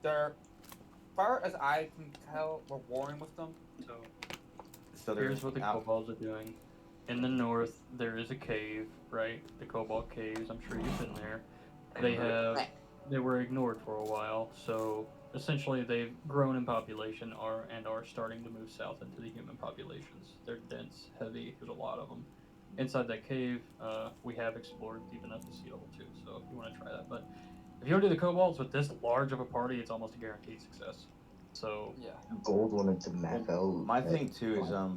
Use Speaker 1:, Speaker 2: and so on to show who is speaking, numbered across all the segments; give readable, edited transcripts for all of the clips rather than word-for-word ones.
Speaker 1: They're, far as I can tell, we're warring with them.
Speaker 2: So
Speaker 3: So they're
Speaker 2: here's what the
Speaker 3: out.
Speaker 2: kobolds are doing. In the north, there is a cave, right? The Cobalt Caves. I'm sure you've been there. They have they were ignored for a while, so essentially they've grown in population are starting to move south into the human populations. They're dense, heavy. There's a lot of them. Inside that cave, we have explored deep enough to see level 2. So if you want to try that, but if you want to do the kobolds with this large of a party, it's almost a guaranteed success. So
Speaker 1: Yeah.
Speaker 4: Gold wanted to map out.
Speaker 3: My thing too is
Speaker 1: Yeah,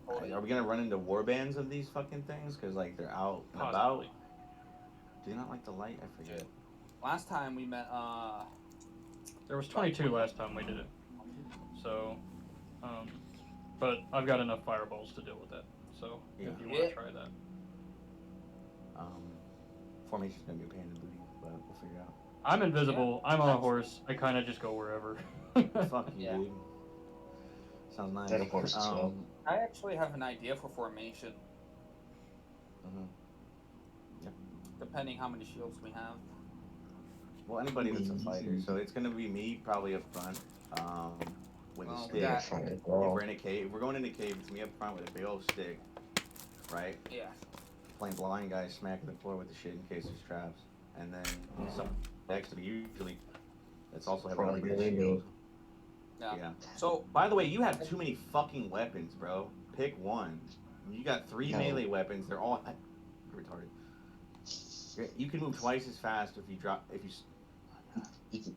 Speaker 1: totally.
Speaker 3: are we gonna run into war bands of these fucking things because like they're out and about?
Speaker 2: positively,
Speaker 3: Do you not like the light? I forget.
Speaker 1: Shit. Last time we met,
Speaker 2: there was 22 last time we did it. So, um, but I've got enough fireballs to deal with that. So
Speaker 3: Yeah.
Speaker 2: if you want to try that.
Speaker 3: Um, Formation's gonna be a pain in the booty, but we'll figure it out.
Speaker 2: I'm invisible. I'm on a horse. I kind of just go wherever.
Speaker 3: Fuck you,
Speaker 1: Yeah.
Speaker 3: dude. Sounds nice.
Speaker 4: That horse as well.
Speaker 1: I actually have an idea for formation,
Speaker 3: Mhm.
Speaker 1: depending how many shields we have.
Speaker 3: Well, anybody that's a fighter, so it's gonna be me probably up front, with a
Speaker 1: Well,
Speaker 3: stick.
Speaker 1: that-
Speaker 4: Front as
Speaker 3: If
Speaker 4: well.
Speaker 3: we're in a cave, if we're going in a cave, it's me up front with a big old stick, right?
Speaker 1: Yeah.
Speaker 3: Playing blind guys, smacking the floor with the shit in case there's traps, and then some next to me usually. That's also have
Speaker 4: Probably
Speaker 3: a
Speaker 4: really
Speaker 3: shield.
Speaker 1: Yeah.
Speaker 3: Yeah.
Speaker 1: So,
Speaker 3: By the way, you have too many fucking weapons, bro. Pick one. You got 3
Speaker 4: No.
Speaker 3: melee weapons. They're all retarded. You can move twice as fast if you drop. If you.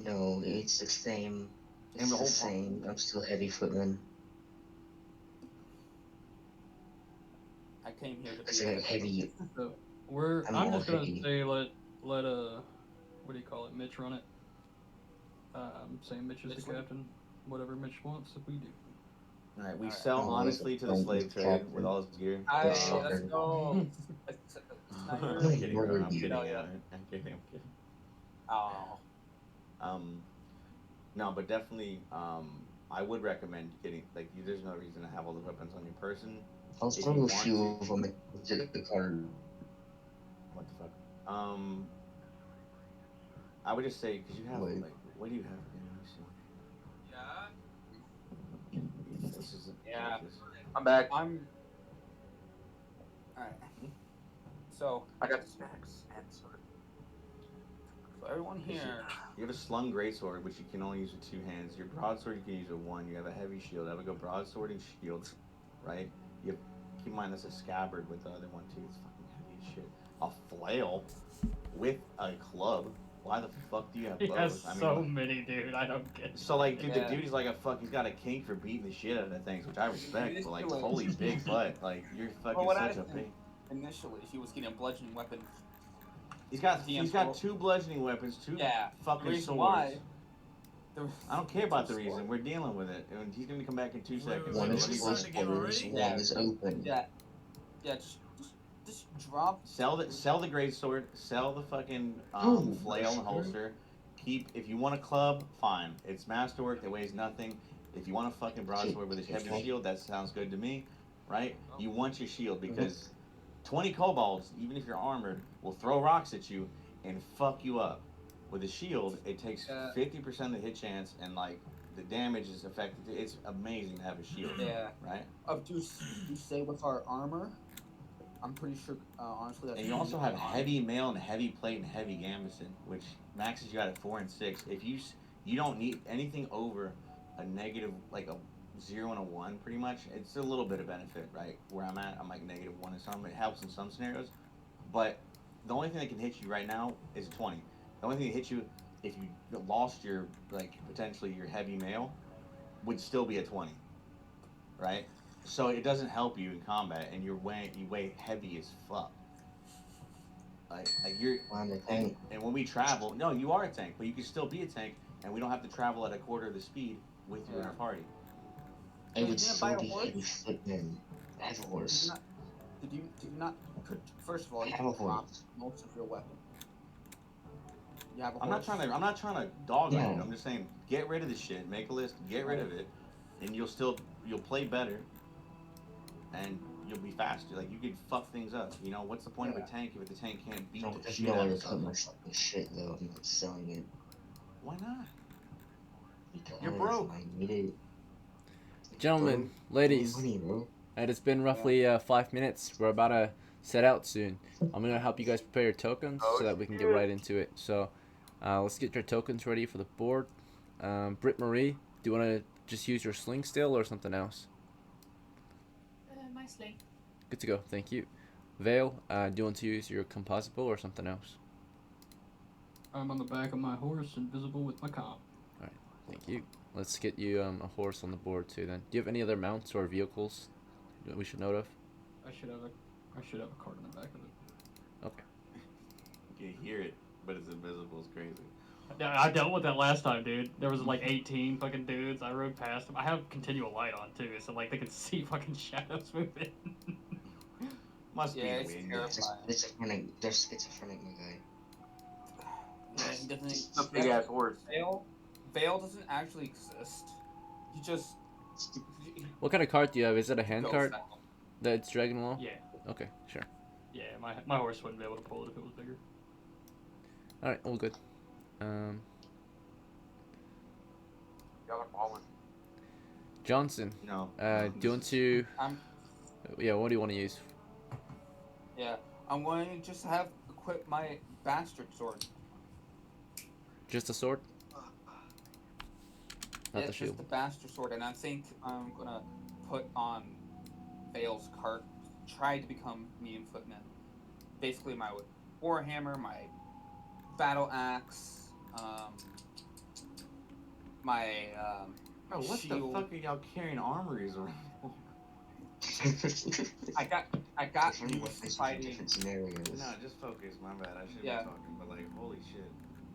Speaker 4: No, it's the same.
Speaker 3: And
Speaker 4: It's
Speaker 3: the
Speaker 4: the
Speaker 3: whole
Speaker 4: same. I'm still heavy footman.
Speaker 1: I came here to
Speaker 4: Because
Speaker 1: be
Speaker 4: I got heavy.
Speaker 2: So
Speaker 4: I'm
Speaker 2: I'm
Speaker 4: all
Speaker 2: just gonna
Speaker 4: heavy.
Speaker 2: say let what do you call it? Mitch run it. I'm saying Mitch is
Speaker 1: Mitch
Speaker 2: the
Speaker 1: run it?
Speaker 2: captain. Whatever Mitch wants, we do.
Speaker 3: All right, we
Speaker 1: Alright.
Speaker 3: sell
Speaker 4: Oh,
Speaker 3: honestly to the
Speaker 4: that's a
Speaker 3: slave trade
Speaker 4: captain.
Speaker 3: with all his gear.
Speaker 1: I
Speaker 4: Sure.
Speaker 1: let's go.
Speaker 3: I'm
Speaker 1: Sniper.
Speaker 3: kidding, bro. I'm kidding.
Speaker 1: Hell yeah.
Speaker 3: I'm kidding. I'm kidding.
Speaker 1: Oh,
Speaker 3: No, but definitely, I would recommend getting like. There's no reason to have all the weapons on your person.
Speaker 4: I'll
Speaker 3: If you
Speaker 4: throw a
Speaker 3: want
Speaker 4: few
Speaker 3: to.
Speaker 4: of them into the card.
Speaker 3: What the fuck? I would just say because you have
Speaker 4: Wait.
Speaker 3: like, what do you have again? Let me see. This is
Speaker 1: Yeah.
Speaker 3: this-
Speaker 5: I'm back.
Speaker 1: I'm. All right. So,
Speaker 5: I got snacks and sword.
Speaker 1: so everyone here.
Speaker 3: You have a slung greatsword, which you can only use with 2 hands. Your broadsword you can use with 1. You have a heavy shield. I would go broadsword and shield, right? You have, keep in mind that's a scabbard with the other one too. It's fucking heavy as shit. A flail with a club. Why the fuck do you have
Speaker 2: He
Speaker 3: both?
Speaker 2: has
Speaker 3: I mean,
Speaker 2: so many, dude. I don't get it.
Speaker 3: so like, dude,
Speaker 1: Yeah.
Speaker 3: the dude is like a fuck. He's got a kink for beating the shit out of things, which I respect. But like,
Speaker 1: Initially-
Speaker 3: holy big butt, like you're fucking
Speaker 1: Well, what I
Speaker 3: such a
Speaker 1: think-
Speaker 3: big.
Speaker 1: Initially, he was getting a bludgeoning weapon.
Speaker 3: He's got
Speaker 1: DM
Speaker 3: 2 bludgeoning weapons, 2
Speaker 1: Yeah. The
Speaker 3: fucking
Speaker 1: reason
Speaker 3: swords.
Speaker 1: why. The,
Speaker 3: I don't care about the reason. We're dealing with it, and he's gonna come back in 2 seconds.
Speaker 4: One
Speaker 3: So
Speaker 4: is
Speaker 3: let me
Speaker 4: closed
Speaker 3: run.
Speaker 4: quarters,
Speaker 1: Yeah.
Speaker 4: one is open.
Speaker 1: yeah. Yeah. Just drop.
Speaker 3: Sell the great sword. Sell the fucking
Speaker 4: Ooh,
Speaker 3: flail and
Speaker 4: sure.
Speaker 3: holster. Keep if you want a club, fine. It's masterwork that weighs nothing. If you want a fucking broadsword with a heavy shield, that sounds good to me, right? You want your shield because 20 kobolds, even if you're armored, will throw rocks at you and fuck you up. With a shield, it takes 50% of the hit chance, and like the damage is affected. It's amazing to have a shield,
Speaker 1: Yeah.
Speaker 3: right?
Speaker 1: Do you say with our armor? I'm pretty sure. Honestly, that's.
Speaker 3: And you also have
Speaker 1: armor.
Speaker 3: heavy mail and heavy plate and heavy gambeson, which maxes you out at 4 and 6. If you don't need anything over a negative, like a 0 and a 1, pretty much. It's a little bit of benefit, right? Where I'm at, I'm like -1 in some. It helps in some scenarios, but the only thing that can hit you right now is 20. The only thing that hits you if you lost your like potentially your heavy mail would still be a 20, right? So it doesn't help you in combat, and you weigh heavy as fuck. Like you're,
Speaker 4: I'm a tank.
Speaker 3: and when we travel, no, you are a tank, but you can still be a tank, and we don't have to travel at a quarter of the speed with you in our party.
Speaker 4: I
Speaker 1: Did
Speaker 4: would
Speaker 1: you buy
Speaker 4: still
Speaker 1: a
Speaker 4: be
Speaker 1: horse?
Speaker 4: heavy footman. I have a
Speaker 1: Did
Speaker 4: horse.
Speaker 1: you not? Did you not? First of all, you
Speaker 4: I have a
Speaker 1: can drop
Speaker 4: horse.
Speaker 1: most of your weapon. You have a
Speaker 3: I'm
Speaker 1: horse.
Speaker 3: not trying to dog on
Speaker 4: Yeah.
Speaker 3: you. I'm just saying, get rid of the shit, make a list, get rid of it, and you'll play better, and you'll be faster. Like you could fuck things up. You know what's the point of a tank if the tank can't beat
Speaker 4: No,
Speaker 3: the
Speaker 4: there's
Speaker 3: shit
Speaker 4: no
Speaker 3: out
Speaker 4: way
Speaker 3: of
Speaker 4: to put
Speaker 3: something?
Speaker 4: my fucking shit though. I'm not selling it.
Speaker 3: Why not?
Speaker 4: Because
Speaker 3: You're broke.
Speaker 4: I need it.
Speaker 6: Gentlemen,
Speaker 4: Bro,
Speaker 6: ladies,
Speaker 4: money, bro.
Speaker 6: and it's been roughly 5 minutes. We're about to set out soon. I'm gonna help you guys prepare your tokens so that we can get right into it. So, let's get your tokens ready for the board. Britt Marie, do you want to just use your sling still or something else?
Speaker 7: My sling.
Speaker 6: Good to go. Thank you. Vale, do you want to use your composable or something else?
Speaker 2: I'm on the back of my horse, invisible with my comp.
Speaker 6: Thank you. Let's get you a horse on the board too. Then, do you have any other mounts or vehicles that we should note of?
Speaker 2: I should have a card in the back of it.
Speaker 3: You can hear it, but it's invisible. It's crazy.
Speaker 2: Yeah, I dealt with that last time, dude. There was like 18 fucking dudes. I rode past them. I have continual light on too, so like they can see fucking shadows moving.
Speaker 3: Must be
Speaker 1: Yeah,
Speaker 3: a
Speaker 1: it's
Speaker 3: wind.
Speaker 1: terrifying.
Speaker 4: They're schizophrenic, my guy.
Speaker 1: Yeah, he doesn't.
Speaker 3: It's a big ass horse.
Speaker 1: Vale doesn't actually exist. He just.
Speaker 6: What kind of cart do you have? Is it a hand
Speaker 1: goes
Speaker 6: cart
Speaker 1: down.
Speaker 6: that's Dragon Wall?
Speaker 2: Yeah,
Speaker 6: Okay, sure.
Speaker 2: yeah. My horse wouldn't be able to pull it if it was bigger.
Speaker 6: All right, all good.
Speaker 5: Y'all are balling.
Speaker 6: Johnson,
Speaker 3: No.
Speaker 6: do you want to?
Speaker 1: I'm-
Speaker 6: Yeah, what do you want to use?
Speaker 1: Yeah, I'm going to just have equip my bastard sword.
Speaker 6: Just a sword? Not
Speaker 1: Yeah,
Speaker 6: the shield.
Speaker 1: just the bastard sword, and I think I'm gonna put on Vale's cart. Try to become medium footman. Basically, my warhammer, my battle axe, my
Speaker 3: Bro, what
Speaker 1: shield.
Speaker 3: the fuck are y'all carrying armories around?
Speaker 1: I got
Speaker 4: Different
Speaker 1: used
Speaker 4: weapons
Speaker 1: to
Speaker 4: for
Speaker 1: fighting.
Speaker 4: different scenarios.
Speaker 3: No, just focus. My bad. I should
Speaker 1: Yeah.
Speaker 3: be talking, but like, holy shit.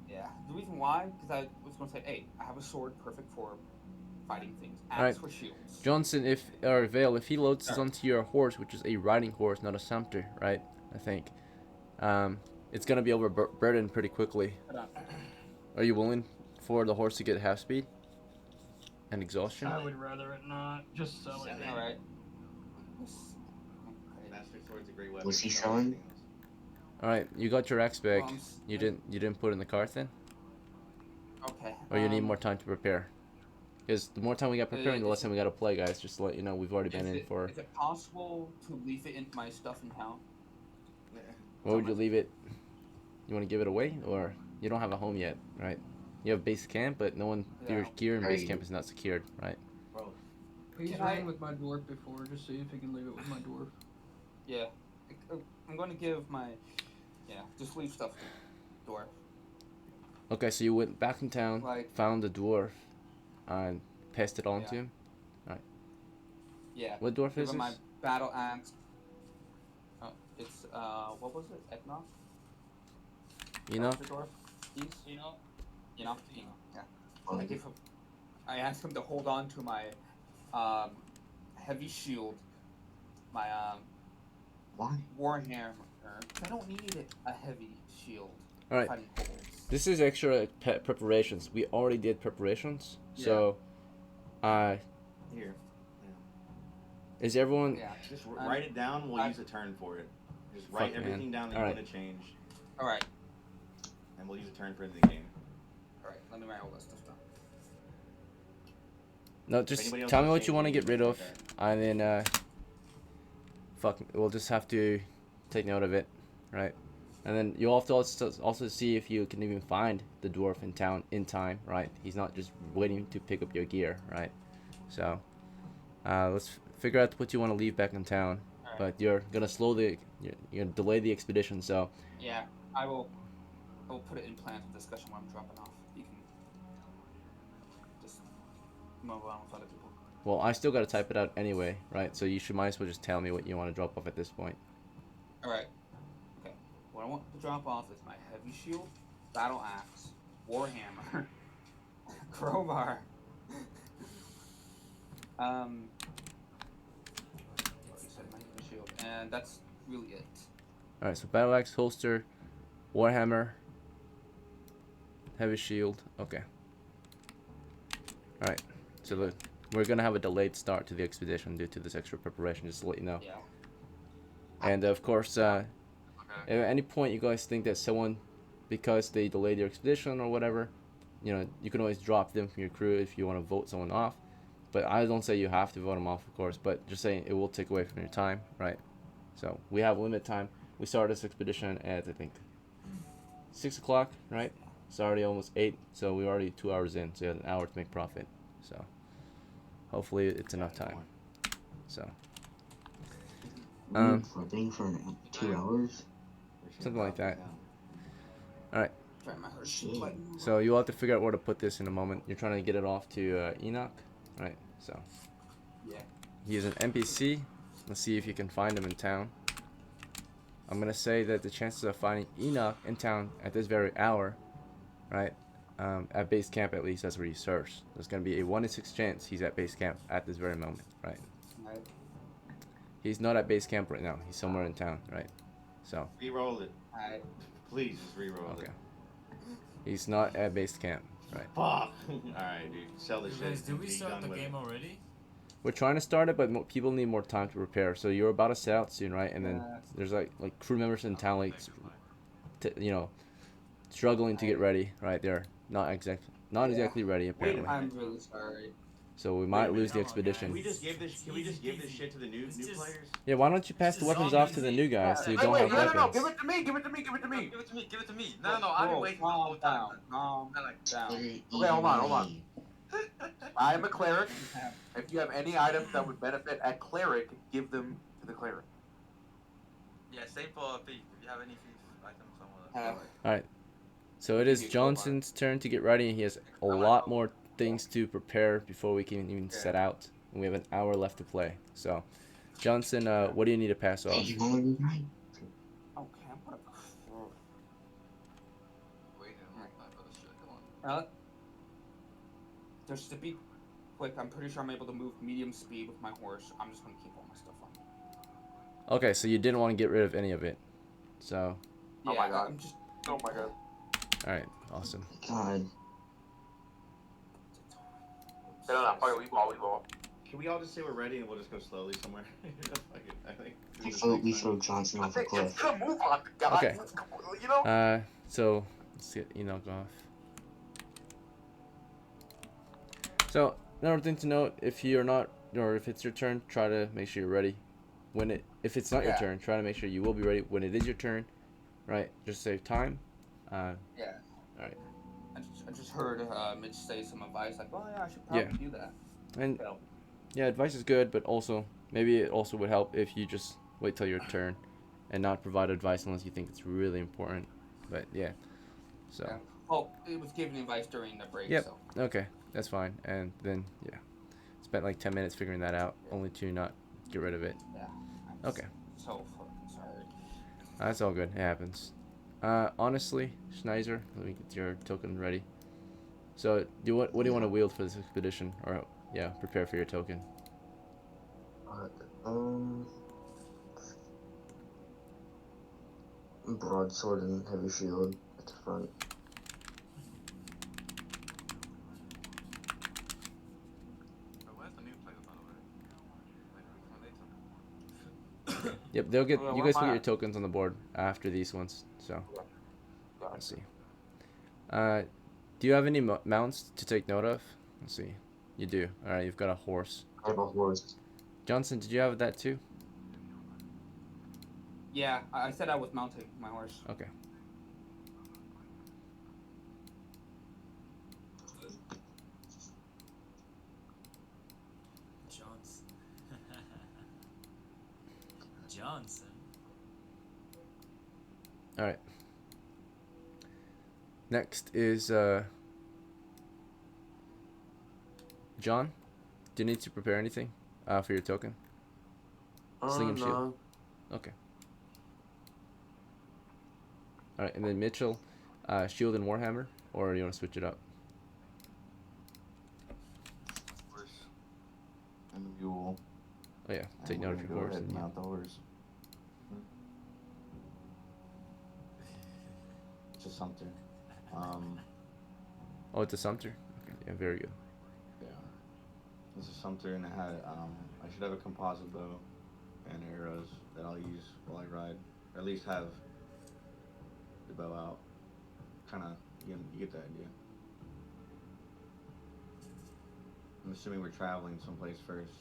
Speaker 1: Yeah, the reason why, because I was gonna say, hey, I have a sword perfect for fighting things. Axe
Speaker 6: Alright.
Speaker 1: for shields.
Speaker 6: Johnson, or Vale, if he loads this onto your horse, which is a riding horse, not a sumpter, right? I think. It's gonna be overburdened pretty quickly. Are you willing for the horse to get half speed and exhaustion?
Speaker 2: I would rather it not. Just sell it.
Speaker 1: All right.
Speaker 3: Bastard sword's a great weapon.
Speaker 4: Was he
Speaker 3: for
Speaker 4: selling?
Speaker 3: everything else.
Speaker 6: All right, you got your axe back.
Speaker 1: Well,
Speaker 6: You didn't put it in the cart then,
Speaker 1: Okay.
Speaker 6: or you need more time to prepare? Because the more time we got preparing, the less
Speaker 1: it's-
Speaker 6: time we got to play, guys. Just to let you know, we've already been in for.
Speaker 1: Is it possible to leave it in my stuff in town?
Speaker 6: Where would you leave it? You want to give it away, or you don't have a home yet, right? You have base camp, but no one, your
Speaker 1: Yeah.
Speaker 6: gear in base
Speaker 4: Right.
Speaker 6: camp is not secured, right?
Speaker 3: Bro,
Speaker 2: He's
Speaker 1: Can I-
Speaker 2: ran with my dwarf before. Just see if he can leave it with my dwarf.
Speaker 1: Yeah. I'm going to give my. Yeah, just leave stuff to door.
Speaker 6: Okay, so you went back in town,
Speaker 1: Like-
Speaker 6: found the dwarf, and passed it on
Speaker 1: Yeah.
Speaker 6: to him.
Speaker 1: Yeah.
Speaker 6: What dwarf
Speaker 1: Give
Speaker 6: is
Speaker 1: him my
Speaker 6: this?
Speaker 1: battle axe. Oh, it's what was it? Eknoth?
Speaker 6: You know?
Speaker 1: The dwarf? You know? Yeah.
Speaker 4: Oh,
Speaker 1: I give him. I asked him to hold on to my heavy shield, my
Speaker 4: Why?
Speaker 1: warhammer. I don't need a heavy shield.
Speaker 6: All right.
Speaker 1: Fighting kobolds.
Speaker 6: This is extra preparations. We already did preparations, so
Speaker 3: here.
Speaker 6: is everyone?
Speaker 1: Yeah.
Speaker 3: Just write it down. We'll
Speaker 1: I-
Speaker 3: use a turn for it. Just write
Speaker 6: Fuck,
Speaker 3: everything down that
Speaker 6: Alright.
Speaker 3: you're gonna change,
Speaker 1: All right.
Speaker 3: and we'll use a turn for the game.
Speaker 1: All right. Let me write all this stuff down.
Speaker 6: No,
Speaker 3: If
Speaker 6: just
Speaker 3: anybody else
Speaker 6: tell me
Speaker 3: wants
Speaker 6: what you
Speaker 3: change
Speaker 6: want to
Speaker 3: it,
Speaker 6: get
Speaker 3: you
Speaker 6: rid
Speaker 3: can
Speaker 6: of,
Speaker 3: do that.
Speaker 6: and then we'll just have to take note of it, right? And then you'll have to also see if you can even find the dwarf in town in time, right? He's not just waiting to pick up your gear, right? So let's figure out what you want to leave back in town.
Speaker 1: Alright.
Speaker 6: But you're gonna you're gonna delay the expedition, so
Speaker 1: Yeah. I will put it in plans of discussion when I'm dropping off. You can just move on with other people.
Speaker 6: well, I still gotta type it out anyway, right? So you might as well just tell me what you want to drop off at this point.
Speaker 1: All right. Okay. What I want to drop off is my heavy shield, battle axe, warhammer, crowbar. Already said my heavy shield, and that's really it.
Speaker 6: All right, so battle axe, holster, warhammer, heavy shield. Okay. All right. So we're gonna have a delayed start to the expedition due to this extra preparation. Just to let you know.
Speaker 1: Yeah.
Speaker 6: And of course, at any point you guys think that someone, because they delayed your expedition or whatever, you know, you can always drop them from your crew if you want to vote someone off. But I don't say you have to vote them off, of course. But just saying it will take away from your time, right? So we have limit time. We started this expedition at I think 6 o'clock, right? It's already almost 8, so we're already 2 hours in. So you have an hour to make profit. So hopefully it's enough time. So
Speaker 4: Flipping for 2 hours.
Speaker 6: something like that.
Speaker 1: Try my Hershey
Speaker 4: Shit.
Speaker 1: button.
Speaker 6: So you'll have to figure out where to put this in a moment. You're trying to get it off to Enoch, right? So
Speaker 1: Yeah.
Speaker 6: he is an NPC. Let's see if you can find him in town. I'm gonna say that the chances of finding Enoch in town at this very hour, right? At base camp at least, that's where he serves. There's gonna be a 1 in 6 chance he's at base camp at this very moment, right?
Speaker 1: Right.
Speaker 6: He's not at base camp right now. He's somewhere in town, right? So
Speaker 3: Re-roll it.
Speaker 1: Alright.
Speaker 3: Please just re-roll
Speaker 6: okay,
Speaker 3: it.
Speaker 6: he's not at base camp, right?
Speaker 3: Fuck. Alright, dude. Sell this shit.
Speaker 8: Guys, did we
Speaker 3: Be
Speaker 8: start
Speaker 3: done
Speaker 8: the
Speaker 3: with
Speaker 8: game
Speaker 3: it.
Speaker 8: already?
Speaker 6: We're trying to start it, but people need more time to prepare. So you're about to set out soon, right? And then
Speaker 1: Yeah.
Speaker 6: there's like crew members in town, like you know, struggling to get ready. Right, they're not exactly ready apparently.
Speaker 1: I'm really sorry.
Speaker 6: So we might
Speaker 3: Wait a
Speaker 6: lose the
Speaker 8: minute, come on,
Speaker 6: expedition.
Speaker 3: Can we just give this? Can we just give this
Speaker 8: Easy.
Speaker 3: shit to the new
Speaker 8: It's
Speaker 3: new
Speaker 8: just-
Speaker 3: players?
Speaker 6: Yeah, why don't you pass
Speaker 8: This
Speaker 6: the
Speaker 8: is
Speaker 6: weapons
Speaker 8: all
Speaker 6: off to the
Speaker 8: easy.
Speaker 6: new guys who
Speaker 5: Wait,
Speaker 6: don't
Speaker 5: wait,
Speaker 6: have
Speaker 5: no, no, no,
Speaker 6: weapons?
Speaker 5: give it to me, give it to me, give it to me.
Speaker 9: Give it to me, give it to me. No, no, I've been waiting the
Speaker 1: Calm
Speaker 9: whole time.
Speaker 1: down. Calm
Speaker 9: I like
Speaker 1: down.
Speaker 4: Okay,
Speaker 5: hold on. I am a cleric. If you have any items that would benefit a cleric, give them to the cleric.
Speaker 9: Yeah, same for thief. If you have any thief items somewhere.
Speaker 1: Have-
Speaker 6: So it is
Speaker 1: You go,
Speaker 6: Johnson's turn to get ready, and he has a lot more things to prepare before we can even set out. And we have an hour left to play. So, Johnson, what do you need to pass off?
Speaker 1: Okay, I'm gonna.
Speaker 9: Waiting a long time for this shit. Come on.
Speaker 1: Just to be quick, I'm pretty sure I'm able to move medium speed with my horse. I'm just gonna keep all my stuff on.
Speaker 6: Okay, so you didn't want to get rid of any of it. So,
Speaker 5: Oh
Speaker 1: Yeah,
Speaker 5: my God.
Speaker 1: I'm just.
Speaker 5: Oh my God.
Speaker 6: all right, awesome.
Speaker 4: God.
Speaker 5: No, no, fuck it, we ball.
Speaker 3: Can we all just say we're ready and we'll just go slowly somewhere? Fuck it, I think.
Speaker 4: I vote we throw Johnson off a
Speaker 5: It's
Speaker 4: cliff.
Speaker 5: gonna move on, guys.
Speaker 6: Okay.
Speaker 5: You know?
Speaker 6: So let's get Enoch off. So another thing to note: if you're not, or if it's your turn, try to make sure you're ready. If it's not your
Speaker 1: Yeah.
Speaker 6: turn, try to make sure you will be ready when it is your turn. Right? Just save time.
Speaker 1: Yeah.
Speaker 6: Alright.
Speaker 1: I just heard Mitch say some advice like, oh yeah, I should probably do that.
Speaker 6: And
Speaker 1: So,
Speaker 6: yeah, advice is good, but also maybe it also would help if you just wait till your turn and not provide advice unless you think it's really important. But yeah. So
Speaker 1: yeah. Oh, it was giving advice during the break.
Speaker 6: Yep.
Speaker 1: So.
Speaker 6: okay, that's fine. And then yeah, spent like 10 minutes figuring that out, only to not get rid of it.
Speaker 1: Yeah. I'm
Speaker 6: Okay.
Speaker 1: So fucking sorry.
Speaker 6: That's all good. It happens. Honestly, Schneiser, let me get your token ready. So, what do you want to wield for this expedition? Or yeah, prepare for your token.
Speaker 4: Broadsword and heavy shield at the front.
Speaker 9: But where's the new players, by the way? Later.
Speaker 6: Yep, they'll get.
Speaker 5: Well,
Speaker 6: You
Speaker 5: where
Speaker 6: guys
Speaker 5: am
Speaker 6: will
Speaker 5: I
Speaker 6: get your
Speaker 5: at?
Speaker 6: tokens on the board after these ones. So,
Speaker 5: Yeah.
Speaker 6: let's see. Do you have any mounts to take note of? Let's see. You do. All right, you've got a horse.
Speaker 4: I have a horse.
Speaker 6: Johnson, did you have that too?
Speaker 1: Yeah, I said I was mounting my horse.
Speaker 6: Okay.
Speaker 8: Johnson. Johnson.
Speaker 6: All right. Next is John. Do you need to prepare anything for your token? Sling and shield. Okay. All right, and then Mitchell, shield and warhammer, or do you want to switch it up?
Speaker 3: Horse. And the mule.
Speaker 6: Oh yeah, take
Speaker 3: And
Speaker 6: note
Speaker 3: we're
Speaker 6: of your
Speaker 3: gonna go
Speaker 6: horse.
Speaker 3: ahead
Speaker 6: And
Speaker 3: and
Speaker 6: you.
Speaker 3: mount the horse. It's a Sumter.
Speaker 6: Oh, it's a Sumter. Okay, yeah, very good.
Speaker 3: Yeah. It's a Sumter, and it had I should have a composite bow and arrows that I'll use while I ride, or at least have the bow out. Kind of, you get the idea. I'm assuming we're traveling someplace first.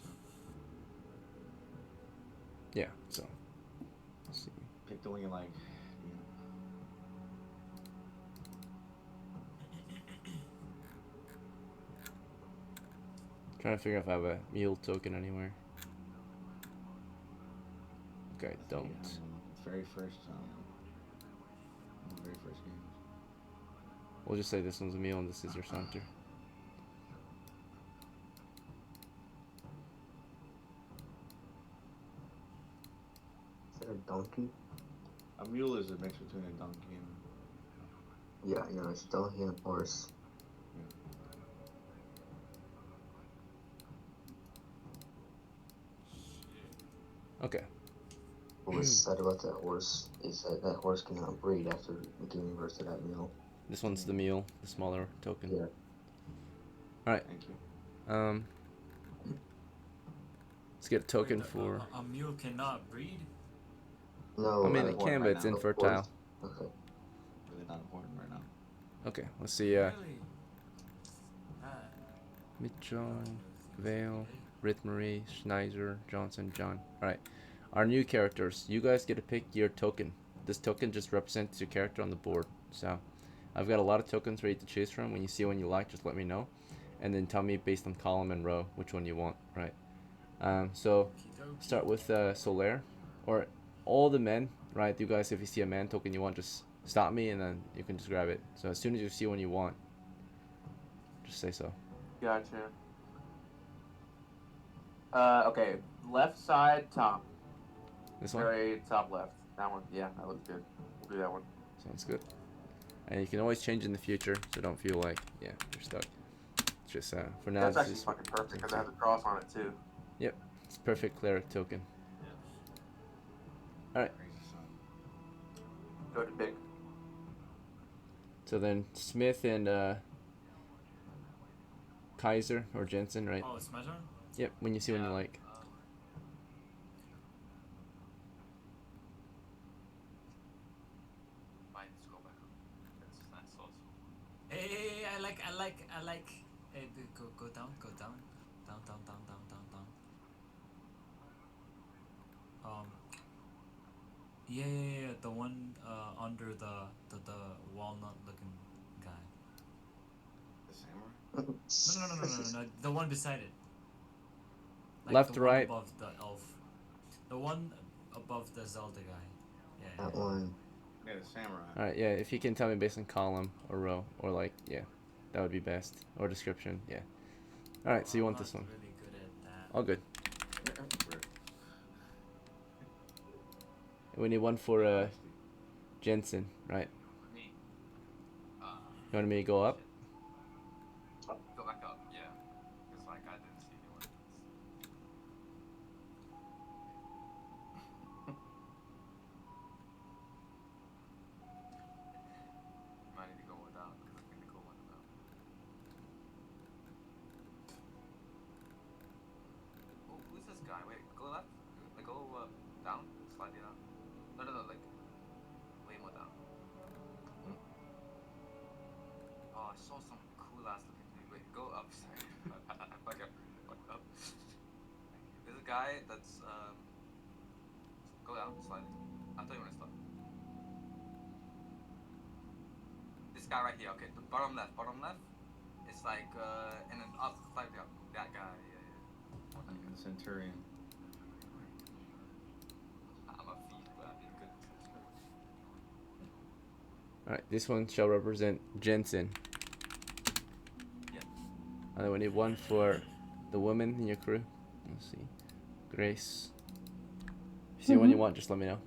Speaker 6: Yeah. So. Let's see.
Speaker 3: Pick the one you like.
Speaker 6: Trying to figure out if I have a mule token anywhere. Okay, don't.
Speaker 3: Very first game.
Speaker 6: We'll just say this one's a mule and this is your center.
Speaker 4: Is that a donkey?
Speaker 3: A mule is a mix between a donkey and.
Speaker 4: Yeah, you know, it's donkey and a horse.
Speaker 6: Okay.
Speaker 4: What was said about that horse is that that horse cannot breed after giving birth to that mule.
Speaker 6: This one's the mule, the smaller token.
Speaker 4: Yeah.
Speaker 6: Alright.
Speaker 3: Thank you.
Speaker 6: Let's get a token
Speaker 8: Wait,
Speaker 6: for.
Speaker 8: a mule cannot breed?
Speaker 4: No,
Speaker 6: I mean,
Speaker 4: a
Speaker 6: it
Speaker 4: horse
Speaker 6: can, but
Speaker 3: right
Speaker 6: it's
Speaker 3: now.
Speaker 4: A
Speaker 6: infertile.
Speaker 4: horse. Okay.
Speaker 3: Really not important right now.
Speaker 6: Okay, let's see.
Speaker 8: Really? Ah.
Speaker 6: Mitchell, Vale, Ritmarie, Schneider, Johnson, John. Alright. Our new characters. You guys get to pick your token. This token just represents your character on the board. So, I've got a lot of tokens ready to choose from. When you see one you like, just let me know. And then tell me based on column and row which one you want, right? So,
Speaker 8: Okey-dokey.
Speaker 6: start with Solaire. Or all the men, right? You guys, if you see a man token you want, just stop me and then you can just grab it. So, as soon as you see one you want, just say so.
Speaker 5: Gotcha. Okay. Left side, top.
Speaker 6: This one?
Speaker 5: Very top left. That one. Yeah, that looks good. We'll do that one.
Speaker 6: Sounds good. And you can always change in the future, so don't feel like, yeah, you're stuck. It's just, for now,
Speaker 5: That's
Speaker 6: it's
Speaker 5: actually
Speaker 6: just,
Speaker 5: fucking perfect because it has a cross on it too.
Speaker 6: it's perfect cleric token. Alright,
Speaker 5: Go to pick.
Speaker 6: so then Smith and, Kaiser or Jensen, right?
Speaker 8: Oh, it's my turn?
Speaker 6: Yep, when you see one you like.
Speaker 9: Might scroll back up. That's also.
Speaker 8: Hey, I like. Hey, go down. Down. Yeah, the one under the walnut looking guy.
Speaker 3: The samurai?
Speaker 8: No, the one beside it.
Speaker 6: Left,
Speaker 8: the one
Speaker 6: right.
Speaker 8: above the elf. The one above the Zelda guy. Yeah.
Speaker 4: That one.
Speaker 3: Yeah, the samurai.
Speaker 6: Alright, yeah, if you can tell me based on column or row, or like, yeah, that would be best. Or description, yeah. Alright, so you want
Speaker 8: I'm
Speaker 6: this
Speaker 8: not
Speaker 6: one.
Speaker 8: really good at that.
Speaker 6: All good. We need one for, Jensen, right?
Speaker 9: Me.
Speaker 6: You want me to go up?
Speaker 9: Go back up, yeah. Because like I didn't see anyone. Might need to go without because I think the cool one without. Oh, who's this guy? Wait, go left? Like go down? Slightly down? No, like way more down. Oh, I saw some cool ass looking thing. Wait, go up. Sorry, I fucked up. There's a guy that's go down slightly. I'll tell you when I stop. This guy right here. Okay, the bottom left. It's like and then up slightly up. That guy. Yeah. More that guy.
Speaker 3: The centurion.
Speaker 9: I'm a thief, but I'm being good.
Speaker 6: Alright, this one shall represent Jensen.
Speaker 9: Yeah.
Speaker 6: And then we need one for the woman in your crew. Let's see. Grace. If you see one you want, just let me know.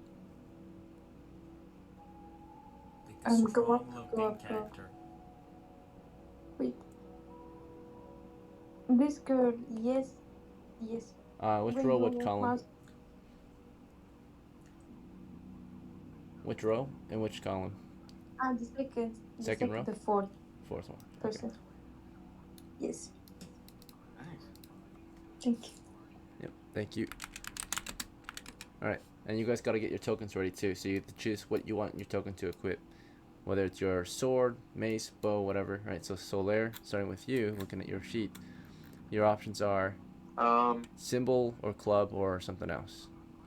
Speaker 8: Like a
Speaker 7: Go up,
Speaker 8: strong
Speaker 7: go
Speaker 8: looking
Speaker 7: up, go up.
Speaker 8: character.
Speaker 7: Wait. This girl, yes.
Speaker 6: Which
Speaker 7: Wait,
Speaker 6: row,
Speaker 7: go
Speaker 6: what column?
Speaker 7: past-
Speaker 6: Which row and which column?
Speaker 7: The second.
Speaker 6: Second row?
Speaker 7: The fourth
Speaker 6: Fourth one. Okay.
Speaker 7: person. Yes.
Speaker 3: Nice.
Speaker 7: Thank you.
Speaker 6: Yep, thank you. Alright, and you guys gotta get your tokens ready too, so you have to choose what you want your token to equip. Whether it's your sword, mace, bow, whatever. Right, so Solaire, starting with you, looking at your sheet. Your options are
Speaker 5: Um,
Speaker 6: symbol or club or something else,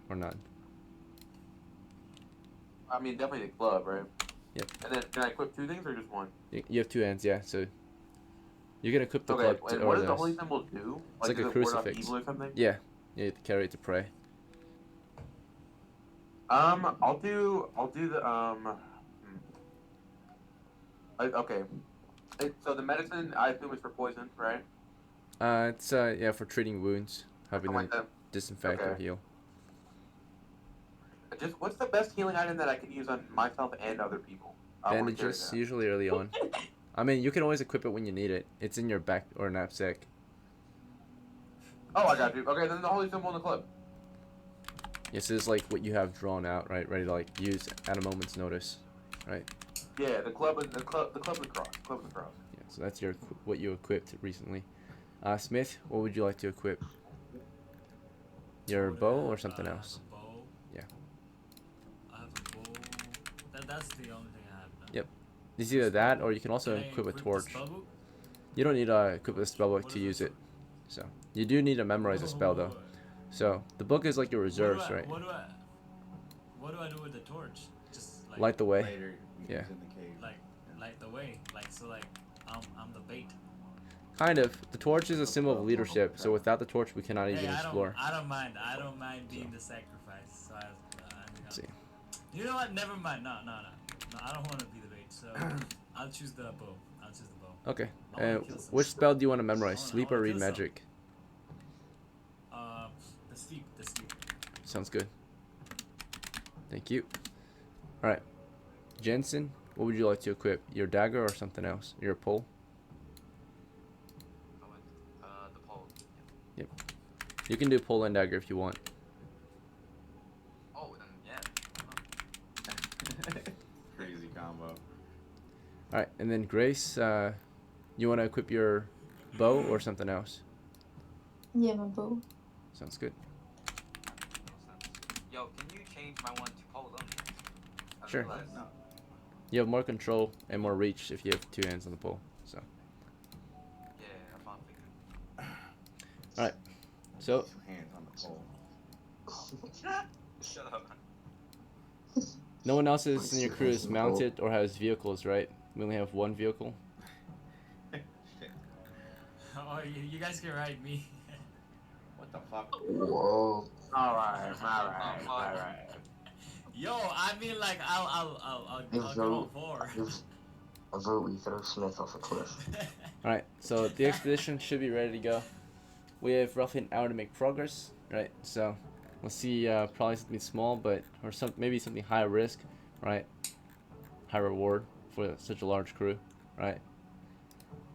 Speaker 6: or none.
Speaker 5: I mean, definitely the club, right?
Speaker 6: Yep.
Speaker 5: And then can I equip 2 things or just 1?
Speaker 6: You have 2 hands, yeah. So you can equip the
Speaker 5: Okay,
Speaker 6: club
Speaker 5: and
Speaker 6: or
Speaker 5: what does
Speaker 6: the
Speaker 5: the holy symbol do?
Speaker 6: It's like
Speaker 5: Does
Speaker 6: a
Speaker 5: it ward off
Speaker 6: crucifix.
Speaker 5: evil or something?
Speaker 6: Yeah, you have to carry it to pray.
Speaker 5: I'll do the okay. So the medicine I assume is for poison, right?
Speaker 6: It's yeah, for treating wounds, helping
Speaker 5: Something
Speaker 6: them
Speaker 5: like that.
Speaker 6: disinfect or
Speaker 5: Okay.
Speaker 6: heal.
Speaker 5: Just what's the best healing item that I can use on myself and other people? I want to carry
Speaker 6: Bandages,
Speaker 5: that.
Speaker 6: usually early on. I mean, you can always equip it when you need it. It's in your back or knapsack.
Speaker 5: Oh, I got you. Okay, then the holy symbol in the club.
Speaker 6: This is like what you have drawn out, right? Ready to like use at a moment's notice, right?
Speaker 5: Yeah, the club and the club and the cross. Club and the cross.
Speaker 6: Yeah, so that's what you equipped recently. Smith, what would you like to equip? Your bow or something
Speaker 8: I have
Speaker 6: else?
Speaker 8: a bow.
Speaker 6: Yeah.
Speaker 8: I have a bow. That's the only thing I have now.
Speaker 6: Yep. It's either that or you can also
Speaker 8: Can I
Speaker 6: equip a
Speaker 8: the
Speaker 6: torch.
Speaker 8: spellbook?
Speaker 6: You don't need to equip a spellbook
Speaker 8: What
Speaker 6: to
Speaker 8: is
Speaker 6: use
Speaker 8: this?
Speaker 6: it. So you do need to memorize a spell though. So the book is like your reserves, right?
Speaker 8: What do I do with the torch? Just like
Speaker 6: Light the way.
Speaker 3: Later, you
Speaker 6: Yeah.
Speaker 3: use in the cave.
Speaker 8: light the way. I'm the bait.
Speaker 6: Kind of. The torch is a symbol of leadership, so without the torch, we cannot even
Speaker 8: Hey,
Speaker 6: explore.
Speaker 8: I don't mind. I don't mind being the sacrifice. So
Speaker 6: Let's see.
Speaker 8: You know what? Never mind. No. I don't want to be the bait. So I'll choose the bow.
Speaker 6: Okay.
Speaker 8: I wanna kill some-
Speaker 6: Which spell do you want to memorize?
Speaker 8: I wanna
Speaker 6: Sleep or read
Speaker 8: kill some.
Speaker 6: magic?
Speaker 8: The sleep.
Speaker 6: Sounds good. Thank you. Alright. Jensen, what would you like to equip? Your dagger or something else? Your pole?
Speaker 9: The pole.
Speaker 6: You can do pole and dagger if you want.
Speaker 9: Oh, then yeah.
Speaker 3: Crazy combo.
Speaker 6: Alright, and then Grace, you want to equip your bow or something else?
Speaker 7: Yeah, my bow.
Speaker 6: Sounds good.
Speaker 9: Yo, can you change my one to pole then? I
Speaker 6: Sure.
Speaker 9: realized-
Speaker 3: No.
Speaker 6: You have more control and more reach if you have 2 hands on the pole. So,
Speaker 9: Yeah, I'm not thinking.
Speaker 6: so
Speaker 3: 2 hands on the pole.
Speaker 9: Shut up.
Speaker 6: no one else is in your crew is mounted or has vehicles, right? We only have 1 vehicle.
Speaker 3: Shit.
Speaker 8: Oh, you guys can ride me.
Speaker 3: What the fuck?
Speaker 4: Whoa.
Speaker 5: All right.
Speaker 8: Yo, I mean like I'll go on 4.
Speaker 4: I vote we throw Smith off a cliff.
Speaker 6: Alright, so the expedition should be ready to go. We have roughly an hour to make progress, right? So we'll see probably something small, but or maybe something high risk, right? High reward for such a large crew, right?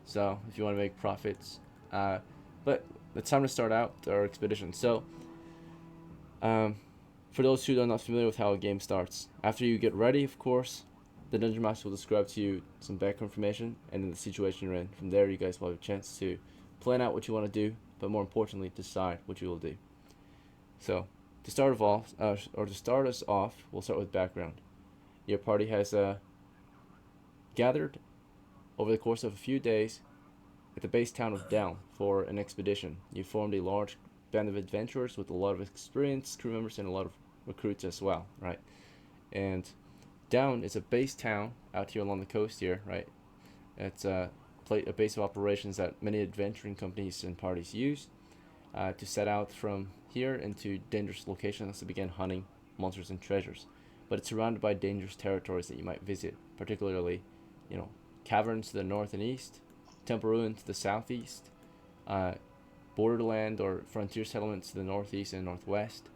Speaker 6: So if you want to make profits, but it's time to start out our expedition. So for those who are not familiar with how a game starts, after you get ready, of course, the Dungeon Master will describe to you some background information and then the situation you're in. From there, you guys will have a chance to plan out what you want to do, but more importantly, decide what you will do. So, to start us off, we'll start with background. Your party has gathered over the course of a few days at the base town of Down for an expedition. You formed a large band of adventurers with a lot of experienced crew members and a lot of recruits as well, right? And Down is a base town out here along the coast here, right? It's a base of operations that many adventuring companies and parties use to set out from here into dangerous locations to begin hunting monsters and treasures. But it's surrounded by dangerous territories that you might visit, particularly, caverns to the north and east, Temple Ruin to the southeast, borderland or frontier settlements to the northeast and northwest.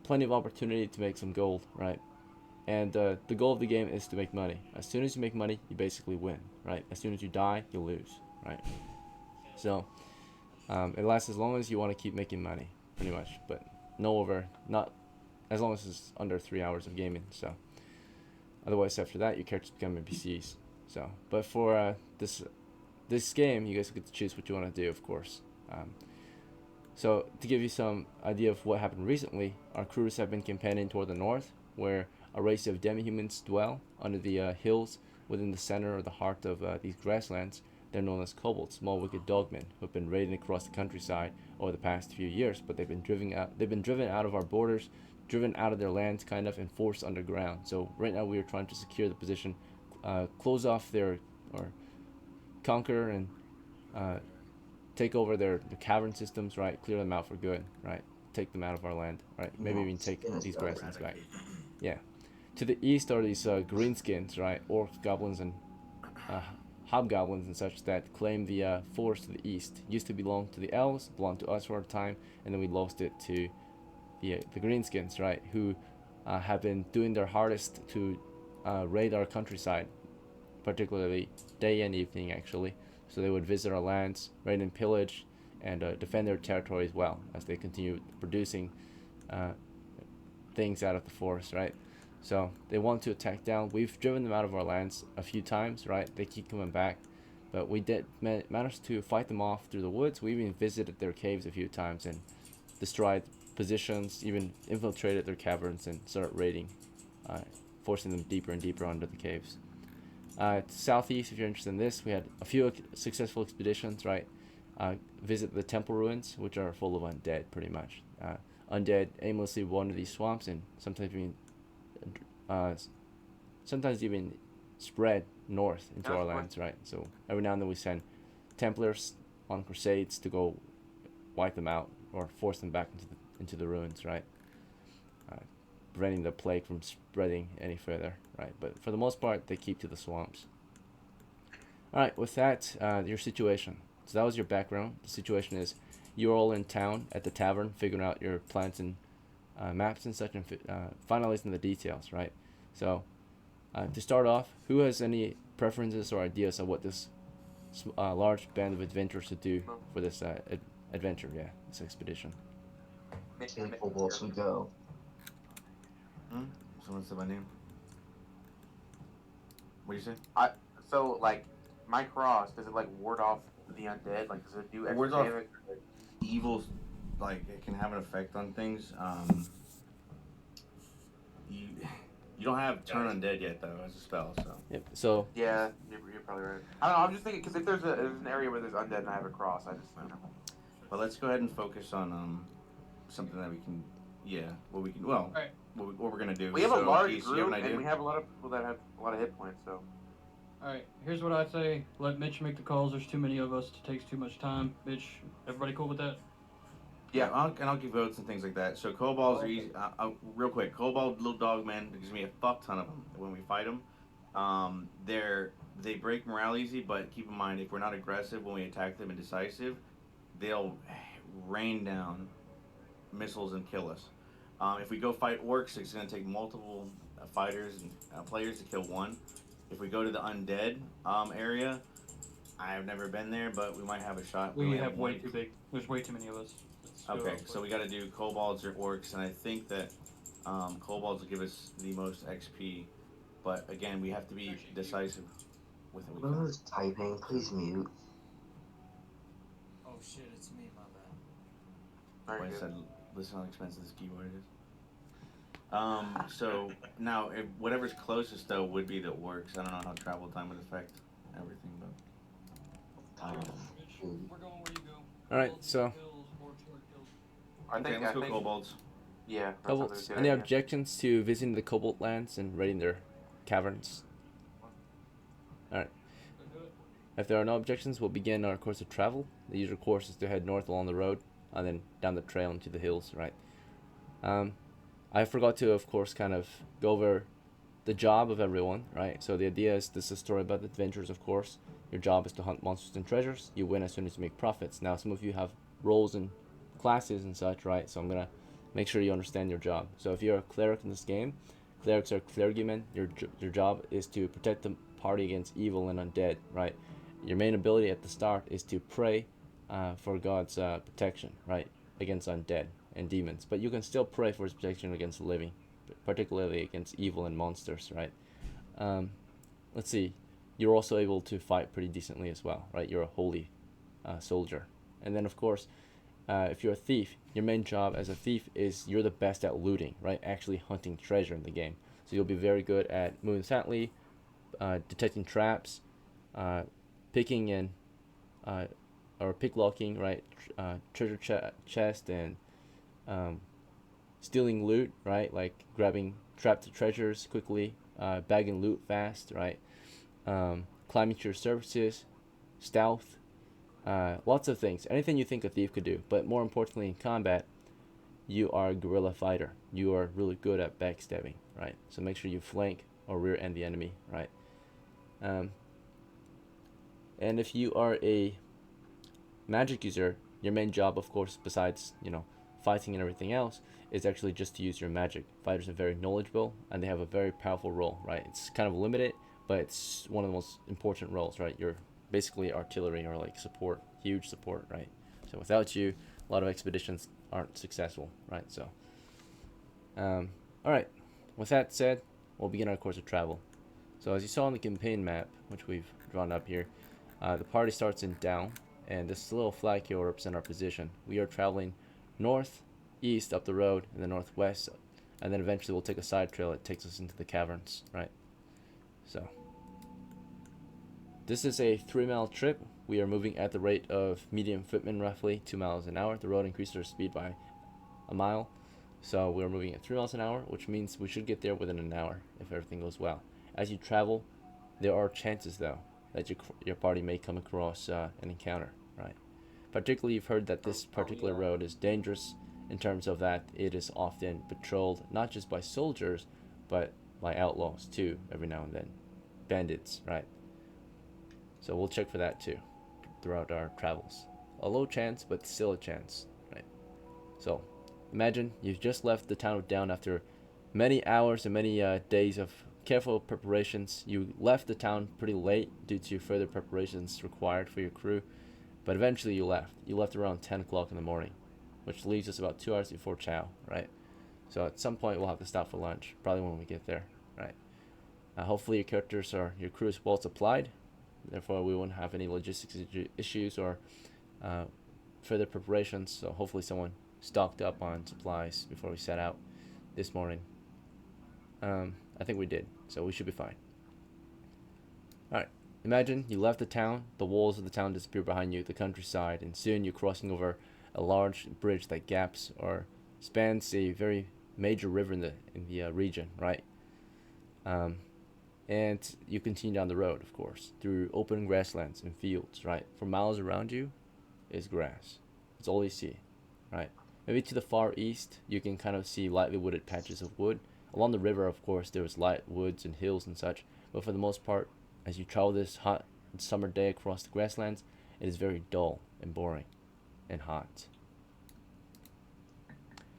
Speaker 6: Plenty of opportunity to make some gold, right? And the goal of the game is to make money. As soon as you make money, you basically win, right? As soon as you die, you lose, right? So it lasts as long as you want to keep making money, pretty much. But not as long as it's under 3 hours of gaming. So otherwise, after that, your characters become NPCs. So, but for this game, you guys get to choose what you want to do, of course. So to give you some idea of what happened recently, our crews have been campaigning toward the north, where a race of demi-humans dwell under the hills within the center or the heart of these grasslands They're known as kobolds, small wicked dogmen, who have been raiding across the countryside over the past few years, but they've been driven out of our borders, driven out of their lands, kind of, and forced underground. So right now we are trying to secure the position, close off their, or conquer and take over their cavern systems, right? Clear them out for good, right? Take them out of our land, right? Maybe even take these grasslands back. Yeah. To the east are these greenskins, right? Orcs, goblins, and hobgoblins and such that claim the forest to the east. Used to belong to the elves, belonged to us for a time, and then we lost it to the greenskins, right? Who have been doing their hardest to raid our countryside, particularly day and evening, actually. So they would visit our lands, raid and pillage, and defend their territory as well as they continue producing things out of the forest, right? So they want to attack down. We've driven them out of our lands a few times, right? They keep coming back, but we did manage to fight them off through the woods. We even visited their caves a few times and destroyed positions, even infiltrated their caverns and started raiding, forcing them deeper and deeper under the caves. Southeast, if you're interested in this, we had a few successful expeditions, right? Visit the temple ruins, which are full of undead, pretty much. Undead aimlessly wander these swamps and sometimes even spread north into our lands, right? So every now and then we send Templars on crusades to go wipe them out or force them back into the ruins, right? Preventing the plague from spreading any further, right? But for the most part, they keep to the swamps. All right, with that, your situation. So that was your background. The situation is you're all in town at the tavern, figuring out your plans and maps and such, and finalizing the details, right? So to start off, who has any preferences or ideas of what this large band of adventurers should do for this adventure? Yeah, this expedition.
Speaker 4: Kobolds we go.
Speaker 3: Someone said my name. What do you say?
Speaker 5: So like my cross, does it like ward off the undead? Like does it do extra
Speaker 3: wards off
Speaker 5: damage?
Speaker 3: Evil, like it can have an effect on things. You don't have turn undead yet though as a spell, so.
Speaker 6: Yep. So
Speaker 5: Yeah, you're probably right. I don't know. I'm just thinking because if there's an area where there's undead and I have a cross, I just
Speaker 3: But let's go ahead and focus on something that we can. Yeah, what we can. Well,
Speaker 2: Alright.
Speaker 3: what we're gonna do.
Speaker 5: we have a
Speaker 3: So,
Speaker 5: large
Speaker 3: Keith, you have
Speaker 5: group
Speaker 3: an idea?
Speaker 5: and we have a lot of people that have a lot of hit points. So
Speaker 2: Alright, here's what I say. Let Mitch make the calls. There's too many of us. It takes too much time. Mitch, everybody cool with that?
Speaker 3: Yeah, I'll give votes and things like that. So kobolds are easy. Real quick, kobold little dog men. There's gonna be a fuck ton of them when we fight them. They break morale easy, but keep in mind if we're not aggressive when we attack them and decisive, they'll rain down missiles and kill us. If we go fight orcs, it's gonna take multiple fighters and players to kill one. If we go to the undead area, I've never been there, but we might have a shot.
Speaker 2: We
Speaker 3: only
Speaker 2: have way
Speaker 3: one.
Speaker 2: too big. There's way too many of us. Let's go
Speaker 3: Okay,
Speaker 2: real
Speaker 3: so we
Speaker 2: quick.
Speaker 3: got to do kobolds or orcs, and I think that kobolds will give us the most XP. But again, we have to be decisive with it.
Speaker 4: Whoever's typing, please mute.
Speaker 8: Oh shit, it's me, my bad.
Speaker 5: very
Speaker 3: Like I
Speaker 5: good.
Speaker 3: said, listen how expensive this keyboard is. So now, if whatever's closest though would be the orcs. I don't know how travel time would affect everything, but
Speaker 2: Mitch, we're going where you go.
Speaker 6: all right, so
Speaker 2: Kills, orcs, orc kills.
Speaker 5: I think
Speaker 3: let's go
Speaker 5: think
Speaker 3: kobolds.
Speaker 5: yeah. that sounds like a
Speaker 6: kobolds.
Speaker 5: good
Speaker 6: Any
Speaker 5: idea.
Speaker 6: objections to visiting the kobold lands and raiding their caverns? All right.
Speaker 2: Let's do it.
Speaker 6: If there are no objections, we'll begin our course of travel. The usual course is to head north along the road and then down the trail into the hills, right? I forgot to, of course, kind of go over the job of everyone, right? So the idea is this is a story about adventures, of course. Your job is to hunt monsters and treasures. You win as soon as you make profits. Now, some of you have roles and classes and such, right? So I'm going to make sure you understand your job. So if you're a cleric in this game, clerics are clergymen. Your job is to protect the party against evil and undead, right? Your main ability at the start is to pray for God's protection, right, against undead and demons. But you can still pray for his protection against the living, particularly against evil and monsters, right? Let's see. You're also able to fight pretty decently as well, right? You're a holy soldier. And then, of course, if you're a thief, your main job as a thief is you're the best at looting, right? Actually hunting treasure in the game. So you'll be very good at moving silently, detecting traps, picking and or picklocking, right? Treasure chest and stealing loot, right? Like grabbing trapped treasures quickly, bagging loot fast, right? Climbing to your surfaces, stealth, lots of things. Anything you think a thief could do. But more importantly, in combat, you are a guerrilla fighter. You are really good at backstabbing, right? So make sure you flank or rear end the enemy, right? And if you are a magic user, your main job, of course, besides, fighting and everything else, is actually just to use your magic. Fighters are very knowledgeable, and they have a very powerful role, right? It's kind of limited, but it's one of the most important roles, right? You're basically artillery or like support, huge support, right? So without you, a lot of expeditions aren't successful, right? So, all right. With that said, we'll begin our course of travel. So as you saw on the campaign map, which we've drawn up here, the party starts in down, and this little flag here will represent our position. We are traveling northeast up the road in the northwest, and then eventually we'll take a side trail that takes us into the caverns, right? So this is a 3-mile trip. We are moving at the rate of medium footman, roughly 2 miles an hour. The road increases our speed by a mile, so we're moving at 3 miles an hour, which means we should get there within an hour if everything goes well. As you travel, there are chances though that your party may come across an encounter, right? Particularly, you've heard that this particular road is dangerous in terms of that it is often patrolled not just by soldiers, but by outlaws too, every now and then. Bandits, right? So we'll check for that too throughout our travels. A low chance, but still a chance, right? So imagine you've just left the town of Down after many hours and many days of careful preparations. You left the town pretty late due to further preparations required for your crew, but eventually you left. You left around 10 o'clock in the morning, which leaves us about 2 hours before chow, right? So at some point we'll have to stop for lunch, probably when we get there, right? Hopefully your crew is well supplied, therefore we won't have any logistics issues or further preparations, so hopefully someone stocked up on supplies before we set out this morning. I think we did, so we should be fine. Alright, imagine you left the town, the walls of the town disappear behind you, the countryside, and soon you're crossing over a large bridge that gaps or spans a very major river in the region, right? And you continue down the road, of course, through open grasslands and fields, right? For miles around you is grass. It's all you see, right? Maybe to the far east, you can kind of see lightly wooded patches of wood. Along the river, of course, there's light woods and hills and such, but for the most part, as you travel this hot summer day across the grasslands, it is very dull and boring and hot.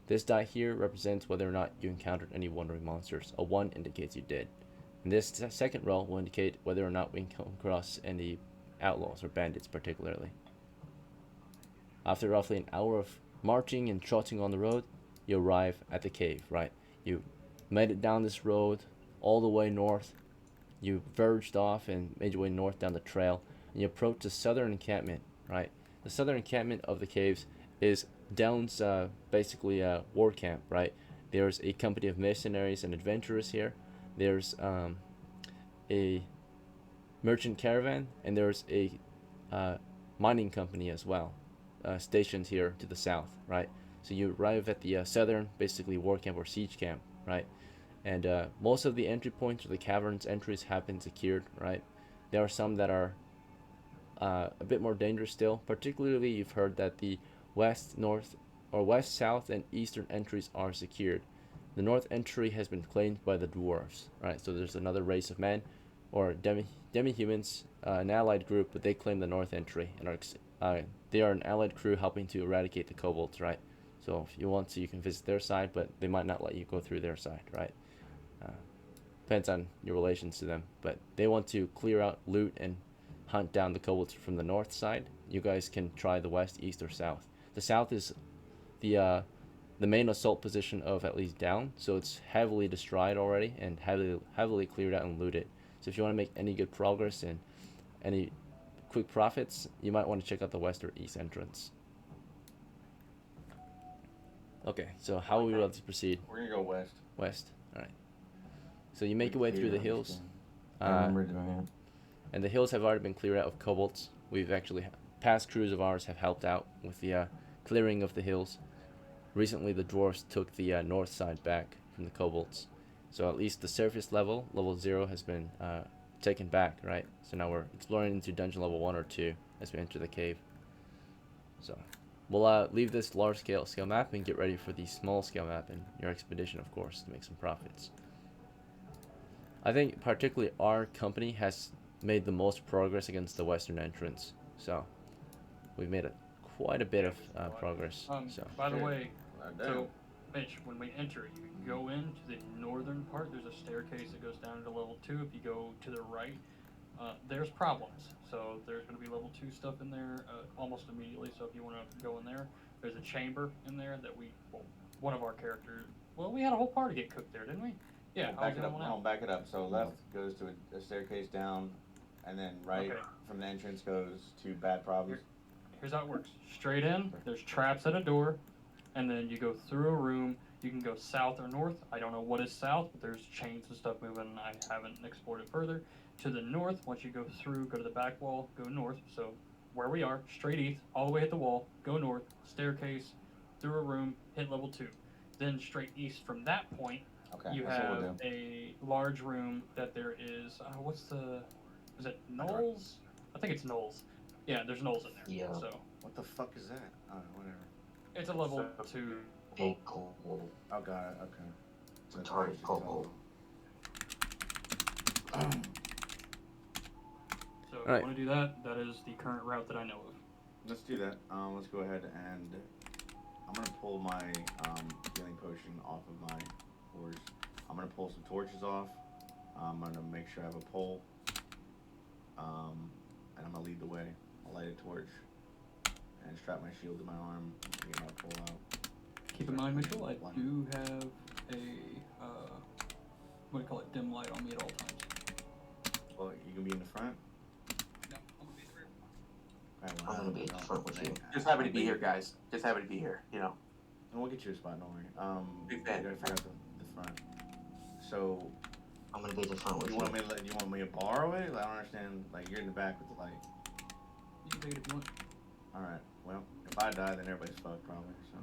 Speaker 6: This die here represents whether or not you encountered any wandering monsters. A 1 indicates you did. And this second row will indicate whether or not we come across any outlaws or bandits particularly. After roughly an hour of marching and trotting on the road, you arrive at the cave, right? You made it down this road all the way north. You verged off and made your way north down the trail, and you approach the southern encampment, right? The southern encampment of the caves is Down's basically a war camp, right? There's a company of mercenaries and adventurers here. There's a merchant caravan, and there's a mining company as well, stationed here to the south, right? So you arrive at the southern, basically war camp or siege camp, right? And most of the entry points or the caverns entries have been secured, right? There are some that are a bit more dangerous still. Particularly, you've heard that the west, north, or west, south, and eastern entries are secured. The north entry has been claimed by the dwarves, right? So there's another race of men, or demi-humans, an allied group, but they claim the north entry, and they are an allied crew helping to eradicate the kobolds, right? So if you want to, you can visit their side, but they might not let you go through their side, right? Depends on your relations to them, but they want to clear out, loot, and hunt down the kobolds from the north side. You guys can try the west, east, or south. The south is the main assault position of at least Down, so it's heavily destroyed already and heavily cleared out and looted. So if you want to make any good progress and any quick profits, you might want to check out the west or east entrance. Okay, so how are we about to proceed?
Speaker 3: We're gonna go west.
Speaker 6: West, all right. So you make your way through the hills.
Speaker 3: I remember doing
Speaker 6: and the hills have already been cleared out of kobolds. We've actually past crews of ours have helped out with the clearing of the hills. Recently, the dwarves took the north side back from the kobolds, so at least the surface level 0, has been taken back, right? So now we're exploring into dungeon level 1 or 2 as we enter the cave. So we'll leave this large scale map and get ready for the small scale map in your expedition, of course, to make some profits. I think particularly our company has made the most progress against the western entrance, so we've made quite a bit of progress. So
Speaker 2: By the way,
Speaker 3: Damn.
Speaker 2: so Mitch, when we enter, you can go into the northern part. There's a staircase that goes down to level 2. If you go to the right, there's problems. So there's going to be level 2 stuff in there almost immediately. So if you want to go in there, there's a chamber in there that one of our characters, we had a whole party get cooked there, didn't we? Yeah,
Speaker 3: Back it up. No, back it up. So left goes to a staircase down, and then right from the entrance goes to bad problems.
Speaker 2: Here's how it works. Straight in, there's traps at a door, and then you go through a room. You can go south or north. I don't know what is south, but there's chains and stuff moving. I haven't explored it further. To the north, once you go through, go to the back wall, go north. So where we are, straight east, all the way hit the wall, go north, staircase, through a room, hit level 2. Then straight east from that point, you have a large room that there is, is it gnolls? I think it's gnolls. Yeah, there's gnolls in there.
Speaker 4: Yeah.
Speaker 2: So
Speaker 3: What the fuck is that? Oh, whatever.
Speaker 2: it's a level 2.
Speaker 4: Big kobold.
Speaker 3: Oh, got it. Okay. So
Speaker 4: Retarded kobold.
Speaker 2: So if
Speaker 6: Alright.
Speaker 2: you want to do that, that is the current route that I know of.
Speaker 3: Let's do that. Let's go ahead and I'm gonna pull my healing potion off of my horse. I'm gonna pull some torches off. I'm gonna make sure I have a pole. And I'm gonna lead the way. I'll light a torch and strap my shield to my arm and get my pole out.
Speaker 2: Keep in mind, Mitchell, I do have a what do you call it, dim light on me at all times.
Speaker 3: Well, you can be in the front.
Speaker 2: No, I'm gonna be through.
Speaker 3: Alright,
Speaker 4: I'm gonna be at the front with you.
Speaker 5: Just happy to be here, guys. Just happy to be here. You know.
Speaker 3: And we'll get you a spot, don't worry.
Speaker 5: Big
Speaker 3: I
Speaker 5: fan.
Speaker 3: gotta figure out the front. So,
Speaker 4: I'm gonna be at the front with
Speaker 3: you
Speaker 4: you.
Speaker 3: want me to borrow it? Like, I don't understand. Like, you're in the back with the light.
Speaker 2: You can take it if you want.
Speaker 3: Alright, well, if I die, then everybody's fucked, probably, so.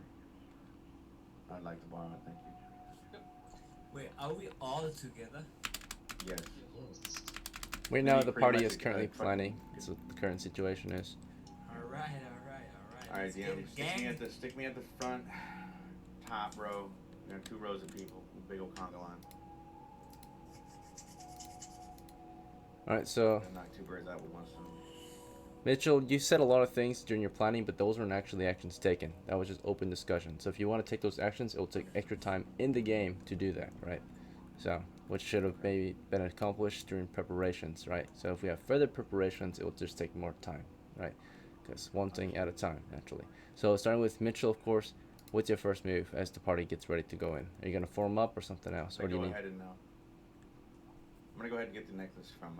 Speaker 3: I'd like to borrow it, thank you.
Speaker 8: Wait, are we all together?
Speaker 3: Yes.
Speaker 4: Yes.
Speaker 6: right now the
Speaker 3: Pretty
Speaker 6: party
Speaker 3: much
Speaker 6: is
Speaker 3: like,
Speaker 6: currently
Speaker 3: fucking-
Speaker 6: planning. That's what the current situation is.
Speaker 8: Alright.
Speaker 3: Alright,
Speaker 8: Let's get
Speaker 3: DM,
Speaker 8: it,
Speaker 3: stick me at the front, top row. You know, 2 rows of people, big old conga line.
Speaker 6: Alright, so
Speaker 3: Gotta knock 2 birds out with 1 stone.
Speaker 6: Mitchell, you said a lot of things during your planning, but those weren't actually actions taken. That was just open discussion. So if you want to take those actions, it will take extra time in the game to do that, right? So, which should have maybe been accomplished during preparations, right? So if we have further preparations, it will just take more time, right? Because one thing at a time, naturally. So starting with Mitchell, of course, what's your first move as the party gets ready to go in? Are you going to form up or something else? Or do you
Speaker 3: Go
Speaker 6: need...
Speaker 3: ahead and, I'm gonna go ahead and get the necklace from,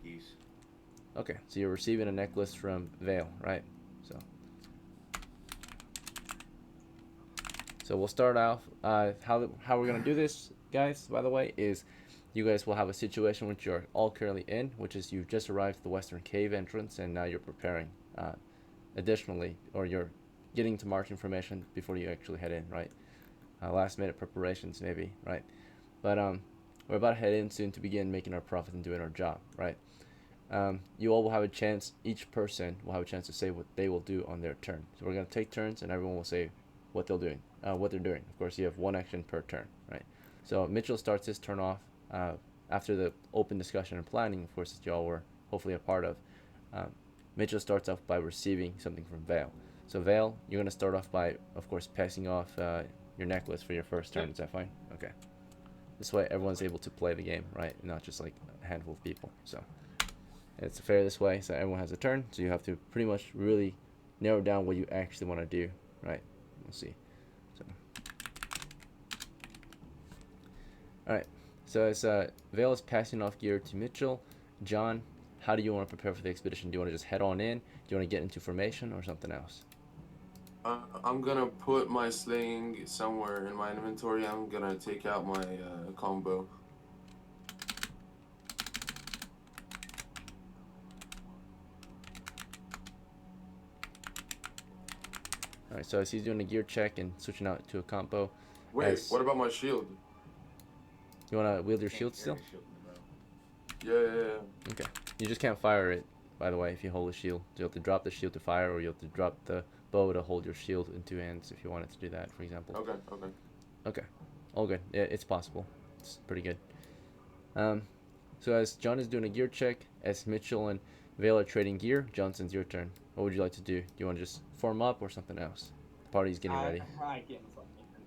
Speaker 3: Geese.
Speaker 6: Okay, so you're receiving a necklace from Vale, right? So we'll start off. How we're gonna do this, guys, by the way, is you guys will have a situation which you're all currently in, which is you've just arrived at the western cave entrance, and now you're preparing. Additionally, or you're getting to march information before you actually head in, right? Last minute preparations, maybe, right? But we're about to head in soon to begin making our profit and doing our job, right? You all will have a chance, each person will have a chance to say what they will do on their turn. So we're going to take turns and everyone will say what they're doing. Of course, you have 1 action per turn, right? So Mitchell starts his turn off after the open discussion and planning, of course, that you all were hopefully a part of. Mitchell starts off by receiving something from Vale. So Vale, you're going to start off by, of course, passing off your necklace for your first turn. Is that fine? Okay. This way everyone's able to play the game, right? Not just like a handful of people. So it's fair this way, so everyone has a turn, so you have to pretty much really narrow down what you actually want to do, right? We'll see. So, alright, so as Vale is passing off gear to Mitchell, John, how do you want to prepare for the expedition? Do you want to just head on in? Do you want to get into formation or something else?
Speaker 10: I'm gonna put my sling somewhere in my inventory. I'm gonna take out my combo.
Speaker 6: All right. So as he's doing a gear check and switching out to a compo,
Speaker 10: Wait,
Speaker 6: As-
Speaker 10: what about my shield?
Speaker 6: you want to wield your
Speaker 3: Can't
Speaker 6: shield
Speaker 3: carry
Speaker 6: still?
Speaker 3: a shield in the bow.
Speaker 10: Yeah.
Speaker 6: You just can't fire it, by the way, if you hold a shield. You'll have to drop the shield to fire, or you'll have to drop the bow to hold your shield in two hands if you wanted to do that, for example.
Speaker 10: Okay.
Speaker 6: All good. Yeah, it's possible. It's pretty good. So as John is doing a gear check, as Mitchell and Vale are trading gear, Johnson's your turn. What would you like to do? Do you want to just form up or something else? The party's getting ready.
Speaker 1: I get in front of me.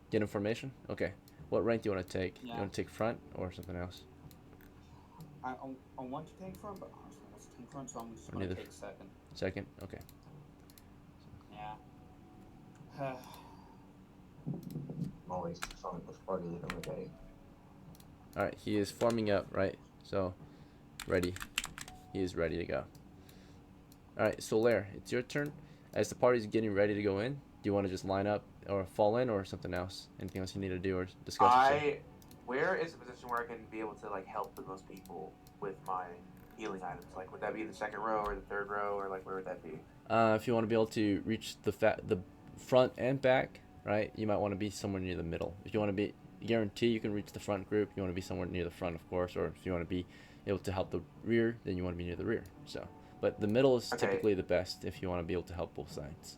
Speaker 6: Get in formation? Okay. What rank do you want to take?
Speaker 1: Yeah.
Speaker 6: You want to take front or something else?
Speaker 1: I want to take front, but honestly, let's take front, so I'm just
Speaker 6: Or
Speaker 1: going to
Speaker 6: neither.
Speaker 1: take second.
Speaker 6: Second? Okay.
Speaker 1: Yeah.
Speaker 4: I'm always front with party leader when ready.
Speaker 6: Alright, he is forming up, right? So, ready. He is ready to go. Alright, Solaire, it's your turn. As the party's getting ready to go in, do you want to just line up or fall in or something else? Anything else you need to do or discuss?
Speaker 5: Where is the position where I can be able to like help the most people with my healing items? Like, would that be the second row or the third row, or like where would that be?
Speaker 6: If you want to be able to reach the front and back, right? You might want to be somewhere near the middle. If you want to be guarantee you can reach the front group, you want to be somewhere near the front, of course. Or if you want to be able to help the rear, then you want to be near the rear. So, but the middle is
Speaker 5: Okay.
Speaker 6: typically the best if you want to be able to help both sides.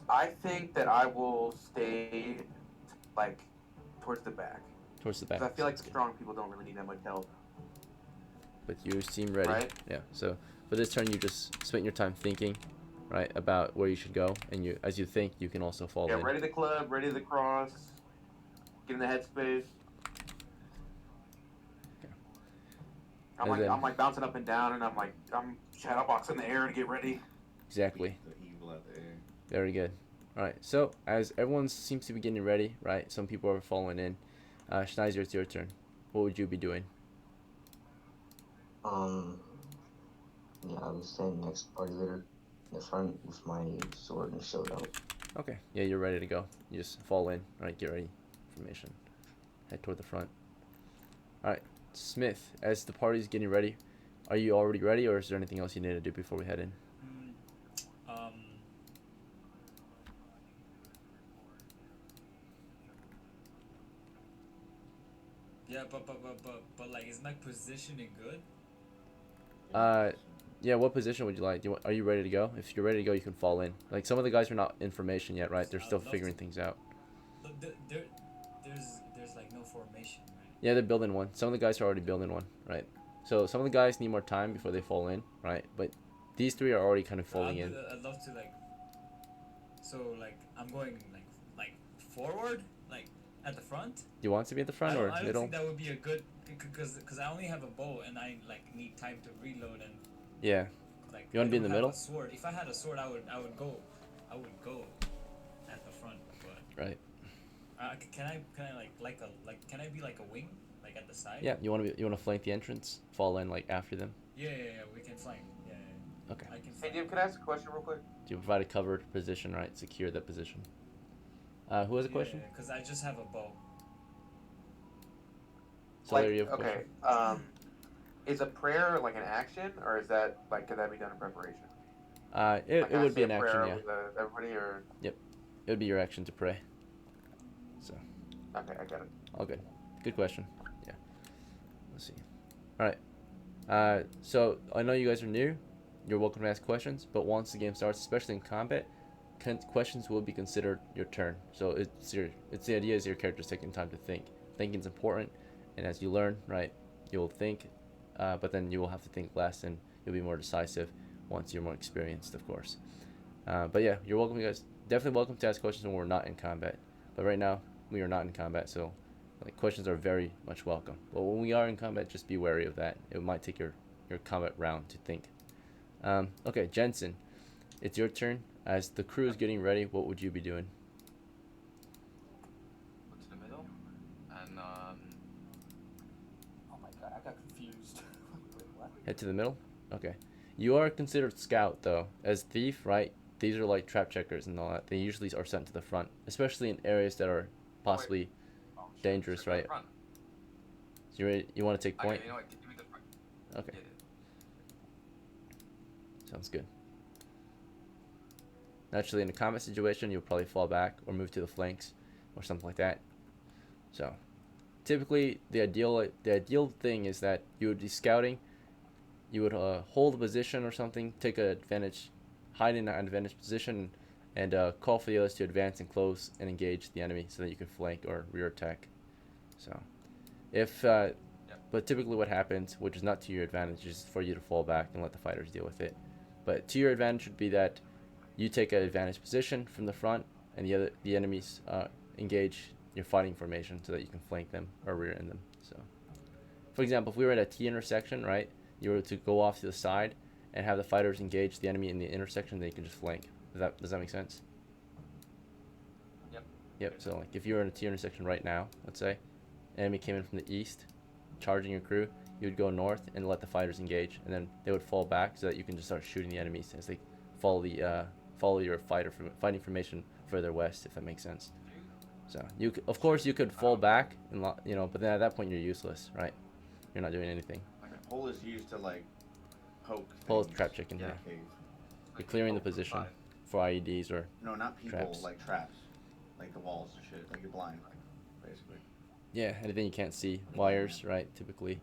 Speaker 5: I think that I will stay like towards the back.
Speaker 6: Towards the back.
Speaker 5: 'Cause I feel like
Speaker 6: Sounds good.
Speaker 5: strong people don't really need that much help.
Speaker 6: But you seem ready.
Speaker 5: Right?
Speaker 6: Yeah. So for this turn, you just spent your time thinking, right, about where you should go, and you, as you think, you can also fall
Speaker 5: Yeah,
Speaker 6: in.
Speaker 5: ready to club, ready to cross, get in the headspace.
Speaker 6: Okay.
Speaker 5: I'm
Speaker 6: And
Speaker 5: like
Speaker 6: then-
Speaker 5: I'm like bouncing up and down, and I'm shadowbox in the air to get ready.
Speaker 6: Exactly.
Speaker 3: The evil out there.
Speaker 6: Very good. All right. So as everyone seems to be getting ready, right? Some people are falling in. Schneider, it's your turn. What would you be doing?
Speaker 4: Yeah, I was standing next to party leader in the front with my sword and shield out.
Speaker 6: Okay. Yeah, you're ready to go. You just fall in. All right. Get ready. Formation. Head toward the front. All right. Smith, as the party's getting ready, are you already ready, or is there anything else you need to do before we head in?
Speaker 8: Yeah, but like, is my positioning good?
Speaker 6: Yeah. What position would you like? Are you ready to go? If you're ready to go, you can fall in. Like some of the guys are not in formation yet, right? They're
Speaker 8: I'd
Speaker 6: still
Speaker 8: love
Speaker 6: figuring
Speaker 8: to.
Speaker 6: things out.
Speaker 8: But there's like no formation, right?
Speaker 6: Yeah, they're building one. Some of the guys are already building one, right? So some of the guys need more time before they fall in, right? But these three are already kind of falling in.
Speaker 8: I'd love to like. So like I'm going like forward, like at the front.
Speaker 6: Do you want to be at the front or
Speaker 8: I don't
Speaker 6: middle?
Speaker 8: think that would be a good because I only have a bow and I like need time to reload and
Speaker 6: Yeah.
Speaker 8: like.
Speaker 6: You wanna
Speaker 8: I
Speaker 6: be in
Speaker 8: don't
Speaker 6: the
Speaker 8: have
Speaker 6: middle?
Speaker 8: a sword. If I had a sword, I would go at the front. But
Speaker 6: Right.
Speaker 8: can I can I be like a wing like at the side?
Speaker 6: Yeah. You want to flank the entrance, fall in like after them.
Speaker 8: Yeah, we can flank. Yeah.
Speaker 6: Okay.
Speaker 8: I can
Speaker 5: Hey,
Speaker 8: flank.
Speaker 5: Jim, can I ask a question real quick?
Speaker 6: Do you provide a covered position, right? Secure that position. Who has a question?
Speaker 8: Because I just have a bow.
Speaker 6: So there you have a
Speaker 5: okay,
Speaker 6: question.
Speaker 5: is a prayer like an action, or is that like could that be done in preparation?
Speaker 6: It
Speaker 5: Like,
Speaker 6: it
Speaker 5: can I
Speaker 6: would be
Speaker 5: say
Speaker 6: an
Speaker 5: a
Speaker 6: action,
Speaker 5: prayer
Speaker 6: yeah.
Speaker 5: with, everybody, or
Speaker 6: It would be your action to pray. So.
Speaker 5: okay, I got it.
Speaker 6: All good. Good question. Yeah. Let's see. All right. So I know you guys are new. You're welcome to ask questions, but once the game starts, especially in combat, questions will be considered your turn. So it's the idea is your character's taking time to think. Thinking's important, and as you learn, right, you'll think, but then you will have to think less, and you'll be more decisive once you're more experienced, of course. But yeah, you're welcome, you guys. Definitely welcome to ask questions when we're not in combat. But right now, we are not in combat, so like questions are very much welcome. But when we are in combat, just be wary of that. It might take your combat round to think. Okay, Jensen, it's your turn. As the crew is getting ready, what would you be doing?
Speaker 9: Go to the middle, and
Speaker 1: Oh my god, I got confused. Wait, what?
Speaker 6: Head to the middle? Okay. You are considered scout, though. As thief, right? These are like trap checkers and all that. They usually are sent to the front, especially in areas that are possibly
Speaker 9: oh, shit,
Speaker 6: dangerous,
Speaker 9: should I go
Speaker 6: right?
Speaker 9: front?
Speaker 6: So you want to take point?
Speaker 9: Okay, you know what? Give me the front.
Speaker 6: Okay,
Speaker 9: Yeah.
Speaker 6: sounds good. Naturally, in a combat situation, you'll probably fall back or move to the flanks or something like that. So, typically, the ideal thing is that you would be scouting, you would hold a position or something, take an advantage, hide in an advantage position, and call for the others to advance and close and engage the enemy so that you can flank or rear attack. So, but typically what happens, which is not to your advantage, is for you to fall back and let the fighters deal with it. But to your advantage would be that you take an advantage position from the front, and the enemies engage your fighting formation so that you can flank them or rear end them. So, for example, if we were at a T intersection, right, you were to go off to the side and have the fighters engage the enemy in the intersection, then you can just flank. Does that make sense? Yep. So like if you were in a T intersection right now, let's say, enemy came in from the east, charging your crew, you would go north and let the fighters engage, and then they would fall back so that you can just start shooting the enemies as they follow your fighting formation further west, if that makes sense. So of course you could fall back and but then at that point you're useless, right? You're not doing anything.
Speaker 3: Like a pole is used to like poke.
Speaker 6: Pole is
Speaker 3: things
Speaker 6: trap chicken.
Speaker 3: in
Speaker 6: Yeah.
Speaker 3: a cave.
Speaker 6: You're clearing the position for IEDs or
Speaker 3: No, not people.
Speaker 6: traps.
Speaker 3: Like traps, like the walls and shit. Like you're blind, basically.
Speaker 6: Yeah, anything you can't see. Wires, right? Typically,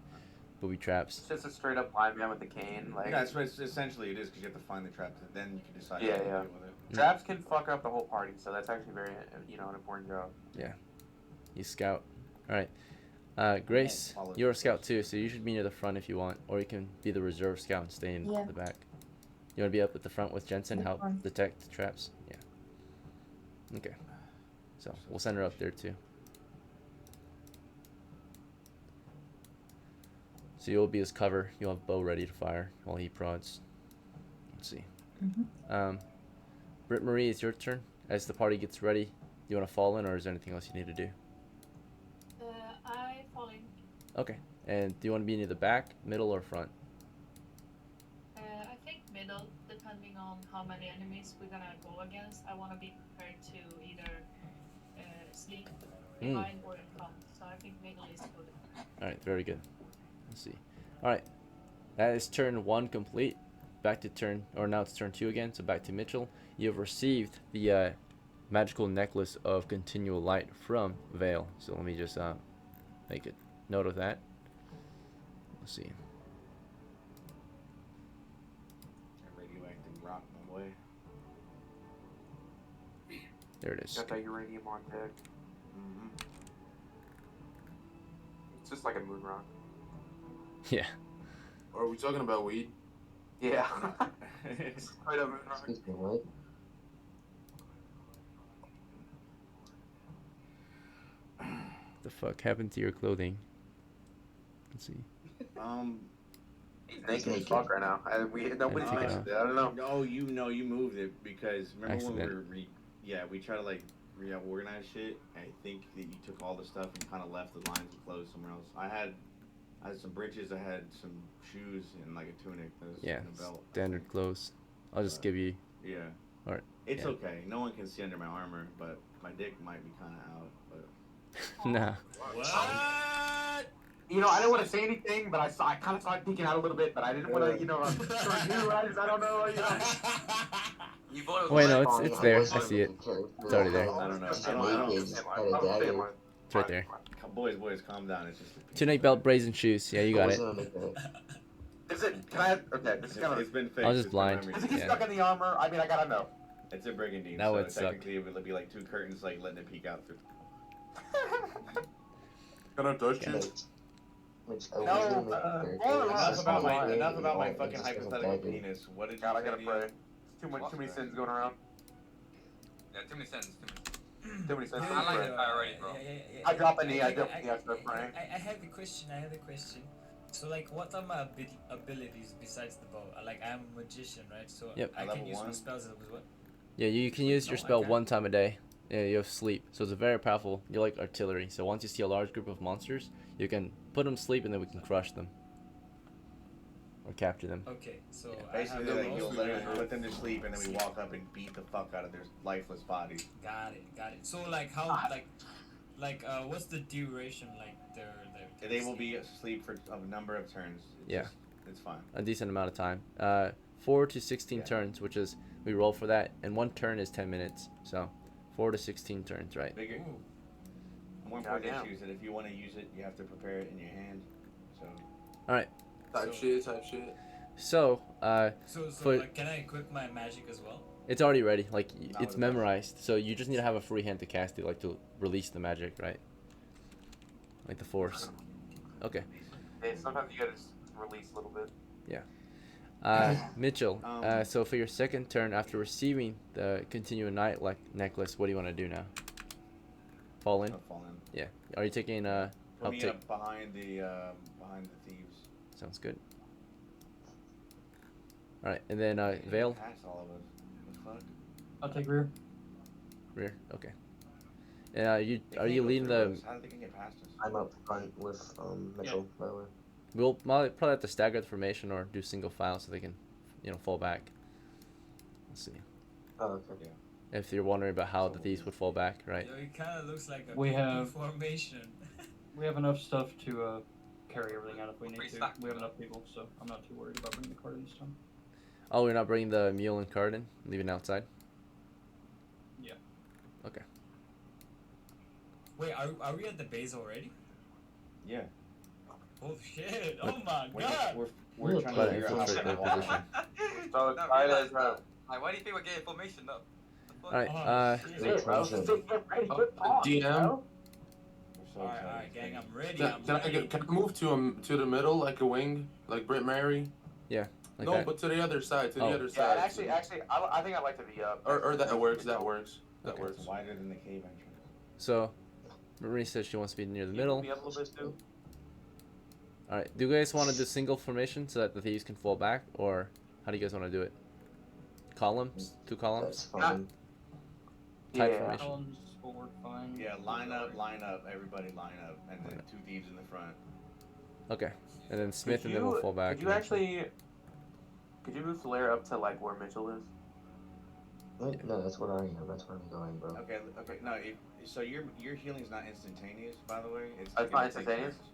Speaker 6: booby traps.
Speaker 5: It's just a straight up blind man with a cane. Like
Speaker 3: Yeah, that's what essentially it is, because you have to find the traps, and then you can decide
Speaker 5: Yeah,
Speaker 3: how to
Speaker 5: yeah.
Speaker 3: deal with it.
Speaker 5: traps can fuck up the whole party, so that's actually very an important job.
Speaker 6: You scout. All right. Grace,
Speaker 3: follow
Speaker 6: you're a
Speaker 3: the
Speaker 6: scout too, so you should be near the front if you want, or you can be the reserve scout and stay in
Speaker 7: Yeah.
Speaker 6: the back. You want to be up at the front with Jensen,
Speaker 7: The
Speaker 6: help
Speaker 7: front.
Speaker 6: detect the traps? Yeah. Okay. So we'll send her up there too. So you'll be his cover. You'll have bow ready to fire while he prods. Let's see. Britt Marie, it's your turn. As the party gets ready, you want to fall in, or is there anything else you need to do?
Speaker 11: I fall in.
Speaker 6: Okay. And do you want to be near the back, middle, or front?
Speaker 11: I think middle, depending on how many enemies we're gonna go against. I want to be prepared to either sleep behind or in front. So I think middle is good.
Speaker 6: All right, very good. Let's see. All right, that is turn 1 complete. Back to now it's turn 2 again. So back to Mitchell. You have received the magical necklace of continual light from Vale. So let me just make a note of that. Let's see.
Speaker 3: A radioactive rock my way.
Speaker 6: There it is.
Speaker 5: Got that uranium on deck.
Speaker 3: Mm-hmm.
Speaker 5: It's just like a moon rock.
Speaker 6: Yeah.
Speaker 10: Are we talking about weed?
Speaker 5: Yeah. It's quite a moon rock.
Speaker 4: Excuse me, what?
Speaker 6: The fuck happened to your clothing? Let's see.
Speaker 5: He's naked as fuck right now. Nobody
Speaker 6: take it
Speaker 5: mentioned
Speaker 6: off.
Speaker 5: it. I don't know.
Speaker 3: No, you moved it because remember when we
Speaker 6: Accident.
Speaker 3: were we tried to like reorganize shit. I think that you took all the stuff and kind of left the lines of clothes somewhere else. I had some breeches, I had some shoes, and like a tunic.
Speaker 6: Yeah,
Speaker 3: and a belt.
Speaker 6: standard clothes. I'll just give you.
Speaker 3: Yeah.
Speaker 6: Alright.
Speaker 3: It's
Speaker 6: Yeah.
Speaker 3: okay. No one can see under my armor, but my dick might be kind of out. But
Speaker 6: Nah.
Speaker 8: What?
Speaker 5: You know, I didn't want to say anything, but I kind of saw it peeking out a little bit, but I didn't want to, you know, I don't know, you know.
Speaker 9: You voted
Speaker 6: Wait, no,
Speaker 9: black.
Speaker 6: it's there. I see it. It's already there.
Speaker 3: I don't know.
Speaker 4: It's
Speaker 3: I don't.
Speaker 6: It's right there.
Speaker 3: Boys, calm down. It's just.
Speaker 6: Tunic, belt, brazen shoes. Yeah, you got it.
Speaker 5: Is it? Can I? Okay, this is kind
Speaker 3: It's
Speaker 5: of.
Speaker 3: been fixed.
Speaker 6: I was just
Speaker 3: It's been
Speaker 6: blind.
Speaker 3: remedied.
Speaker 5: Does it get
Speaker 6: Yeah.
Speaker 5: stuck in the armor? I mean, I gotta know.
Speaker 3: It's a brigandine.
Speaker 6: That
Speaker 3: so
Speaker 6: would suck.
Speaker 3: technically it would be like 2 curtains, like letting it peek out through.
Speaker 10: Can I touch
Speaker 6: Yeah.
Speaker 10: you?
Speaker 3: Enough about my fucking hypothetical penis. What did you
Speaker 5: God, I
Speaker 3: say
Speaker 5: gotta
Speaker 3: to
Speaker 5: pray.
Speaker 3: you?
Speaker 5: Too many sins going around.
Speaker 9: Yeah, too many sins.
Speaker 5: Too many sins.
Speaker 9: I like it already, bro.
Speaker 5: I drop a knee. I start praying.
Speaker 8: I have a question. So like, what are my abilities besides the bow? Like, I'm a magician, right? So
Speaker 6: Yep.
Speaker 8: I
Speaker 3: Level
Speaker 8: can use my
Speaker 3: 1.
Speaker 8: spells as well.
Speaker 6: Yeah, you can use your
Speaker 8: No, I
Speaker 6: spell
Speaker 8: can't.
Speaker 6: 1 time a day. Yeah, you have sleep, so it's a very powerful. You're like artillery. So once you see a large group of monsters, you can put them to sleep, and then we can crush them or capture them.
Speaker 8: Okay, so
Speaker 6: Yeah.
Speaker 8: I
Speaker 3: Basically,
Speaker 8: have
Speaker 3: like,
Speaker 8: the
Speaker 3: you'll
Speaker 8: bow.
Speaker 3: literally put them to sleep, and then we walk up and beat the fuck out of their lifeless bodies.
Speaker 8: Got it. So like, how what's the duration? Like their
Speaker 3: They will be asleep for a number of turns.
Speaker 6: Yeah.
Speaker 3: It's fine.
Speaker 6: A decent amount of time. 4 to 16 turns, which is we roll for that, and 1 turn is 10 minutes. So 4 to 16 turns, right?
Speaker 3: Bigger.
Speaker 8: Ooh.
Speaker 3: More important
Speaker 5: Goddamn.
Speaker 3: issue is that if you want to use it, you have to prepare it in your hand. So.
Speaker 6: All right.
Speaker 10: Type shit.
Speaker 6: So
Speaker 8: So
Speaker 6: For-
Speaker 8: like, can I equip my magic as well?
Speaker 6: it's already ready. Like
Speaker 3: Not
Speaker 6: it's
Speaker 3: with
Speaker 6: memorized. So you just need to have a free hand to cast it, like to release the magic, right? Like the force. Okay.
Speaker 5: Yeah, sometimes you gotta just release a little bit.
Speaker 6: Mitchell.
Speaker 3: Um,
Speaker 6: So for your second turn, after receiving the continuing night like necklace, what do you want to do now? Fall in.
Speaker 3: I'll fall in.
Speaker 6: Yeah. Are you taking
Speaker 3: Put
Speaker 6: help
Speaker 3: me
Speaker 6: take?
Speaker 3: up behind the thieves.
Speaker 6: Sounds good. All right, and then Vale
Speaker 3: Past all of us. The fuck?
Speaker 2: I'll take rear.
Speaker 6: rear. Okay. And
Speaker 3: They
Speaker 6: are
Speaker 3: can't
Speaker 6: you
Speaker 3: go
Speaker 6: leading
Speaker 3: through
Speaker 6: the?
Speaker 3: us. How did they get past us?
Speaker 4: I'm up front with Mitchell, by the way.
Speaker 6: We'll probably have to stagger the formation or do single file so they can, fall back. Let's see.
Speaker 4: Oh, okay.
Speaker 6: If you're wondering about how the thieves would fall back, right?
Speaker 8: Yo, it kind of looks like a
Speaker 2: We
Speaker 8: PP
Speaker 2: have-
Speaker 8: formation.
Speaker 2: We have enough stuff to carry everything out if we need
Speaker 9: Pretty
Speaker 2: to.
Speaker 9: stacked.
Speaker 2: We have enough people, so I'm not too worried about bringing the card in this time.
Speaker 6: Oh, we're not bringing the mule and card in, leaving outside.
Speaker 8: Wait, are we at the base already?
Speaker 3: Yeah.
Speaker 8: Oh shit! Oh my
Speaker 3: We're,
Speaker 8: god!
Speaker 3: we're trying to
Speaker 6: But
Speaker 3: figure out how
Speaker 6: infiltrate
Speaker 3: to
Speaker 6: their
Speaker 3: walk.
Speaker 6: position.
Speaker 5: So
Speaker 9: No,
Speaker 5: I
Speaker 9: realize
Speaker 5: bro.
Speaker 9: that. Like, why do you think we're getting information up?
Speaker 6: All right.
Speaker 8: Oh, shit.
Speaker 5: Shit, bro.
Speaker 4: Translate.
Speaker 5: Just get ready
Speaker 10: Oh,
Speaker 5: for pause,
Speaker 10: DM?
Speaker 5: bro.
Speaker 3: We're so
Speaker 8: Alright,
Speaker 3: excited.
Speaker 8: alright, gang, I'm ready.
Speaker 10: Can I move to the middle like a wing, like Brit Mary?
Speaker 6: Like
Speaker 10: No,
Speaker 6: that.
Speaker 10: but to the other side. To
Speaker 6: Oh.
Speaker 10: the other
Speaker 5: Yeah,
Speaker 10: side.
Speaker 5: actually, I think I'd like to be up.
Speaker 10: Or that works. That works. That
Speaker 6: Okay.
Speaker 10: works.
Speaker 3: It's wider than the cave entrance.
Speaker 6: So, Marie says she wants to be near the
Speaker 5: You
Speaker 6: middle.
Speaker 5: move me up a little bit too.
Speaker 6: All right. Do you guys want to do single formation so that the thieves can fall back, or how do you guys want to do it? Columns, 2 columns.
Speaker 4: That's fine.
Speaker 6: Tight
Speaker 5: Yeah.
Speaker 6: formation.
Speaker 2: Columns will work fine.
Speaker 3: Yeah, line up, everybody line up, and then 2 thieves in the front.
Speaker 6: Okay. And then Smith,
Speaker 5: Could
Speaker 6: and then we'll
Speaker 5: you-
Speaker 6: fall back.
Speaker 5: Could you
Speaker 6: and then-
Speaker 5: actually? Could you move Solaire up to like where Mitchell is?
Speaker 4: Wait, no, that's where I am. That's where I'm going, bro.
Speaker 3: Okay, no, so your healing's not instantaneous, by the way. It's
Speaker 5: It's
Speaker 3: gonna
Speaker 5: not
Speaker 3: take
Speaker 5: instantaneous?
Speaker 3: turns.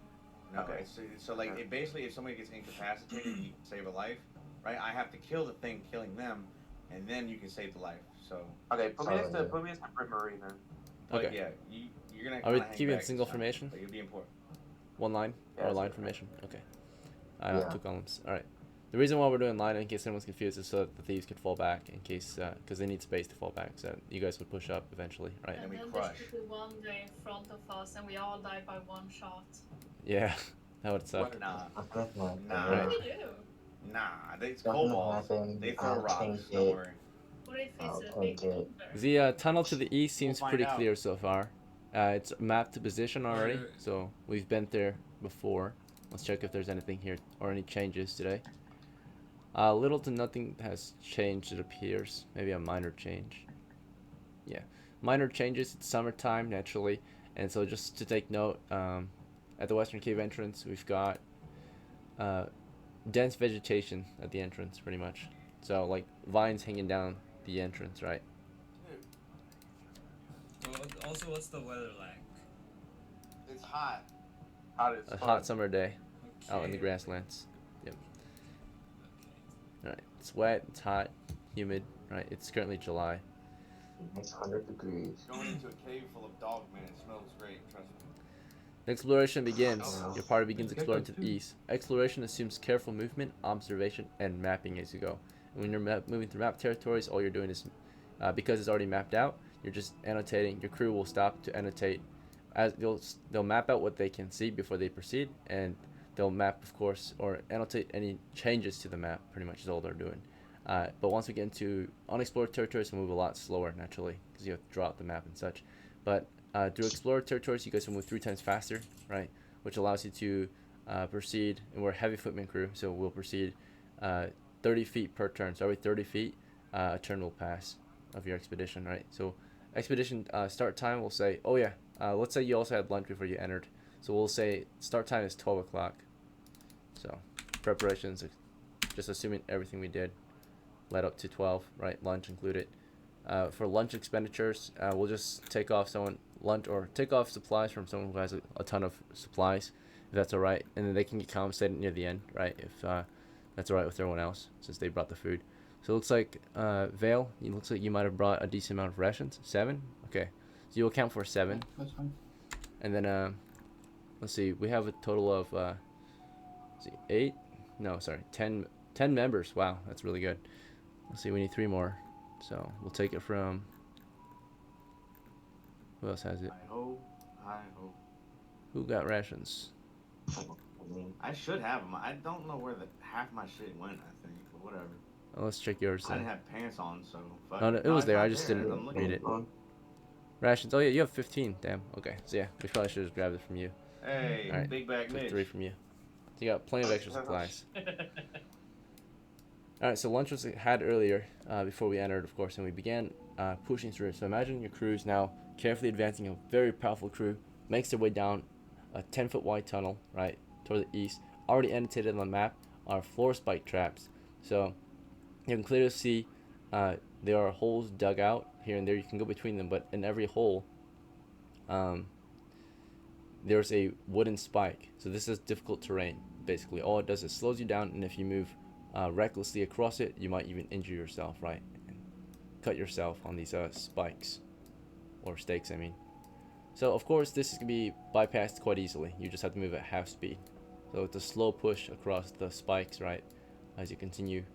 Speaker 3: No,
Speaker 5: Okay.
Speaker 3: so like it basically if somebody gets incapacitated, you save a life, right? I have to kill the thing killing them, and then you can save the life. So,
Speaker 5: Okay, put me
Speaker 4: Oh,
Speaker 5: next to
Speaker 4: yeah.
Speaker 5: Brit Marie then.
Speaker 3: but
Speaker 6: Okay.
Speaker 3: yeah, you're gonna.
Speaker 6: Are we
Speaker 3: kinda hang
Speaker 6: keeping
Speaker 3: back
Speaker 6: single
Speaker 3: this time,
Speaker 6: formation?
Speaker 3: but you'll be important.
Speaker 6: 1 line
Speaker 5: Yeah,
Speaker 6: or
Speaker 5: that's
Speaker 6: line
Speaker 5: okay.
Speaker 6: formation. Okay.
Speaker 4: Yeah.
Speaker 6: 2 columns. All right. The reason why we're doing line, in case anyone's confused, is so that the thieves could fall back, in case because they need space to fall back, so that you guys would push up eventually, right?
Speaker 3: And
Speaker 11: And
Speaker 3: we
Speaker 11: then
Speaker 3: crush.
Speaker 11: there should be one there in front of us, and we all die by 1 shot.
Speaker 6: Yeah, that would suck.
Speaker 3: What? Nah,
Speaker 4: I'm not like
Speaker 3: Nah.
Speaker 11: What
Speaker 6: Right.
Speaker 11: do we do?
Speaker 3: it's
Speaker 4: Nothing
Speaker 3: kobolds.
Speaker 4: happened.
Speaker 3: They throw
Speaker 4: I'll
Speaker 3: rocks.
Speaker 4: change
Speaker 3: Don't
Speaker 4: it.
Speaker 3: worry.
Speaker 11: What if
Speaker 4: I'll
Speaker 11: it's a big
Speaker 4: take it.
Speaker 11: number?
Speaker 6: The tunnel to the east seems
Speaker 3: We'll find
Speaker 6: pretty
Speaker 3: out.
Speaker 6: clear so far. It's mapped to position already,
Speaker 8: Right.
Speaker 6: so we've been there before. Let's check if there's anything here or any changes today. Little to nothing has changed, it appears. Maybe a minor change. Yeah, minor changes. It's summertime naturally, and so just to take note, at the Western Cave entrance, we've got dense vegetation at the entrance, pretty much. So like vines hanging down the entrance, right?
Speaker 8: Well, also, what's the weather like?
Speaker 9: It's hot.
Speaker 5: Hot as
Speaker 6: A
Speaker 5: fuck.
Speaker 6: hot summer day out in the
Speaker 8: Okay.
Speaker 6: grasslands. Yep. All right. It's wet. It's hot. Humid. Right. It's currently July.
Speaker 4: It's 100 degrees.
Speaker 3: Going into a cave full of dog men, it smells great. Trust me.
Speaker 6: The exploration begins.
Speaker 4: Oh.
Speaker 6: Your party begins
Speaker 2: Get
Speaker 6: exploring
Speaker 2: that
Speaker 6: to the
Speaker 2: too.
Speaker 6: east. Exploration assumes careful movement, observation, and mapping as you go. And when you're moving through map territories, all you're doing is, because it's already mapped out, you're just annotating. Your crew will stop to annotate. As they'll map out what they can see before they proceed, and they'll map, of course, or annotate any changes to the map. Pretty much is all they're doing. But once we get into unexplored territories, we move a lot slower naturally because you have to draw out the map and such. But through explored territories, you guys will move 3 times faster, right? Which allows you to proceed. And we're a heavy footman crew, so we'll proceed 30 feet per turn. So every 30 feet, a turn will pass of your expedition, right? So expedition start time, we'll say, oh yeah, let's say you also had lunch before you entered. So we'll say start time is 12 o'clock. So preparations, just assuming everything we did led up to 12, right? Lunch included. For lunch expenditures, we'll just take off supplies from someone who has a ton of supplies, if that's all right, and then they can get compensated near the end, right? If that's alright with everyone else since they brought the food. So it looks like Vale, it looks like you might have brought a decent amount of rations. 7? Okay. So you'll account for 7.
Speaker 1: That's fine.
Speaker 6: And then let's see, we have a total of let's see, 8? No, sorry, 10 members. Wow, that's really good. Let's see, we need 3 more. So we'll take it from, who else has it?
Speaker 3: I hope.
Speaker 6: Who got rations?
Speaker 3: I should have them. I don't know where half my shit went, I think, but whatever.
Speaker 6: Oh, let's check yours
Speaker 3: I
Speaker 6: then.
Speaker 3: didn't have pants on, so fuck
Speaker 6: No, no, it was
Speaker 3: it's
Speaker 6: there.
Speaker 3: not
Speaker 6: I just
Speaker 3: there.
Speaker 6: didn't
Speaker 3: I'm looking
Speaker 6: read it.
Speaker 3: for
Speaker 6: Rations. Oh yeah, you have 15. Damn. Okay. So yeah, we probably should have grabbed it from you.
Speaker 3: Hey,
Speaker 6: All right.
Speaker 3: big bag
Speaker 6: Took
Speaker 3: Mitch.
Speaker 6: 3 from you. So you got plenty of extra supplies. All right. So lunch was had earlier before we entered, of course, and we began pushing through. So imagine your crew is now carefully advancing. A very powerful crew makes their way down a 10-foot wide tunnel, right, toward the east. Already annotated on the map are floor spike traps. So you can clearly see there are holes dug out here and there. You can go between them, but in every hole there's a wooden spike. So this is difficult terrain. Basically, all it does is slows you down, and if you move recklessly across it, you might even injure yourself, right? And cut yourself on these spikes, or stakes, I mean. So of course this is gonna be bypassed quite easily. You just have to move at half speed. So it's a slow push across the spikes, right, as you continue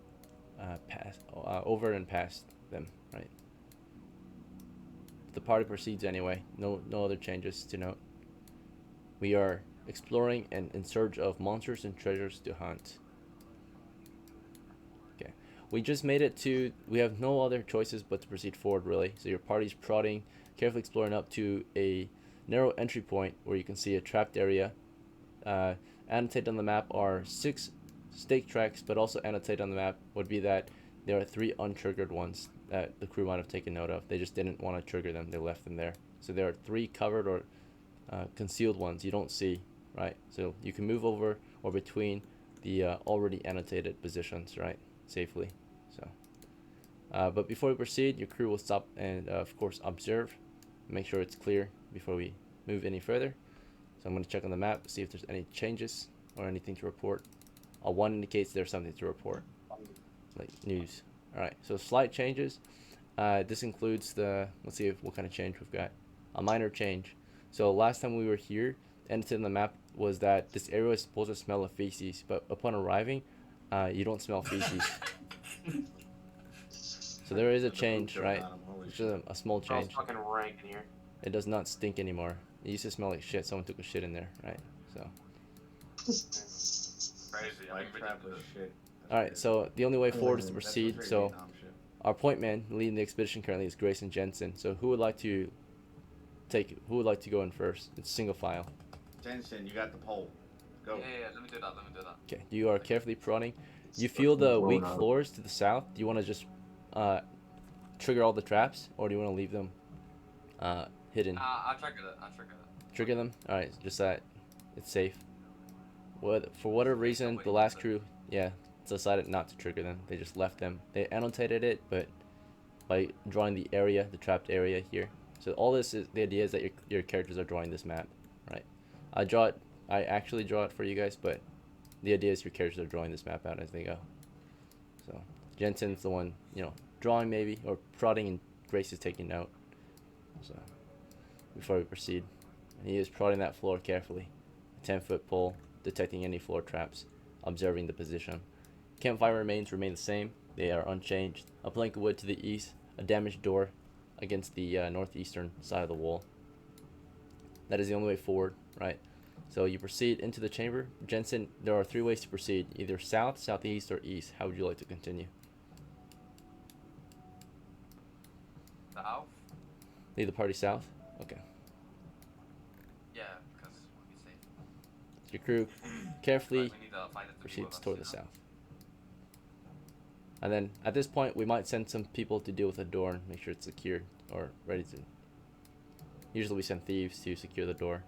Speaker 6: over and past them, right? The party proceeds anyway. No other changes to note. We are exploring and in search of monsters and treasures to hunt. Okay, we just made it to. We have no other choices but to proceed forward, really. So your party's prodding, carefully exploring up to a narrow entry point where you can see a trapped area. Annotated on the map are 6 stake tracks, but also annotated on the map would be that there are 3 untriggered ones that the crew might have taken note of. They just didn't want to trigger them. They left them there. So there are 3 covered or concealed ones you don't see, right? So you can move over or between the already annotated positions, right, safely. So, but before we proceed, your crew will stop and, of course, observe, make sure it's clear before we move any further. So I'm going to check on the map, see if there's any changes or anything to report. A 1 indicates there's something to report, like news. All right, so slight changes. This includes the, let's see what kind of change we've got. A minor change. So last time we were here, annotated on the map was that this area is supposed to smell of feces, but upon arriving, you don't smell feces. So there is a change, right? It's just a small change.
Speaker 5: It's fucking rank in here.
Speaker 6: It does not stink anymore. It used to smell like shit. Someone took a shit in there, right? So.
Speaker 9: Crazy. I
Speaker 3: Like
Speaker 9: think
Speaker 3: trap
Speaker 9: we
Speaker 3: was
Speaker 9: did
Speaker 3: shit.
Speaker 6: All right. So the only way forward is to
Speaker 3: That's
Speaker 6: proceed.
Speaker 3: straight
Speaker 6: So
Speaker 3: Vietnam shit.
Speaker 6: our point man leading the expedition currently is Grayson Jensen. So who would like to go in first? It's single file.
Speaker 3: Jensen, you got the pole. Go.
Speaker 9: Yeah, let me do that.
Speaker 6: Okay. You are carefully prodding. You feel the weak floors to the south. Do you want to just trigger all the traps, or do you want to leave them hidden?
Speaker 9: I'll trigger that.
Speaker 6: Trigger them. All right. Just that it's safe. For whatever reason, the last crew, decided not to trigger them. They just left them. They annotated it, but by drawing the area, the trapped area here. So all this is, the idea is that your characters are drawing this map, right? I actually draw it for you guys, but the idea is your characters are drawing this map out as they go. So Jensen's the one, drawing maybe, or prodding, and Grace is taking note. So before we proceed, and he is prodding that floor carefully. A 10-foot pole, detecting any floor traps, observing the position. Campfire remain the same. They are unchanged. A plank of wood to the east, a damaged door against the northeastern side of the wall. That is the only way forward, right? So you proceed into the chamber. Jensen, there are 3 ways to proceed, either south, southeast, or east. How would you like to continue?
Speaker 9: South?
Speaker 6: Lead the party south? Okay.
Speaker 9: Yeah, because we'll be safe.
Speaker 6: Your crew carefully
Speaker 9: But we need to find it to be
Speaker 6: proceeds
Speaker 9: with us,
Speaker 6: toward the south. And then at this point, we might send some people to deal with the door and make sure it's secured or ready to. Usually we send thieves to secure the door,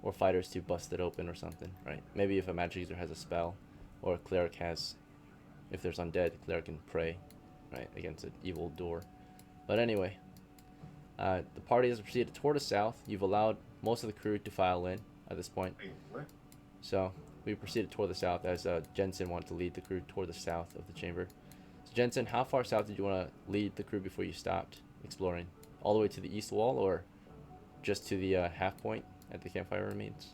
Speaker 6: or fighters to bust it open or something, right? Maybe if a magic user has a spell, or a cleric has, if there's undead, the cleric can pray, right, against an evil door. But anyway, the party has proceeded toward the south. You've allowed most of the crew to file in at this point.
Speaker 3: Wait, what?
Speaker 6: So we proceeded toward the south as Jensen wanted to lead the crew toward the south of the chamber. So Jensen, how far south did you want to lead the crew before you stopped exploring? All the way to the east wall, or just to the half point at the campfire remains?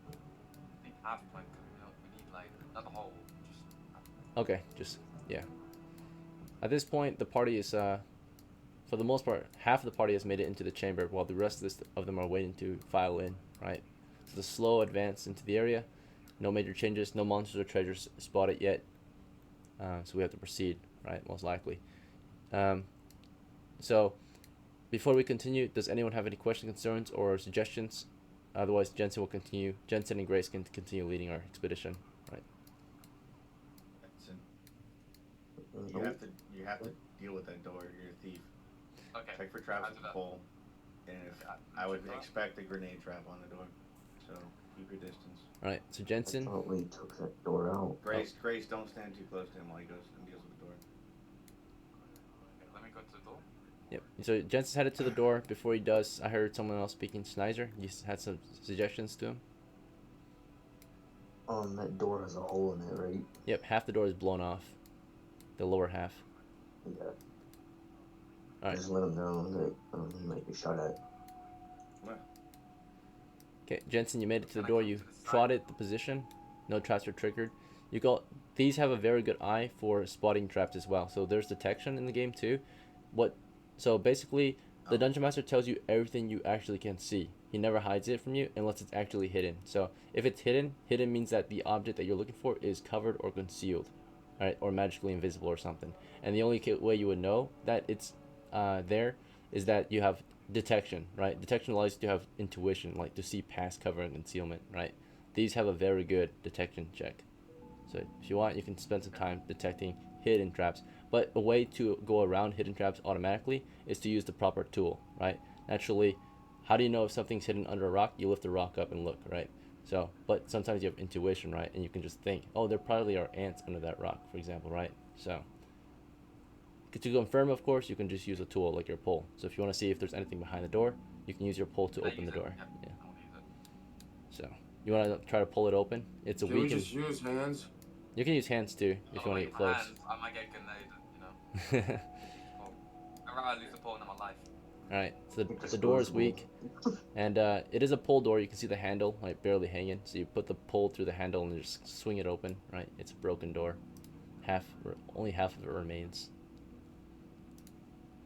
Speaker 9: I think half point. We need like not the whole. Just
Speaker 6: Okay, just yeah. At this point, the party is for the most part, half of the party has made it into the chamber, while the rest of them are waiting to file in. Right. So the slow advance into the area. No major changes. No monsters or treasures spotted yet. So we have to proceed. Right. Most likely. So. Before we continue, does anyone have any questions, concerns, or suggestions? Otherwise, Jensen and Grace can continue leading our expedition. Right.
Speaker 3: You have to deal with that door. You're a thief.
Speaker 9: okay.
Speaker 3: Check for traps
Speaker 9: I'll
Speaker 3: with
Speaker 9: do
Speaker 3: the
Speaker 9: that.
Speaker 3: pole. And if I would expect a grenade trap on the door. So keep your distance.
Speaker 6: All right. So
Speaker 4: I
Speaker 6: Jensen.
Speaker 4: thought we took that door out.
Speaker 3: Grace, don't stand too close to him while he goes and deals with the door.
Speaker 9: Okay, let me go to the door.
Speaker 6: Yep. So Jensen's headed to the door. Before he does, I heard someone else speaking. Snizer. You had some suggestions to him.
Speaker 4: That door has a hole in it, right?
Speaker 6: Yep. Half the door is blown off. The lower half.
Speaker 4: Yeah.
Speaker 6: Alright.
Speaker 4: Just let him know that he might be shot at.
Speaker 6: Okay, Jensen, you made it to the
Speaker 9: Can I
Speaker 6: door.
Speaker 9: come
Speaker 6: You
Speaker 9: to the side?
Speaker 6: prodded the position. No traps are triggered. These have a very good eye for spotting traps as well. So there's detection in the game too. So basically, the Dungeon Master tells you everything you actually can see. He never hides it from you unless it's actually hidden. So if it's hidden means that the object that you're looking for is covered or concealed, right, or magically invisible or something. And the only way you would know that it's there is that you have detection, right? Detection allows you to have intuition, like to see past cover and concealment, right? These have a very good detection check. So if you want, you can spend some time detecting hidden traps. But a way to go around hidden traps automatically is to use the proper tool, right? Naturally, how do you know if something's hidden under a rock? You lift the rock up and look, right? So, but sometimes you have intuition, right? And you can just think, oh, there probably are ants under that rock, for example, right? So, to confirm, of course, you can just use a tool like your pole. So if you want to see if there's anything behind the door, you can use your pole to open the door. Yeah.
Speaker 9: I want to use it.
Speaker 6: So, you want to try to pull it open? It's a
Speaker 10: Can we
Speaker 6: weakened...
Speaker 10: just use hands?
Speaker 6: You can use hands too, if you want to get close.
Speaker 9: Hands, I might get grenaded, you know. I'd rather lose the pole in my life.
Speaker 6: Alright, so the door is weak, and it is a pull door. You can see the handle, like, barely hanging. So you put the pole through the handle and just swing it open, right? It's a broken door. Only half of it remains.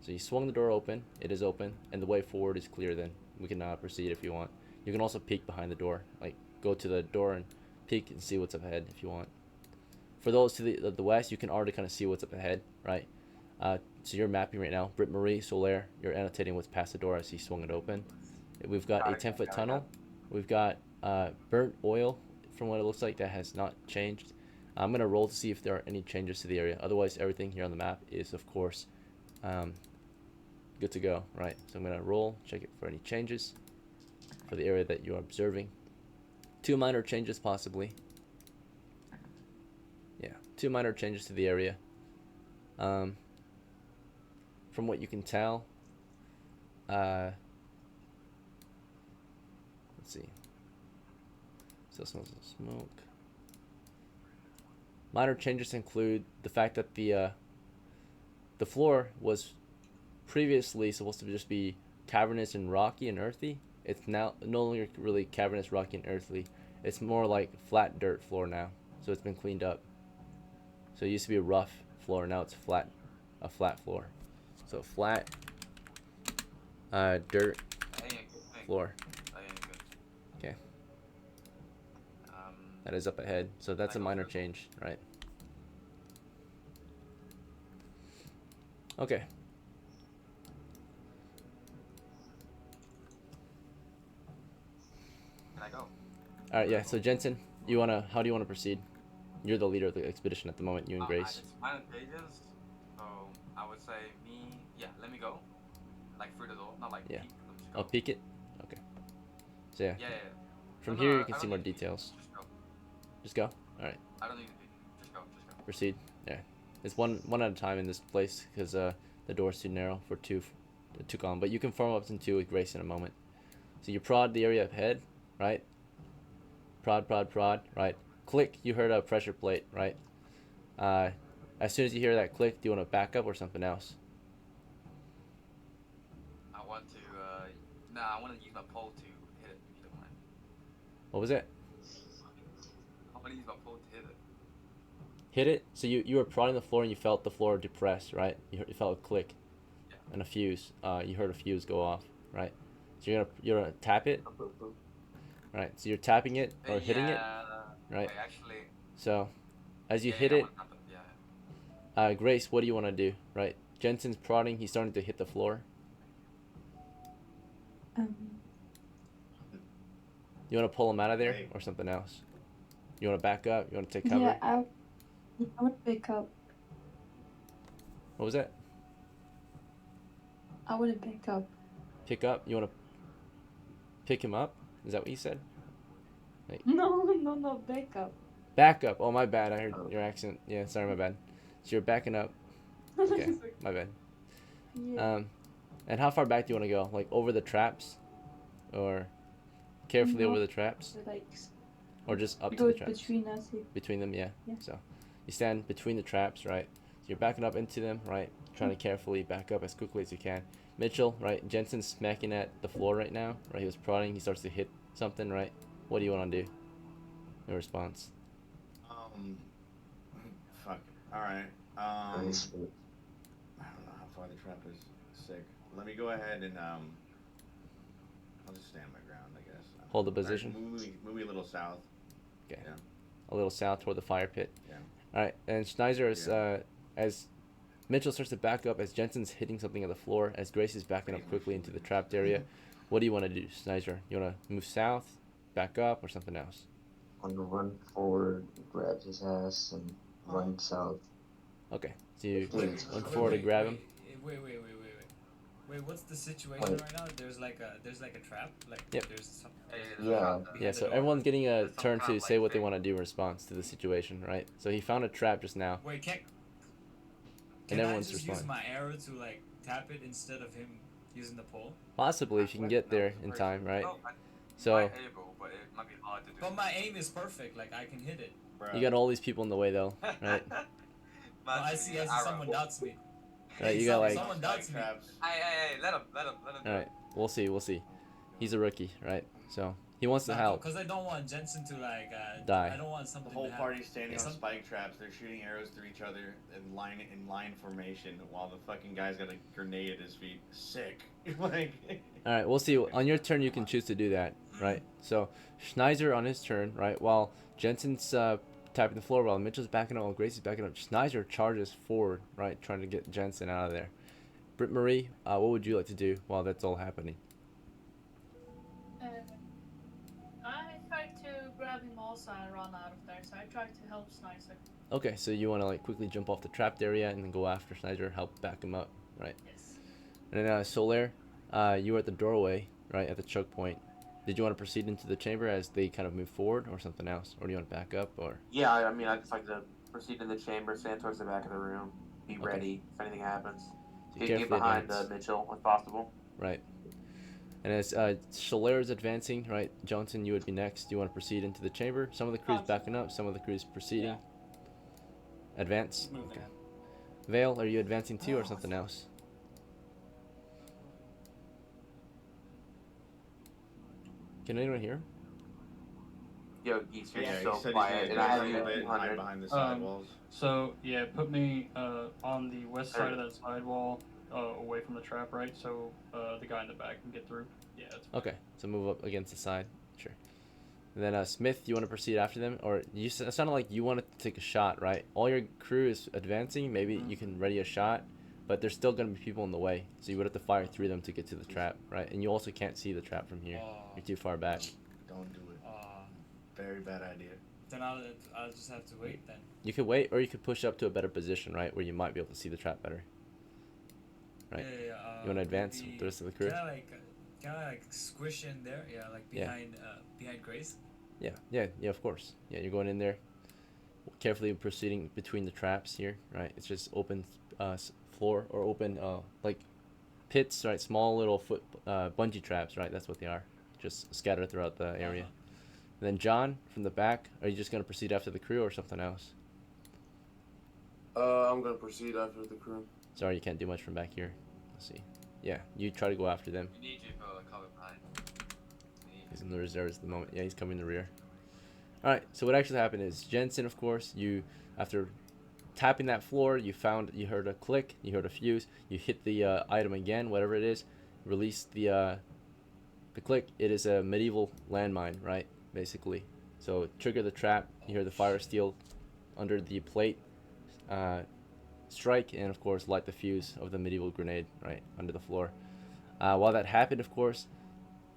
Speaker 6: So you swung the door open, it is open, and the way forward is clear then. We can proceed if you want. You can also peek behind the door, like go to the door and peek and see what's up ahead if you want. For those to the west, you can already kind of see what's up ahead, right? So you're mapping right now. Britt Marie, Solaire, you're annotating what's past the door as he swung it open. We've got a 10-foot tunnel. We've got burnt oil, from what it looks like, that has not changed. I'm going to roll to see if there are any changes to the area. Otherwise, everything here on the map is, of course, good to go, right? So I'm going to roll, check it for any changes for the area that you're observing. 2 minor changes, possibly. Yeah, 2 minor changes to the area. From what you can tell, let's see. Still smells of smoke. Minor changes include the fact that the floor was previously supposed to just be cavernous and rocky and earthy. It's now no longer really cavernous, rocky, and earthy. It's more like flat dirt floor now. So it's been cleaned up. So it used to be a rough floor, now it's flat, a flat floor. So flat, dirt floor. Okay. That is up ahead. So that's a minor change, right? Okay.
Speaker 9: Can I go?
Speaker 6: All right. Yeah. So Jensen, how do you wanna proceed? You're the leader of the expedition at the moment. You and Grace.
Speaker 9: It's minor pages, so I would say let me go, like through the door, not like
Speaker 6: Yeah.
Speaker 9: peek. Just go.
Speaker 6: I'll peek it. Okay. So yeah.
Speaker 9: Yeah.
Speaker 6: From
Speaker 9: No,
Speaker 6: here
Speaker 9: I
Speaker 6: you can
Speaker 9: don't
Speaker 6: see more
Speaker 9: need to peek.
Speaker 6: details.
Speaker 9: Just go.
Speaker 6: Just go. All right.
Speaker 9: I don't need to peek. Just go.
Speaker 6: Proceed. Yeah. It's one at a time in this place because the door's too narrow for two column. But you can form up into with Grace in a moment. So you prod the area ahead, right? Prod, right? click, you heard a pressure plate, right? As soon as you hear that click, do you want to back up or something else?
Speaker 9: I want to. Nah, I want to use my pole to hit it. If you don't mind.
Speaker 6: What was it?
Speaker 9: I want to use my pole to hit it.
Speaker 6: Hit it. So you were prodding the floor and you felt the floor depress, right? You felt a click,
Speaker 9: Yeah.
Speaker 6: and a fuse. You heard a fuse go off, right? So you're gonna tap it, right? So you're tapping it or hitting it, right?
Speaker 9: Wait, actually.
Speaker 6: So as you
Speaker 9: Yeah,
Speaker 6: hit
Speaker 9: yeah, I
Speaker 6: it,
Speaker 9: wanna tap it, yeah.
Speaker 6: Grace, what do you want to do, right? Jensen's prodding. He's starting to hit the floor. You want to pull him out of there
Speaker 3: Hey.
Speaker 6: or something else? You want to back up? You want to take cover?
Speaker 7: Yeah, I would pick up.
Speaker 6: What was that?
Speaker 7: I would pick up.
Speaker 6: Pick up? You want to pick him up? Is that what you said?
Speaker 7: No, back up.
Speaker 6: Back up. Oh, my bad. I heard your accent. Yeah, sorry, my bad. So you're backing up. Okay, my bad.
Speaker 7: Yeah.
Speaker 6: And how far back do you want to go? Like over the traps, or carefully
Speaker 7: No.
Speaker 6: over the traps,
Speaker 7: Like
Speaker 6: or just up to
Speaker 7: go
Speaker 6: the traps?
Speaker 7: between us.
Speaker 6: Between them, yeah.
Speaker 7: Yeah.
Speaker 6: So you stand between the traps, right? So you're backing up into them, right? Trying to carefully back up as quickly as you can. Mitchell, right? Jensen's smacking at the floor right now, right? He was prodding. He starts to hit something, right? What do you want to do in response?
Speaker 3: Fuck. All right. I
Speaker 4: Nice.
Speaker 3: don't know how far the trap is. Sick. Let me go ahead and I'll just stand my ground, I guess.
Speaker 6: Hold the
Speaker 3: All right,
Speaker 6: position.
Speaker 3: move me a little south.
Speaker 6: Okay.
Speaker 3: Yeah.
Speaker 6: A little south toward the fire pit.
Speaker 3: Yeah.
Speaker 6: All right. And Schneider is
Speaker 3: Yeah.
Speaker 6: as Mitchell starts to back up, as Jensen's hitting something on the floor, as Grace is backing up quickly into the trapped area. What do you want to do, Schneider? You want to move south, back up, or something else?
Speaker 4: I'm gonna run forward, grab his ass, and run south.
Speaker 6: Okay. So you
Speaker 4: Wait,
Speaker 6: run forward to grab him.
Speaker 8: Wait, what's the situation right now? There's like a trap. Like
Speaker 6: Yep.
Speaker 8: there's some.
Speaker 4: Yeah.
Speaker 6: Yeah, so everyone's getting a turn to say what they want to do in response to the situation, right? So he found a trap just now,
Speaker 8: Wait, can
Speaker 6: and
Speaker 8: I
Speaker 6: everyone's
Speaker 8: just
Speaker 6: responding.
Speaker 8: use my arrow to like tap it instead of him using the pole?
Speaker 6: Possibly if you can get there in time, right?
Speaker 9: No, I
Speaker 6: So
Speaker 9: might able, but it might be hard to do.
Speaker 8: But my aim is perfect. Like I can hit it.
Speaker 6: you got all these people in the way though, right?
Speaker 8: Well, I see someone doubts me.
Speaker 6: Right, you got like,
Speaker 8: Someone doubts me.
Speaker 9: Hey, let him do
Speaker 6: all right, we'll see. He's a rookie, right? So he wants to help.
Speaker 8: Because I don't want Jensen to like
Speaker 6: Die.
Speaker 8: I don't want
Speaker 3: The
Speaker 8: something
Speaker 3: whole
Speaker 8: to happen.
Speaker 3: party's standing on
Speaker 8: Some-
Speaker 3: spike traps. They're shooting arrows through each other in line formation, while the fucking guy's got a grenade at his feet. Sick. Like.
Speaker 6: All right, we'll see. On your turn, you can choose to do that, right? So Schneider on his turn, right? While Jensen's tapping the floor, while Mitchell's backing up, while Grace is backing up, Schneider charges forward, right, trying to get Jensen out of there. Britt Marie, what would you like to do while that's all happening?
Speaker 11: I tried to grab him also and run out of there, so I tried to help Snicer.
Speaker 6: Okay, so you want to like quickly jump off the trapped area and then go after Schneider, help back him up, right?
Speaker 11: Yes.
Speaker 6: And then Solaire, you were at the doorway, right, at the choke point. Did you want to proceed into the chamber as they kind of move forward, or something else, or do you want to back up, or?
Speaker 5: Yeah, I mean, I just like to proceed in the chamber, stand towards the back of the room, be
Speaker 6: Okay.
Speaker 5: ready if anything happens.
Speaker 6: So
Speaker 5: Get
Speaker 6: carefully
Speaker 5: behind
Speaker 6: advance.
Speaker 5: Mitchell if possible.
Speaker 6: Right. And as Solaire is advancing, right, Johnson, you would be next. Do you want to proceed into the chamber? Some of the crew's backing up, some of the crew's proceeding. Advance.
Speaker 8: Moving.
Speaker 6: Okay. Vale, are you advancing too, or something else? Can anyone hear?
Speaker 5: Yo, Geese, you're
Speaker 3: Yeah,
Speaker 5: so
Speaker 3: he said
Speaker 5: quiet,
Speaker 3: he's
Speaker 5: and I have
Speaker 3: gonna
Speaker 5: you
Speaker 3: hide
Speaker 5: at 200.
Speaker 3: behind the sidewalls.
Speaker 2: So yeah, put me on the west side of that sidewall, away from the trap, right? So the guy in the back can get through. Yeah. That's
Speaker 6: Okay, so move up against the side. Sure. And then Smith, you want to proceed after them, or it sounded like you wanted to take a shot, right? All your crew is advancing. Maybe you can ready a shot, but there's still gonna be people in the way, so you would have to fire through them to get to the trap, right? And you also can't see the trap from here. You're too far back.
Speaker 3: Don't do it. Very bad idea.
Speaker 8: Then I'll just have to wait then.
Speaker 6: You could wait, or you could push up to a better position, right, where you might be able to see the trap better. Right.
Speaker 8: Yeah.
Speaker 6: You want to advance with the rest of the crew?
Speaker 8: Can I like squish in there? Yeah, like
Speaker 6: Yeah.
Speaker 8: behind Grace.
Speaker 6: Yeah, of course. Yeah, you're going in there, carefully proceeding between the traps here, right? It's just open floor or open like pits, right? Small little bungee traps, right? That's what they are, just scattered throughout the area. Then John from the back. Are you just gonna proceed after the crew or something else?
Speaker 10: I'm gonna proceed after the crew.
Speaker 6: Sorry, you can't do much from back here. Let's see. Yeah, you try to go after them.
Speaker 9: We need you for cover behind.
Speaker 6: He's in the reserves at the moment. Yeah, he's coming in the rear. Alright, so what actually happened is Jensen, of course, you, after tapping that floor, you heard a click, you heard a fuse, you hit the item again, whatever it is, release the click. It is a medieval landmine, right, basically. So trigger the trap, you hear the fire steel under the plate, strike, and of course light the fuse of the medieval grenade, right, under the floor. While that happened, of course,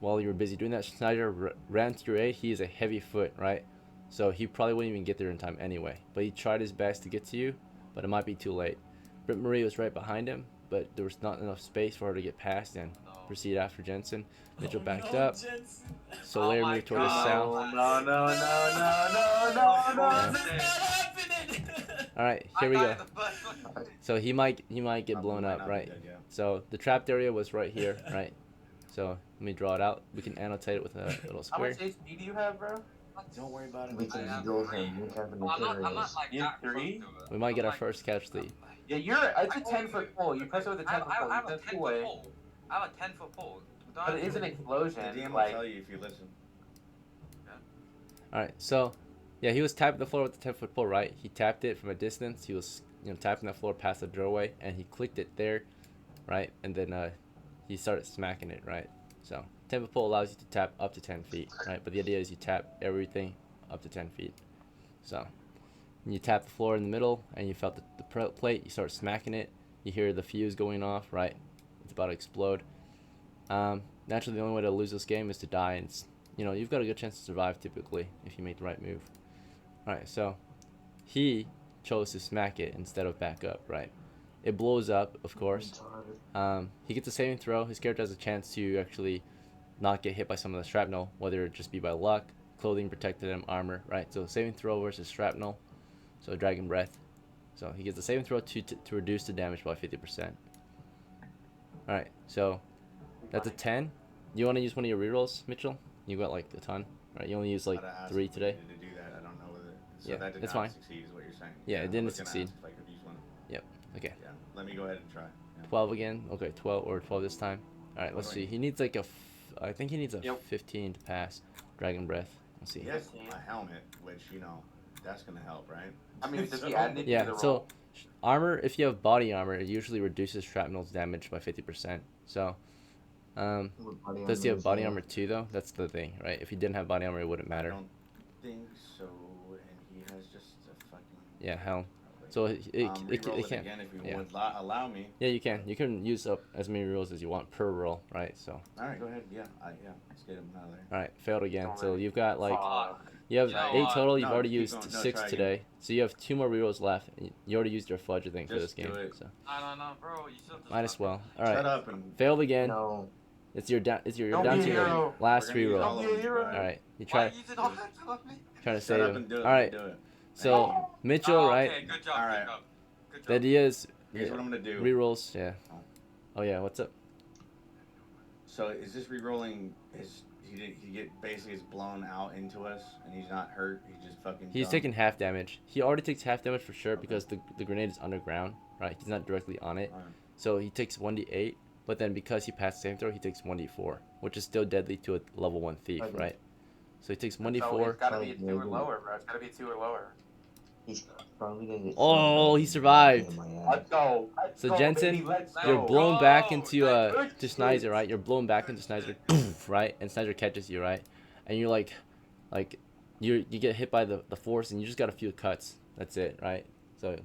Speaker 6: while you were busy doing that, Schneider ran to your aid. He is a heavy foot, right? So he probably wouldn't even get there in time anyway. But he tried his best to get to you, but it might be too late. Britt Marie was right behind him, but there was not enough space for her to get past and proceed after Jensen. Mitchell backed up. Solaire moved toward the south. Alright, here we go. So he might get blown up, right? So the trapped area was right here, right? So let me draw it out. We can annotate it with a little
Speaker 5: How
Speaker 6: square.
Speaker 5: much HP do you have, bro?
Speaker 3: Don't worry about it.
Speaker 4: We can go ahead. We have an
Speaker 9: I'm not
Speaker 4: materials.
Speaker 9: like
Speaker 5: You
Speaker 9: that.
Speaker 5: have 3?
Speaker 6: We might get our first casualty.
Speaker 5: Yeah, it's a 10-foot pole. You press it with a 10-foot pole.
Speaker 9: I have a
Speaker 5: You
Speaker 9: 10-foot
Speaker 5: away.
Speaker 9: pole. I have a 10-foot pole.
Speaker 5: But it is an
Speaker 3: The
Speaker 5: explosion.
Speaker 3: DM will
Speaker 5: Like,
Speaker 3: tell you if you listen.
Speaker 6: Alright, so yeah, he was tapping the floor with the 10-foot pole, right? He tapped it from a distance. He was tapping the floor past the doorway, and he clicked it there, right? And then he started smacking it, right? So 10-foot pole allows you to tap up to 10 feet, right? But the idea is you tap everything up to 10 feet. So when you tap the floor in the middle and you felt the plate, you start smacking it. You hear the fuse going off, right? It's about to explode. Naturally, the only way to lose this game is to die, and you've got a good chance to survive typically if you make the right move. Alright, so he chose to smack it instead of back up, right? It blows up, of course. He gets a saving throw. His character has a chance to actually not get hit by some of the shrapnel, whether it just be by luck, clothing protected him, armor, right? So saving throw versus shrapnel. So Dragon Breath. So he gets a saving throw to reduce the damage by 50%. Alright, so that's a 10. You want to use one of your rerolls, Mitchell? You got like a ton, right? You only used like 3 today.
Speaker 3: To do that, I don't know whether. So
Speaker 6: Yeah,
Speaker 3: that did
Speaker 6: it's
Speaker 3: not
Speaker 6: fine.
Speaker 3: succeed, is what you're saying.
Speaker 6: Yeah, it
Speaker 3: I
Speaker 6: didn't
Speaker 3: was gonna
Speaker 6: succeed.
Speaker 3: ask if I could use one.
Speaker 6: Yep. Okay.
Speaker 3: Yeah, let me go ahead and try. Yeah.
Speaker 6: 12 again. Okay, 12 this time. All right, let's
Speaker 3: What do I
Speaker 6: see. He needs like I think he needs a
Speaker 5: Yep.
Speaker 6: 15 to pass Dragon Breath. Let's see.
Speaker 3: He has a helmet, which that's gonna help, right?
Speaker 5: I mean, does he
Speaker 3: So-
Speaker 5: add anything to
Speaker 6: Yeah.
Speaker 5: the
Speaker 6: So
Speaker 5: roll?
Speaker 6: armor, if you have body armor, it usually reduces shrapnel's damage by 50%. So does he have body armor too though? That's the thing, right? If he didn't have body armor, it wouldn't
Speaker 3: I
Speaker 6: matter.
Speaker 3: don't think so, and he has just a fucking.
Speaker 6: Yeah, hell. So it
Speaker 3: Reroll
Speaker 6: can't.
Speaker 3: again if you
Speaker 6: yeah.
Speaker 3: would allow me.
Speaker 6: Yeah, you can. You can use up as many rolls as you want per roll, right? So.
Speaker 3: All right, go ahead. Yeah, let's get him out of there.
Speaker 6: All right, failed again. So
Speaker 5: Alright.
Speaker 6: you've got like
Speaker 5: Fuck.
Speaker 6: you have
Speaker 9: No,
Speaker 6: 8 total. You've
Speaker 3: no,
Speaker 6: already
Speaker 3: keep
Speaker 6: used
Speaker 3: going. No,
Speaker 6: 6
Speaker 3: try again.
Speaker 6: today, so you have 2 more rerolls left. And you already used your fudge, I think, for
Speaker 3: Just
Speaker 6: this game.
Speaker 3: do it.
Speaker 6: So
Speaker 9: No, bro. You should just
Speaker 6: might as well. All
Speaker 3: Shut
Speaker 6: right,
Speaker 3: up and.
Speaker 6: failed again.
Speaker 4: No.
Speaker 6: It's your down. It's your
Speaker 5: Don't
Speaker 6: down
Speaker 5: be
Speaker 6: to
Speaker 5: a
Speaker 6: your
Speaker 5: hero.
Speaker 6: last
Speaker 3: We're gonna use
Speaker 6: reroll.
Speaker 3: all of them,
Speaker 5: Hero.
Speaker 3: right?
Speaker 6: All right, you
Speaker 9: Why
Speaker 6: try
Speaker 9: are you using offense on me?
Speaker 6: trying to
Speaker 3: Shut
Speaker 6: save
Speaker 3: up
Speaker 6: him.
Speaker 3: and do it.
Speaker 6: All right,
Speaker 3: Do it.
Speaker 6: so Mitchell,
Speaker 9: Oh,
Speaker 6: right?
Speaker 9: Okay, good job.
Speaker 3: All right.
Speaker 9: Good job. Good
Speaker 6: The
Speaker 9: job.
Speaker 6: idea is
Speaker 3: Here's what I'm gonna do.
Speaker 6: rerolls. Yeah. Oh yeah, what's up?
Speaker 3: So is this re-rolling? He basically is blown out into us, and he's not hurt. He's just fucking.
Speaker 6: He's
Speaker 3: dumb.
Speaker 6: taking half damage. He already takes half damage for sure
Speaker 3: Okay.
Speaker 6: because the grenade is underground, right? He's not directly on it.
Speaker 3: Alright.
Speaker 6: So he takes 1d8, but then because he passed the same throw, he takes 1d4, which is still deadly to a level 1 thief,
Speaker 4: Okay.
Speaker 6: right? So he takes
Speaker 5: So
Speaker 6: 1d4.
Speaker 5: it's gotta be a
Speaker 4: Sorry,
Speaker 5: 2 or
Speaker 4: maybe.
Speaker 5: lower, bro. It's gotta be a 2 or lower.
Speaker 4: He's probably gonna get.
Speaker 6: Oh,
Speaker 4: some
Speaker 6: he survived.
Speaker 4: in my ass.
Speaker 5: Let's go. Let's
Speaker 6: So
Speaker 5: go,
Speaker 6: Jensen,
Speaker 5: baby, let's
Speaker 6: You're
Speaker 5: go.
Speaker 6: blown back into
Speaker 5: Good
Speaker 6: to
Speaker 5: shit.
Speaker 6: Snizer, right? You're blown back into Snizer, right? And Snizer catches you, right? And you're like you get hit by the force, and you just got a few cuts. That's it, right? So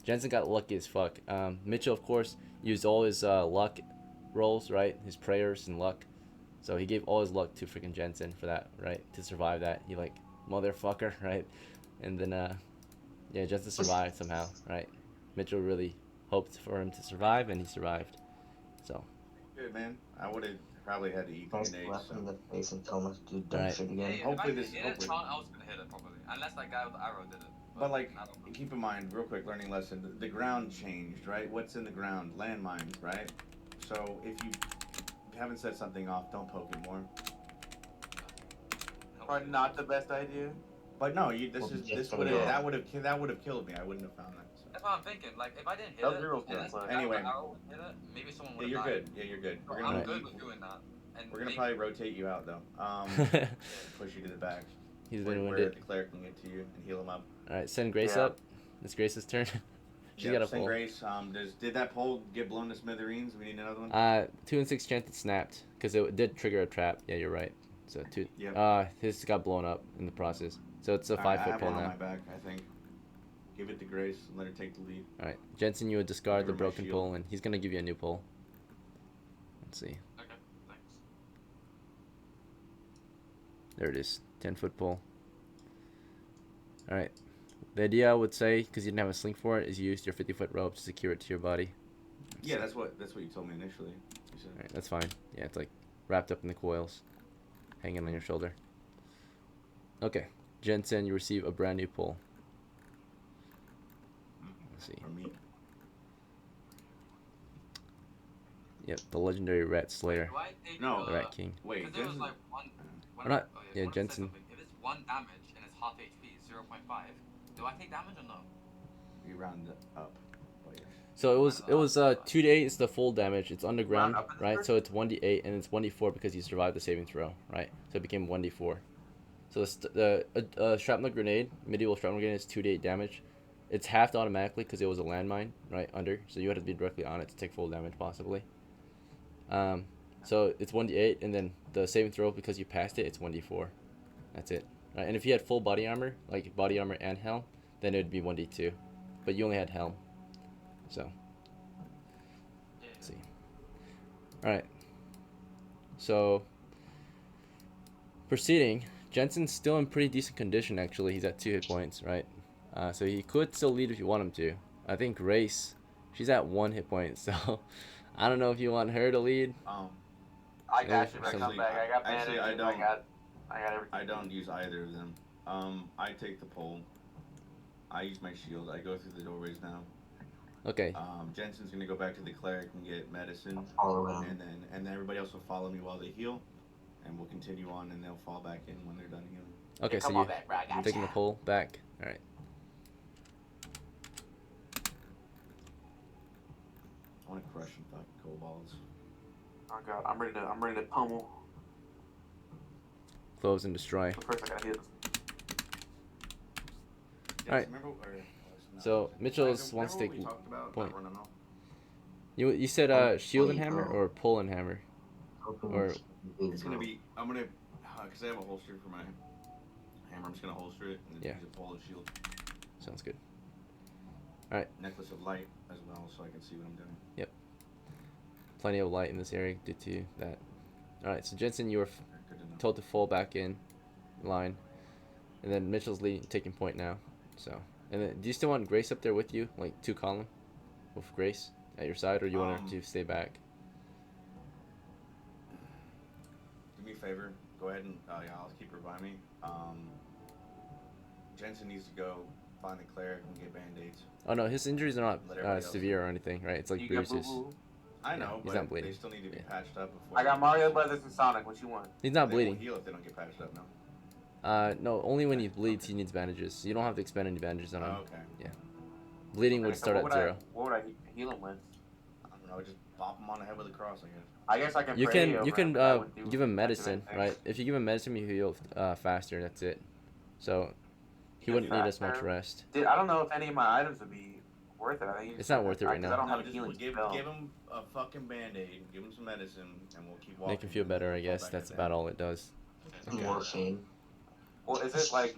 Speaker 6: Jensen got lucky as fuck. Mitchell, of course, used all his luck rolls, right? His prayers and luck. So he gave all his luck to freaking Jensen for that, right? To survive that. He motherfucker, right? And then yeah, Jensen survived somehow, right? Mitchell really hoped for him to survive, and he survived. So
Speaker 3: Good man. I would have probably had to eat
Speaker 4: Nice
Speaker 3: grenades.
Speaker 4: slap in
Speaker 3: So.
Speaker 4: the face and tell him to do dumb
Speaker 6: Alright.
Speaker 4: shit
Speaker 9: Hey,
Speaker 4: again.
Speaker 9: if
Speaker 3: Hopefully
Speaker 9: I
Speaker 3: this-
Speaker 9: hit it,
Speaker 3: hopefully-
Speaker 9: I was gonna hit it probably. Unless that guy with the arrow did it.
Speaker 3: But like,
Speaker 9: I don't know.
Speaker 3: keep in mind, real quick, learning lesson. The ground changed, right? What's in the ground? Landmines, right? So if you haven't set something off, don't poke it more.
Speaker 9: No,
Speaker 5: Probably not the best idea.
Speaker 3: But no, you. This
Speaker 4: Well,
Speaker 3: is
Speaker 4: just
Speaker 3: this
Speaker 4: from
Speaker 3: would have
Speaker 4: the-
Speaker 3: that would have killed me. I wouldn't have found that. So.
Speaker 9: That's what I'm thinking. Like, if I didn't hit
Speaker 5: Those
Speaker 9: it,
Speaker 5: zeros
Speaker 9: and
Speaker 5: don't
Speaker 9: then
Speaker 5: play.
Speaker 3: Anyway.
Speaker 9: arrow hit it, maybe someone
Speaker 3: Yeah,
Speaker 9: would
Speaker 3: you're
Speaker 9: have died.
Speaker 3: good. Yeah, you're good.
Speaker 9: So
Speaker 3: We're
Speaker 9: I'm
Speaker 3: gonna
Speaker 9: good with doing that. And
Speaker 3: we're gonna
Speaker 9: maybe-
Speaker 3: probably rotate you out though. Push you to the back.
Speaker 6: He's
Speaker 3: where,
Speaker 6: been
Speaker 3: where
Speaker 6: wounded.
Speaker 3: the cleric can get to you and heal him up.
Speaker 6: All right, send Grace
Speaker 5: Yeah.
Speaker 6: up. It's Grace's turn. She's got a
Speaker 3: send
Speaker 6: pole.
Speaker 3: Grace. Did that pole get blown to smithereens? We need another one.
Speaker 6: 2 and 6 chance it snapped because it did trigger a trap. Yeah, you're right. So 2.
Speaker 3: Yep.
Speaker 6: His got blown up in the process. So it's a
Speaker 3: All right,
Speaker 6: 5
Speaker 3: I
Speaker 6: foot
Speaker 3: have
Speaker 6: pole
Speaker 3: one on
Speaker 6: now.
Speaker 3: my back. I think. Give it to Grace and let her take the lead.
Speaker 6: All right, Jensen, you would discard
Speaker 3: Give
Speaker 6: the
Speaker 3: her my
Speaker 6: broken
Speaker 3: shield.
Speaker 6: pole, and he's gonna give you a new pole. Let's see.
Speaker 9: Okay, thanks.
Speaker 6: There it is. 10-foot pole. All right. The idea I would say, because you didn't have a sling for it, is you used your 50-foot rope to secure it to your body.
Speaker 3: Yeah, that's what you told me initially. You said.
Speaker 6: All right, that's fine. Yeah, it's like wrapped up in the coils, hanging on your shoulder. Okay, Jensen, you receive a brand new pole. Let's see.
Speaker 3: Or me.
Speaker 6: Yep, the legendary Rat Slayer,
Speaker 9: Do I take,
Speaker 3: No.
Speaker 6: the Rat King.
Speaker 3: Wait,
Speaker 9: Because there was
Speaker 3: Jensen.
Speaker 9: like one.
Speaker 6: Or not-
Speaker 9: oh,
Speaker 6: yeah,
Speaker 9: one said
Speaker 6: Jensen.
Speaker 9: something. If it's 1 damage and it's half HP, 0.5, do I take damage or no?
Speaker 3: You round it up. Oh, yeah.
Speaker 6: So it was 2d8 is the full damage. It's underground,
Speaker 5: Round up in the
Speaker 6: right?
Speaker 5: first?
Speaker 6: So it's 1d8 and it's 1d4 because you survived the saving throw, right? So it became 1d4. So the shrapnel grenade, medieval shrapnel grenade is 2d8 damage. It's halved automatically because it was a landmine, right, under. So you had to be directly on it to take full damage possibly. So it's 1d8 and then the saving throw because you passed it, it's 1d4. That's it. Right? And if you had full body armor, like body armor and helm, then it would be 1d2. But you only had helm. So
Speaker 9: Yeah.
Speaker 6: let's see. Alright. So proceeding, Jensen's still in pretty decent condition actually. He's at 2 hit points, right? So he could still lead if you want him to. I think Grace, she's at 1 hit point, so I don't know if you want her to lead.
Speaker 5: I got you.
Speaker 6: Actually,
Speaker 5: I come back. I got
Speaker 3: actually,
Speaker 5: bandages.
Speaker 3: I
Speaker 5: I
Speaker 3: don't-
Speaker 5: got everything.
Speaker 3: I don't use either of them. I take the pole. I use my shield. I go through the doorways now.
Speaker 6: Okay.
Speaker 3: Jensen's gonna go back to the cleric and get medicine,
Speaker 4: Follow him.
Speaker 3: and then everybody else will follow me while they heal, and we'll continue on, and they'll fall back in when they're done healing.
Speaker 6: Okay, so
Speaker 5: Come on back, bro. I
Speaker 6: you're
Speaker 5: got
Speaker 6: taking
Speaker 5: you.
Speaker 6: the pole back. Alright.
Speaker 3: I want to crush some fucking kobolds.
Speaker 5: Oh god, I'm ready to pummel.
Speaker 6: Close and destroy.
Speaker 5: But first I gotta hit.
Speaker 6: Alright.
Speaker 3: Remember,
Speaker 6: So, Mitchell's wants to
Speaker 3: remember
Speaker 6: take
Speaker 3: what we talked about
Speaker 6: point.
Speaker 3: not running off?
Speaker 6: You said shield and
Speaker 4: Wait,
Speaker 6: hammer or pull and hammer?
Speaker 4: Hoping
Speaker 6: Or-
Speaker 4: it's big,
Speaker 3: It's gonna
Speaker 4: bro.
Speaker 3: be. I'm gonna, cause I have a holster for my hammer. I'm just gonna holster it and
Speaker 6: Yeah.
Speaker 3: use a pole and shield.
Speaker 6: Sounds good.
Speaker 3: Necklace of light as well, so I can see what I'm doing.
Speaker 6: Plenty of light in this area due to that. Alright, so Jensen, you were
Speaker 3: Good to know.
Speaker 6: told to fall back in line. And then Mitchell's leading, taking point now. So, and then do you still want Grace up there with you? Like 2 column with Grace at your side, or you want her to stay back?
Speaker 3: Do me a favor. Go ahead and yeah, I'll keep her by me. Jensen needs to go find the cleric and get band-aids.
Speaker 6: Oh no, his injuries are
Speaker 3: Let
Speaker 6: not
Speaker 3: everybody else
Speaker 6: severe or anything, right? It's like
Speaker 5: You got
Speaker 6: bruises.
Speaker 5: boo-boo?
Speaker 3: I
Speaker 6: Yeah,
Speaker 3: know,
Speaker 6: he's
Speaker 3: but
Speaker 6: not bleeding.
Speaker 3: they still need to be
Speaker 6: Yeah.
Speaker 3: patched up before.
Speaker 5: I got Mario Brothers and Sonic. What you want?
Speaker 6: He's not
Speaker 3: They won't
Speaker 6: bleeding.
Speaker 3: heal if they don't get patched up. No.
Speaker 6: No, only when he bleeds he needs bandages. You don't have to expend any bandages on him.
Speaker 3: Oh, okay.
Speaker 6: Bleeding would
Speaker 5: Okay, so
Speaker 6: start
Speaker 5: what
Speaker 6: at
Speaker 5: would
Speaker 6: 0.
Speaker 5: What would I heal him with?
Speaker 3: I don't know. Just pop him on the head with a cross, I guess.
Speaker 5: I guess I can.
Speaker 6: You
Speaker 5: pray
Speaker 6: can
Speaker 5: over
Speaker 6: you
Speaker 5: him,
Speaker 6: can
Speaker 5: but that would do
Speaker 6: give him
Speaker 5: activate
Speaker 6: medicine,
Speaker 5: things.
Speaker 6: right? If you give him medicine, you heal faster. That's it. So he
Speaker 5: Heal
Speaker 6: wouldn't need as much
Speaker 5: faster?
Speaker 6: rest.
Speaker 5: I don't know if any of my items would be worth it. I think
Speaker 6: It's not worth it right
Speaker 5: 'cause
Speaker 6: now.
Speaker 5: I don't have a
Speaker 3: just
Speaker 5: healing
Speaker 3: give
Speaker 5: spell.
Speaker 3: him a fucking band-aid, give him some medicine, and we'll keep walking.
Speaker 6: Make him feel
Speaker 3: and
Speaker 6: better, I
Speaker 3: he'll fall
Speaker 6: guess.
Speaker 3: back
Speaker 6: That's
Speaker 3: to bed.
Speaker 6: about all it does.
Speaker 9: Okay.
Speaker 4: Morphine.
Speaker 5: Well, is it like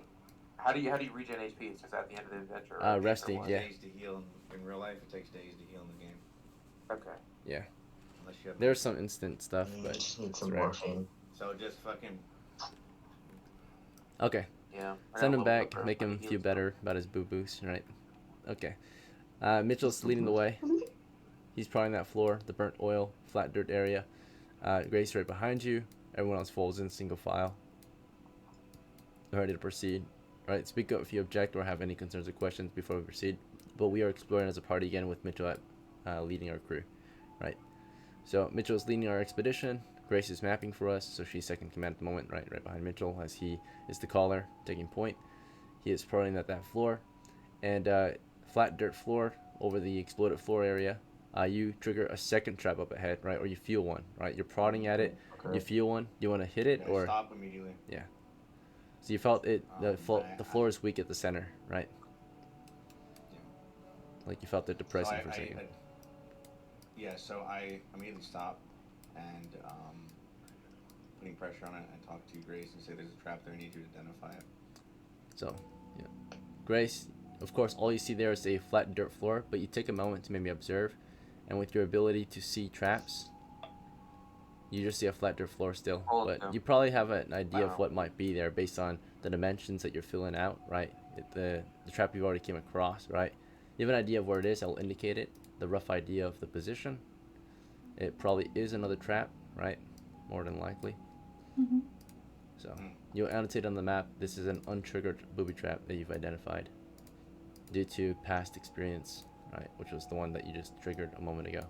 Speaker 5: how do you regen HP? It's just at the end of the adventure. or
Speaker 6: Resting,
Speaker 5: what?
Speaker 6: yeah.
Speaker 3: Days to heal in real life. It takes days to heal in the game.
Speaker 5: Okay.
Speaker 3: Unless you have.
Speaker 6: There's some instant stuff,
Speaker 4: You
Speaker 6: but
Speaker 4: just need some
Speaker 6: rare.
Speaker 4: morphine.
Speaker 3: So just fucking.
Speaker 6: okay.
Speaker 5: Yeah. I
Speaker 6: Send
Speaker 5: got
Speaker 6: him
Speaker 5: a little
Speaker 6: back,
Speaker 5: bit of
Speaker 6: make him
Speaker 5: healing
Speaker 6: feel
Speaker 5: spell.
Speaker 6: better about his boo-boos, right? Okay. Mitchell's leading the way. He's prodding that floor, the burnt oil, flat dirt area. Grace right behind you. Everyone else folds in single file. They're ready to proceed. Alright, speak up if you object or have any concerns or questions before we proceed. But we are exploring as a party again with Mitchell leading our crew. Right. So Mitchell's leading our expedition. Grace is mapping for us, so she's second command at the moment, right behind Mitchell, as he is the caller, taking point. He is prodding at that floor, and flat dirt floor over the exploded floor area. You trigger a second trap up ahead, right, or you feel one, right? You're prodding at it, you feel one. You want to hit it, or
Speaker 3: stop immediately.
Speaker 6: Yeah. So you felt it. The floor is weak at the center, right? Like you felt it depressing for a second.
Speaker 3: So I immediately stopped and putting pressure on it. I talked to Grace and say there's a trap there. I need you to identify it.
Speaker 6: So, yeah. Grace, of course, all you see there is a flat dirt floor, but you take a moment to maybe observe, and with your ability to see traps, you just see a flat dirt floor still. But you probably have an idea of what might be there based on the dimensions that you're filling out, right? The trap you've already came across, right? You have an idea of where it is. I'll indicate it. The rough idea of the position. It probably is another trap, right? More than likely.
Speaker 7: Mm-hmm.
Speaker 6: So you'll annotate on the map. This is an untriggered booby trap that you've identified due to past experience, right? Which was the one that you just triggered a moment ago.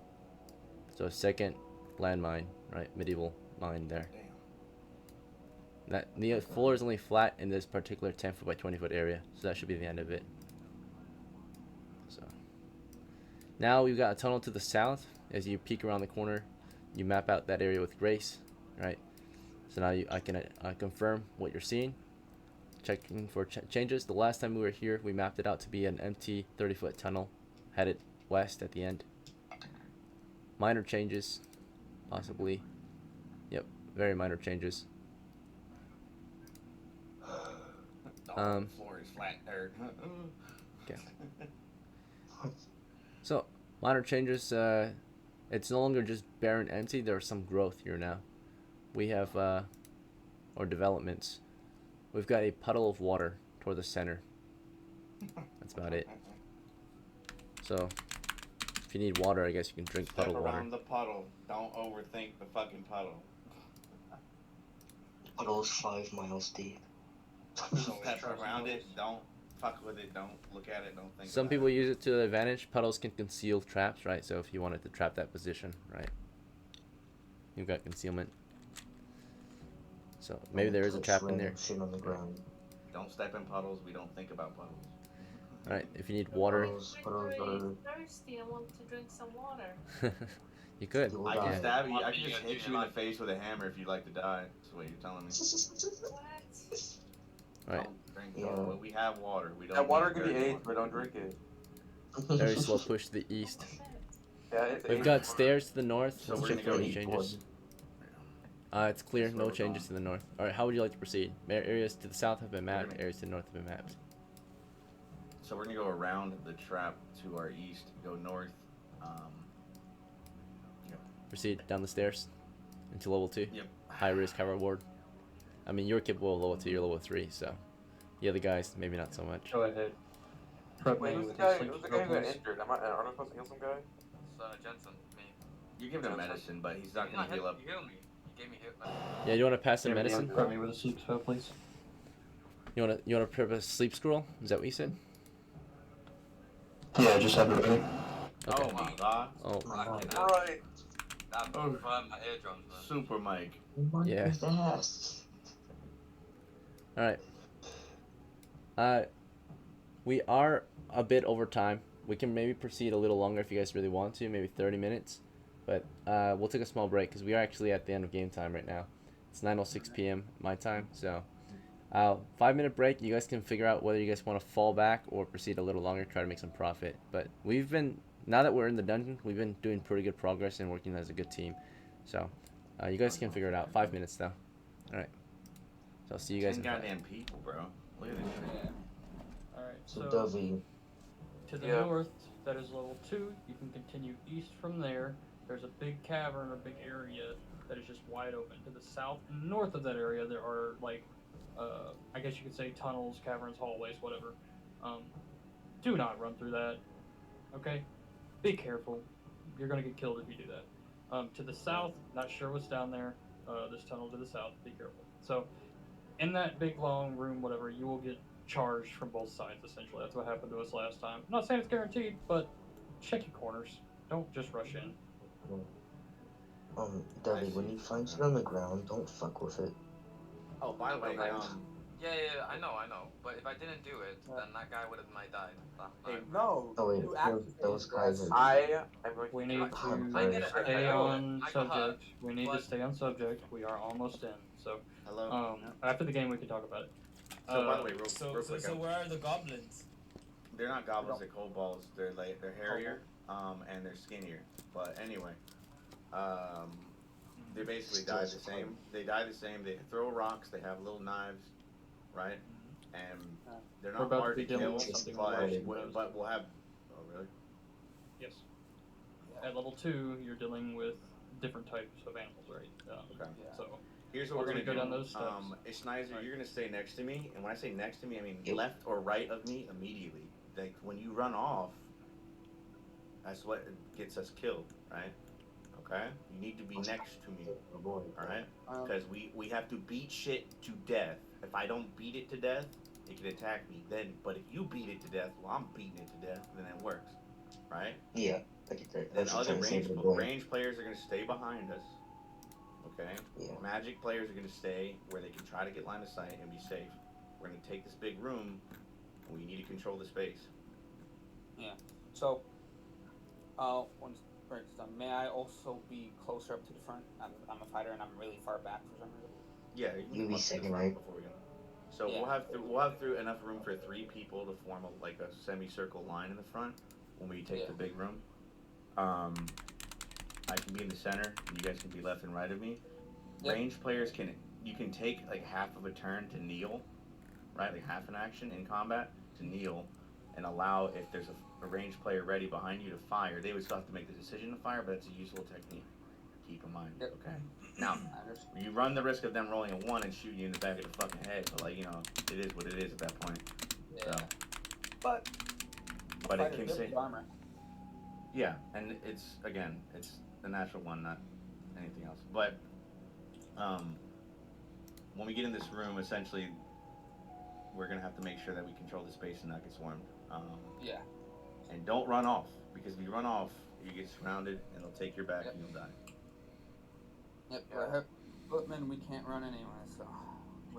Speaker 6: So a second landmine, right? Medieval mine there. That the floor is only flat in this particular 10-foot by 20-foot area, so that should be the end of it. So now we've got a tunnel to the south. As you peek around the corner, you map out that area with Grace, right? So now I can confirm what you're seeing. Checking for changes. The last time we were here, we mapped it out to be an empty 30-foot tunnel, headed west at the end. Minor changes, possibly. Yep, very minor changes.
Speaker 3: The floor is flat dirt.
Speaker 6: Okay. So minor changes. It's no longer just barren empty. There's some growth here now. We have or developments. We've got a puddle of water toward the center. That's about it. So if you need water, I guess you can drink puddle water.
Speaker 3: Step around the puddle. Don't overthink the fucking puddle.
Speaker 4: The puddle's 5 miles deep.
Speaker 3: Step around it. Don't fuck with it. Don't look at it. Don't think.
Speaker 6: Some people use it to their advantage. Puddles can conceal traps, right? So if you wanted to trap that position, right? You've got concealment. So maybe there is a trap in there.
Speaker 4: Shit on the ground.
Speaker 3: Don't step in puddles. We don't think about puddles.
Speaker 6: Alright, if you need water,
Speaker 11: I'm thirsty. I want to drink some water.
Speaker 6: you could.
Speaker 3: I can stab you. I can just hit you in the face with a hammer if you'd like to die. That's what you're telling me.
Speaker 11: What?
Speaker 6: Alright.
Speaker 3: But we have water. We don't.
Speaker 5: That water could be AIDS, but don't drink it.
Speaker 6: Very slow push to the east.
Speaker 5: Yeah, it's
Speaker 6: We've
Speaker 5: AIDS.
Speaker 6: got stairs to the north.
Speaker 3: So
Speaker 6: Let's
Speaker 3: we're
Speaker 6: check
Speaker 3: gonna
Speaker 6: for
Speaker 3: go
Speaker 6: any
Speaker 3: east.
Speaker 6: changes. It's clear. No changes to the north. Alright, how would you like to proceed? Areas to the south have been mapped. Areas to the north have been mapped.
Speaker 3: So we're gonna go around the trap to our east. Go north.
Speaker 6: Proceed down the stairs into level 2.
Speaker 3: Yep.
Speaker 6: High risk, high reward. I mean, you're capable of level 2. You're level 3, so the other guys maybe not so much.
Speaker 2: Go ahead. Prep
Speaker 5: Wait,
Speaker 2: me
Speaker 5: who's the
Speaker 2: with
Speaker 5: guy?
Speaker 2: your sleep
Speaker 5: Who's the guy who
Speaker 2: spell,
Speaker 5: got
Speaker 2: please.
Speaker 5: injured? Aren't I supposed to heal some guy?
Speaker 9: It's Jensen, me.
Speaker 3: You give him medicine, but he's not
Speaker 9: You
Speaker 3: gonna heal up.
Speaker 9: You healed me. You gave me heal.
Speaker 6: Yeah, you want to pass some
Speaker 2: Yeah,
Speaker 6: medicine?
Speaker 2: Prep me with a sleep spell, please.
Speaker 6: You want to prep a sleep scroll? Is that what you said?
Speaker 2: Yeah, just have it ready.
Speaker 6: Okay.
Speaker 3: Oh my god.
Speaker 6: Oh,
Speaker 9: Rocking
Speaker 5: All
Speaker 9: out.
Speaker 5: right.
Speaker 9: That
Speaker 3: Oh.
Speaker 9: my eardrums, man.
Speaker 3: Super Mike.
Speaker 6: Yeah. Alright. We are a bit over time. We can maybe proceed a little longer if you guys really want to, maybe 30 minutes. But we'll take a small break because we are actually at the end of game time right now. It's 9:06 p.m. my time, so 5-minute break. You guys can figure out whether you guys want to fall back or proceed a little longer, try to make some profit. But we've been, now that we're in the dungeon, we've been doing pretty good progress and working as a good team. So you guys can figure it out. 5 minutes though. Alright. So I'll see you guys in 5.
Speaker 3: Goddamn people, bro. Look at this shit.
Speaker 2: Alright,
Speaker 4: So
Speaker 2: so
Speaker 4: Dovey,
Speaker 2: to the
Speaker 5: Yeah.
Speaker 2: north, that is level 2. You can continue east from there. There's a big cavern or big area that is just wide open. To the south and north of that area, there are, like, I guess you could say tunnels, caverns, hallways, whatever. Do not run through that. Okay? Be careful. You're gonna get killed if you do that. To the south, not sure what's down there. This tunnel to the south, be careful. So, in that big long room, whatever, you will get charged from both sides, essentially. That's what happened to us last time. I'm not saying it's guaranteed, but check your corners. Don't just rush in.
Speaker 4: Dudley, when you find shit on the ground, don't fuck with it.
Speaker 3: Oh, by the way,
Speaker 9: Yeah, I know. But if I didn't do it, then that guy might died.
Speaker 3: Hey,
Speaker 1: No.
Speaker 4: Oh wait,
Speaker 1: you
Speaker 4: that
Speaker 1: activated
Speaker 4: was
Speaker 1: the
Speaker 4: Kaiser.
Speaker 5: I am going to
Speaker 2: We
Speaker 5: be
Speaker 2: need
Speaker 5: doing
Speaker 9: I get
Speaker 2: to
Speaker 9: it, I
Speaker 2: stay
Speaker 9: know
Speaker 2: on
Speaker 9: I got hurt,
Speaker 2: subject. We need to
Speaker 9: but-
Speaker 2: stay on subject. We are almost in. So,
Speaker 3: hello.
Speaker 2: after the game, we can talk about it.
Speaker 3: So by the way,
Speaker 8: So
Speaker 3: real quick,
Speaker 8: where are the goblins?
Speaker 3: they're not goblins, they're kobolds. They're hairier, and they're skinnier. But anyway, they basically die the same. They die the same. They throw rocks. They have little knives, right? And they're
Speaker 2: We're
Speaker 3: not
Speaker 2: about to
Speaker 3: hard to
Speaker 2: be dealing
Speaker 3: kill.
Speaker 2: with something
Speaker 3: But we'll have. Oh really?
Speaker 2: Yes. At level 2, you're dealing with different types of animals, right?
Speaker 3: Okay.
Speaker 2: So
Speaker 3: Here's what we're gonna
Speaker 2: go
Speaker 3: do.
Speaker 2: down those steps.
Speaker 3: Schneizer, you're gonna stay next to me, and when I say next to me, I mean left or right of me immediately. Like when you run off, that's what gets us killed, right? Okay. You need to be next to me. All right. Because we have to beat shit to death. If I don't beat it to death, it can attack me. But if you beat it to death while I'm beating it to death, then it works, right?
Speaker 4: Yeah, I get that.
Speaker 3: Then
Speaker 4: That's
Speaker 3: other
Speaker 4: what I'm saying.
Speaker 3: range players are gonna stay behind us. Okay.
Speaker 4: Yeah.
Speaker 3: Magic players are gonna stay where they can try to get line of sight and be safe. We're gonna take this big room, and we need to control the space.
Speaker 1: Yeah. So, once breaks done, may I also be closer up to the front? I'm a fighter, and I'm really far back for some reason.
Speaker 3: Yeah, you
Speaker 4: You
Speaker 3: can
Speaker 4: be
Speaker 3: come up to the
Speaker 4: second,
Speaker 3: front
Speaker 4: right?
Speaker 3: before we go. So
Speaker 1: Yeah.
Speaker 3: we'll have through enough room for 3 people to form a semicircle line in the front when we take the big room. I can be in the center, and you guys can be left and right of me.
Speaker 1: Yep.
Speaker 3: Range players you can take like half of a turn to kneel, right? Like half an action in combat to kneel, and allow if there's a ranged player ready behind you to fire. They would still have to make the decision to fire, but it's a useful technique. Keep in mind.
Speaker 1: Yep.
Speaker 3: Okay. Now, you run the risk of them rolling a 1 and shooting you in the back of the fucking head, but it is what it is at that point.
Speaker 1: Yeah.
Speaker 3: So.
Speaker 1: But
Speaker 3: it can say.
Speaker 1: armor.
Speaker 3: Yeah, and it's the natural one, not anything else. But when we get in this room, essentially, we're gonna have to make sure that we control the space and not get swarmed.
Speaker 1: Yeah.
Speaker 3: And don't run off, because if you run off, you get surrounded, and they'll take your back and you'll die.
Speaker 1: Yep. We're footmen. We can't run anyway. So.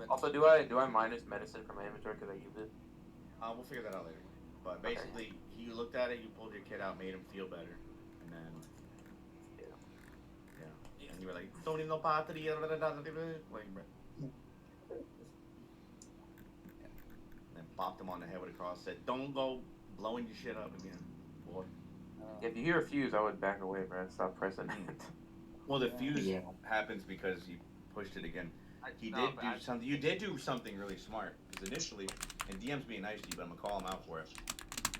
Speaker 5: Also, do I minus medicine from my inventory because I used it?
Speaker 3: We'll figure that out later. But basically, you looked at it, you pulled your kid out, made him feel better, and then and you were like, "Don't need no battery." And bopped him on the head with a cross. Said, "Don't go blowing your shit up again, boy."
Speaker 5: If you hear a fuse, I would back away, Brad. Stop pressing it.
Speaker 3: Well, the fuse happens because you pushed it again. You did do something really smart. Because initially, and DM's being nice to you, but I'm gonna call him out for it.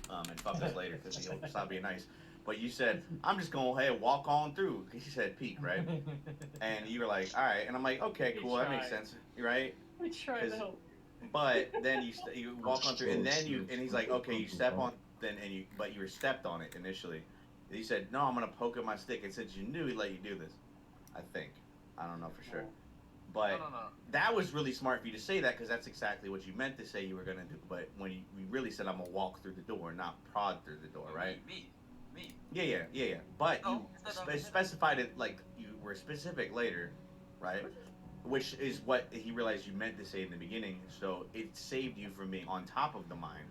Speaker 3: And fuck us later because he'll stop being nice. But you said, I'm just going to walk on through. He said peek, right? And you were like, all right. And I'm like, okay, cool, that makes sense, right?
Speaker 2: We tried to help.
Speaker 3: But then you walk on through, and then he's like, okay, you step on, but you were stepped on it initially. And he said, no, I'm gonna poke at my stick. And since you knew, he'd let you do this. I think. I don't know for sure. But that was really smart for you to say that, because that's exactly what you meant to say you were gonna do. But when you really said, I'm gonna walk through the door, not prod through the door, right?
Speaker 9: Me.
Speaker 3: Yeah. But you specified it like you were specific later, right? Which is what he realized you meant to say in the beginning. So it saved you from being on top of the mine.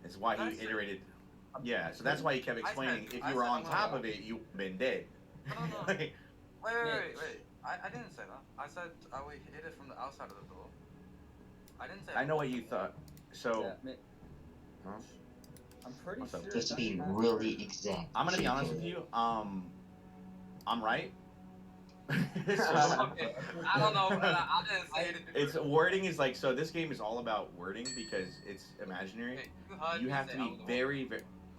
Speaker 3: That's why he iterated. Yeah, so that's why he kept explaining. If you were on top of it, you'd been dead.
Speaker 9: No. Wait. I didn't say that. I said I would hit it from the outside of the door. I didn't say.
Speaker 3: I know what you thought. So. Huh?
Speaker 1: I'm pretty sure.
Speaker 4: Just to be really exact.
Speaker 3: I'm gonna be honest with you. I'm right.
Speaker 9: Okay. I don't know. I didn't say it.
Speaker 3: It's wording is like so. This game is all about wording because it's imaginary. You have to be very.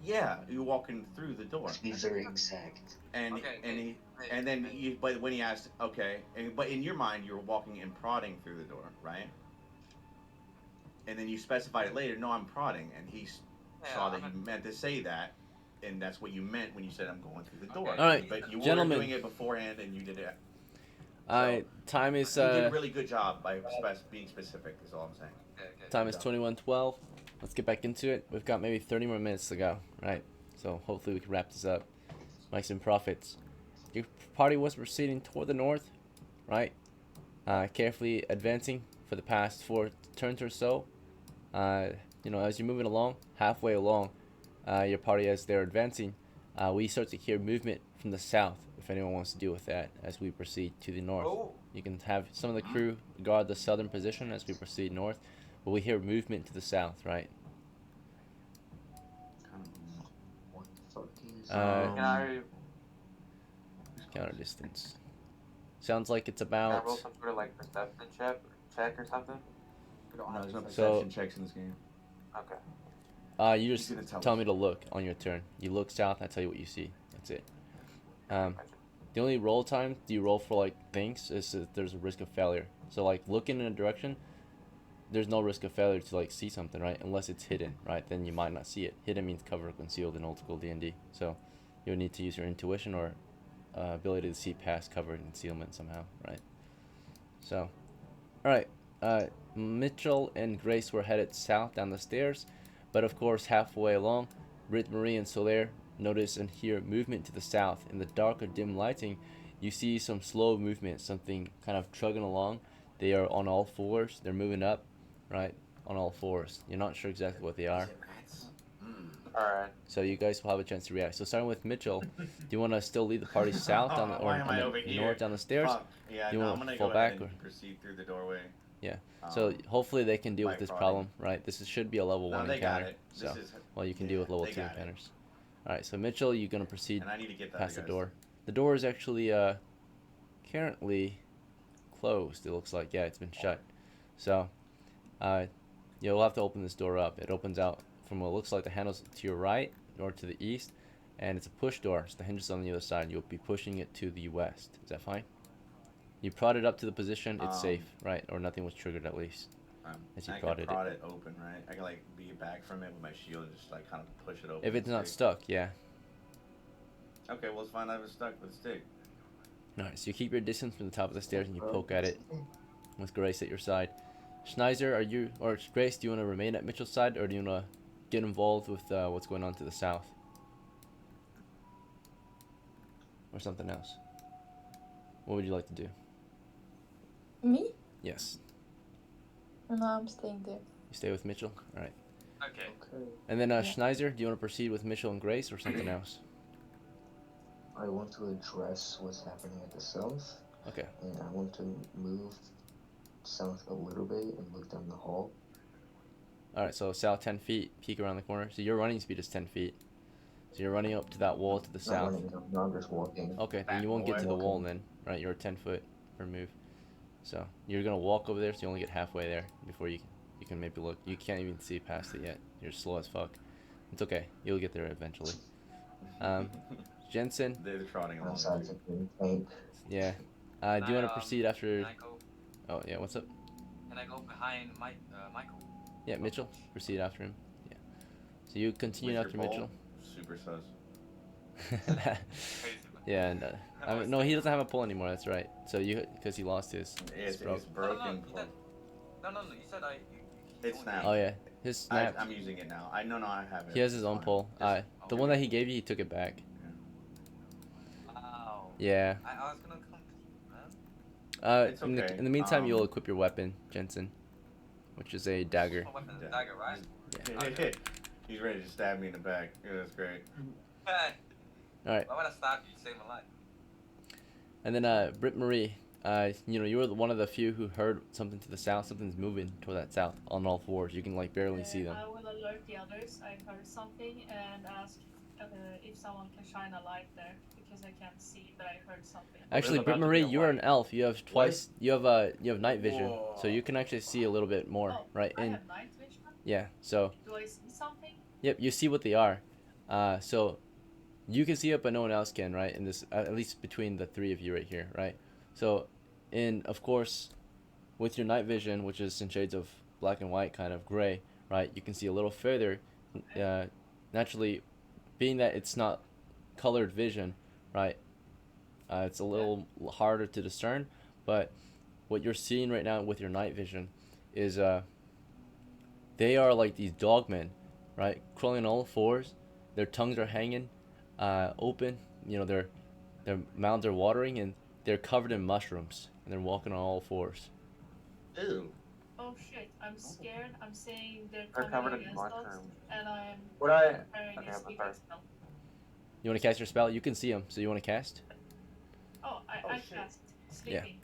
Speaker 3: Yeah, you're walking through the door.
Speaker 4: Be very exact.
Speaker 3: And but when he asked, okay, but in your mind you're walking and prodding through the door, right? And then you specified it later. No, I'm prodding, and he saw that you meant to say that, and that's what you meant when you said I'm going through the door.
Speaker 6: All right,
Speaker 3: but you
Speaker 6: gentlemen.
Speaker 3: were doing it beforehand, and you did it.
Speaker 6: All right, time is.
Speaker 3: You did a really good job by being specific. Is all I'm saying.
Speaker 6: Time is 21:12. Let's get back into it. We've got maybe 30 more minutes to go, right? So hopefully we can wrap this up, make some profits. your party was proceeding toward the north, right? Carefully advancing for the past 4 turns or so. You know, as you're moving along, halfway along, your party as they're advancing, we start to hear movement from the south. If anyone wants to deal with that, as we proceed to the north, you can have some of the crew guard the southern position as we proceed north, but we hear movement to the south, right?
Speaker 4: What the fuck is
Speaker 5: Can I
Speaker 6: Counter distance. Sounds like it's
Speaker 5: Can I
Speaker 6: about.
Speaker 5: roll some sort of like perception check or something?
Speaker 1: We don't
Speaker 3: No,
Speaker 1: have
Speaker 3: there's no
Speaker 1: to-
Speaker 3: perception checks in this game.
Speaker 5: Okay.
Speaker 6: You just
Speaker 3: He's gonna tell
Speaker 6: tell
Speaker 3: us.
Speaker 6: me to look on your turn. You look south, I tell you what you see. That's it.
Speaker 5: Gotcha.
Speaker 6: The only roll time you roll for like things is if there's a risk of failure. So like looking in a direction, there's no risk of failure to like see something, right? Unless it's hidden, right? Then you might not see it. Hidden means covered or concealed in old school D&D. So you'll need to use your intuition or ability to see past cover and concealment somehow, right? So, all right. Mitchell and Grace were headed south down the stairs, but of course halfway along, Britt, Marie, and Soler notice and hear movement to the south. In the dark or dim lighting, you see some slow movement, something kind of chugging along. They are on all fours. They're moving up, right? On all fours. You're not sure exactly what they are.
Speaker 5: Alright.
Speaker 6: So you guys will have a chance to react. So starting with Mitchell, do you want to still lead the party south down the, or
Speaker 3: Why am I
Speaker 6: on
Speaker 3: over
Speaker 6: the
Speaker 3: here?
Speaker 6: north down the stairs?
Speaker 3: Fuck. Yeah,
Speaker 6: You
Speaker 3: no,
Speaker 6: wanna
Speaker 3: I'm gonna
Speaker 6: fall
Speaker 3: go ahead
Speaker 6: back,
Speaker 3: and
Speaker 6: or-
Speaker 3: proceed through the doorway.
Speaker 6: Yeah. So hopefully they can deal
Speaker 3: by
Speaker 6: with this
Speaker 3: prodding.
Speaker 6: problem, right? This should be a level
Speaker 3: No,
Speaker 6: 1
Speaker 3: they got
Speaker 6: encounter.
Speaker 3: it.
Speaker 6: So
Speaker 3: This is,
Speaker 6: well, you can deal with level
Speaker 3: they
Speaker 6: 2
Speaker 3: got it.
Speaker 6: encounters. All right. So Mitchell, you're gonna proceed
Speaker 3: and I need to get that.
Speaker 6: past the door. The door is actually currently closed. It looks like, yeah, it's been shut. So you'll have to open this door up. It opens out from what looks like the handles to your right or to the east, and it's a push door. So the hinge is on the other side. You'll be pushing it to the west. Is that fine? You prod it up to the position. It's safe, right? Or nothing was triggered at least. As you
Speaker 3: I
Speaker 6: prodded
Speaker 3: can prod
Speaker 6: it.
Speaker 3: it open, right? I can like be back from it with my shield and just like kind of push it open.
Speaker 6: If
Speaker 3: with
Speaker 6: it's
Speaker 3: the
Speaker 6: not
Speaker 3: stick.
Speaker 6: stuck, yeah.
Speaker 3: Okay, well, let's find out if it's stuck with the stick.
Speaker 6: Alright, so you keep your distance from the top of the stairs and you poke at it with Grace at your side. Schneider, or Grace, do you want to remain at Mitchell's side, or do you want to get involved with what's going on to the south? Or something else? What would you like to do?
Speaker 7: Me?
Speaker 6: Yes.
Speaker 7: No, I'm staying there.
Speaker 6: You stay with Mitchell? Alright.
Speaker 9: Okay.
Speaker 4: Okay.
Speaker 6: And then Schneider, do you want to proceed with Mitchell and Grace, or something else?
Speaker 4: I want to address what's happening at the south.
Speaker 6: Okay.
Speaker 4: And I want to move south a little bit and look down the hall.
Speaker 6: Alright, so south 10 feet, peek around the corner. So your running speed is 10 feet. So you're running up to that wall to the
Speaker 4: Not
Speaker 6: south.
Speaker 4: running, I'm just walking.
Speaker 6: Okay, then you won't get to the wall then, right? You're 10 foot per move. So you're gonna walk over there, so you only get halfway there before you can maybe look. You can't even see past it yet. You're slow as fuck. It's okay. You'll get there eventually. Jensen,
Speaker 3: They're trotting along.
Speaker 4: Outside
Speaker 3: too.
Speaker 4: the tank.
Speaker 6: yeah. Do you want to proceed after?
Speaker 9: Can I go?
Speaker 6: Oh yeah. What's up?
Speaker 9: Can I go behind Michael?
Speaker 6: Yeah, Mitchell. Proceed after him. Yeah. So you continue
Speaker 3: With
Speaker 6: after
Speaker 3: your
Speaker 6: Mitchell.
Speaker 3: pole? Super sus.
Speaker 9: Crazy, man.
Speaker 6: Yeah, and I mean, no, he doesn't have a pole anymore. That's right. So because he lost his.
Speaker 3: It's
Speaker 6: broke.
Speaker 3: broken.
Speaker 9: No, you said
Speaker 3: It's
Speaker 9: only-
Speaker 3: snapped.
Speaker 6: Oh yeah, his snap.
Speaker 3: I'm using it now. I have it.
Speaker 6: He has his
Speaker 3: It's
Speaker 6: own
Speaker 3: fine.
Speaker 6: pole. The one that he gave you, he took it back.
Speaker 9: Wow.
Speaker 6: Yeah.
Speaker 9: I was gonna come to you, man.
Speaker 3: It's
Speaker 6: in, the,
Speaker 3: okay.
Speaker 6: in the meantime, you'll equip your weapon, Jensen, which is a dagger.
Speaker 9: My weapon is
Speaker 3: Yeah.
Speaker 9: a dagger, right?
Speaker 3: Yeah. He's ready to stab me in the back. Yeah, that's great.
Speaker 9: Hey.
Speaker 6: Alright.
Speaker 9: Why would I stab you? Save my life.
Speaker 6: And then Britt Marie, you were one of the few who heard something to the south. Something's moving toward that south on all fours. You can like barely see them.
Speaker 11: I will alert the others. I heard something and ask if someone can shine a light there because I can't see, but I heard something.
Speaker 6: Actually,
Speaker 5: There's
Speaker 6: Britt
Speaker 5: about to
Speaker 6: Marie,
Speaker 5: be a
Speaker 6: you're an
Speaker 5: light.
Speaker 6: elf. You have twice. You have night vision, so you can actually see a little bit more,
Speaker 11: Oh,
Speaker 6: right?
Speaker 11: I
Speaker 6: And
Speaker 11: have night vision.
Speaker 6: yeah, so
Speaker 11: Do I see something?
Speaker 6: yep, you see what they are. So you can see it, but no one else can, right? In this, at least between the three of you right here, right? So, of course, with your night vision, which is in shades of black and white, kind of gray, right? You can see a little further. Naturally, being that it's not colored vision, right? It's a little harder to discern, but what you're seeing right now with your night vision is they are like these dogmen, right? Crawling on all fours. Their tongues are hanging open. You know, Their mouths are watering and they're covered in mushrooms and they're walking on all fours.
Speaker 3: Ew.
Speaker 11: Oh shit, I'm scared. I'm saying they're
Speaker 5: They're
Speaker 11: coming
Speaker 5: covered in
Speaker 11: against us,
Speaker 5: mushrooms.
Speaker 11: and I'm
Speaker 5: Would I?
Speaker 11: preparing
Speaker 5: Okay,
Speaker 11: a
Speaker 5: I'm
Speaker 11: sleeping
Speaker 5: sorry.
Speaker 11: spell.
Speaker 6: You want to cast your spell? You can see them. So you want to cast?
Speaker 11: Oh, I
Speaker 3: shit.
Speaker 11: cast sleeping.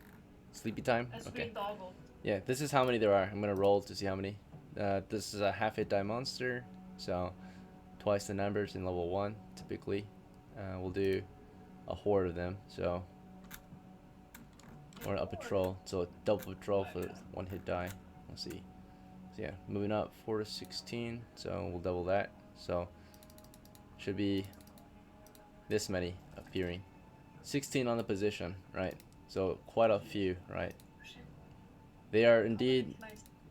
Speaker 6: Sleepy time?
Speaker 11: And
Speaker 6: Okay.
Speaker 11: scream doggle.
Speaker 6: Yeah, this is how many there are. I'm going to roll to see how many. This is a half hit die monster. So twice the numbers in level 1 typically. We'll do a horde of them. So or a patrol. So a double patrol for 1 hit die. Let's see. So yeah, moving up 4 to 16. So we'll double that. So should be this many appearing. 16 on the position, right? So quite a few, right? They are indeed,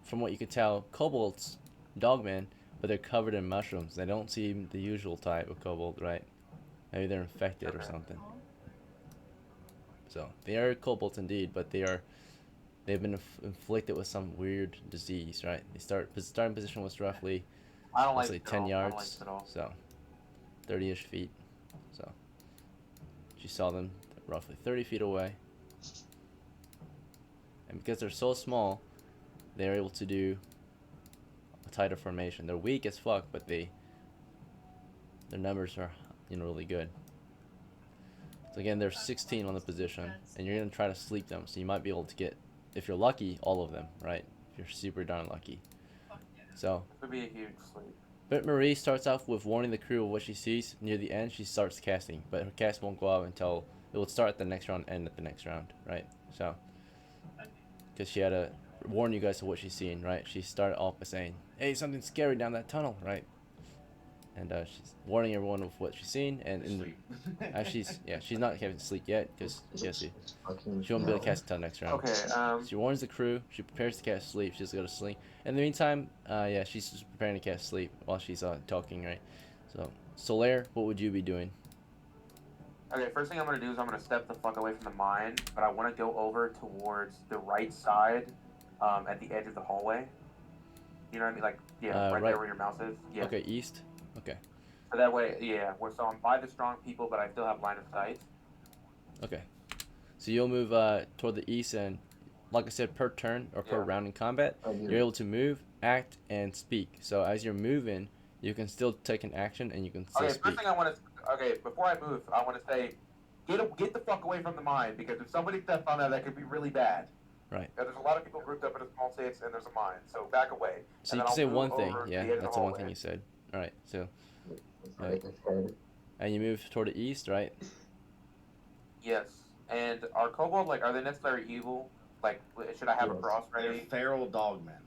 Speaker 6: from what you can tell, kobolds, dogmen, but they're covered in mushrooms. They don't seem the usual type of kobold, right? Maybe they're infected or something. So they are kobolds indeed, but they've been inflicted with some weird disease, right? Starting position was roughly,
Speaker 5: I don't like
Speaker 6: let's say
Speaker 5: it
Speaker 6: 10
Speaker 5: at all. I don't like
Speaker 6: yards,
Speaker 5: it at all.
Speaker 6: so 30-ish feet. So she saw them roughly 30 feet away. And because they're so small, they're able to do a tighter formation. They're weak as fuck, but their numbers are, really good. So again, there's 16 on the position, and you're gonna try to sleep them. So you might be able to get, if you're lucky, all of them, right? If you're super darn lucky. So
Speaker 5: This would be a huge sleep.
Speaker 6: Britt Marie starts off with warning the crew of what she sees. Near the end, she starts casting, but her cast won't go out until it will start at the next round, end at the next round, right? So, because she had to warn you guys of what she's seeing, right? She started off by saying, "Hey, something's scary down that tunnel," right? And she's warning everyone of what she's seen, and as she's not having sleep yet because she won't be able to cast until next round.
Speaker 5: Okay.
Speaker 6: She warns the crew. She prepares to cast sleep. She's got to sleep. In the meantime, she's just preparing to cast sleep while she's talking, right? So, Solaire, what would you be doing?
Speaker 5: Okay, first thing I'm gonna do is I'm gonna step the fuck away from the mine, but I want to go over towards the right side, at the edge of the hallway. You know what I mean? Like, yeah, right there where your mouse is. Yeah.
Speaker 6: Okay, east. Okay.
Speaker 5: So that way, so I'm by the strong people, but I still have line of sight.
Speaker 6: Okay. So you'll move toward the east, and like I said, per turn or per round in combat, you're able to move, act, and speak. So as you're moving, you can still take an action, and you can still speak.
Speaker 5: First thing I want to. Okay, before I move, I want to say, get the fuck away from the mine, because if somebody steps on that could be really bad.
Speaker 6: Right.
Speaker 5: There's a lot of people grouped up in a small space, and there's a mine, so back away.
Speaker 6: So you can say one thing. Yeah, that's the one thing you said. All right. So. And you move toward the east, right?
Speaker 5: Yes. And are kobold, are they necessarily evil? Like, should I have a cross ready?
Speaker 3: They're feral dogmen.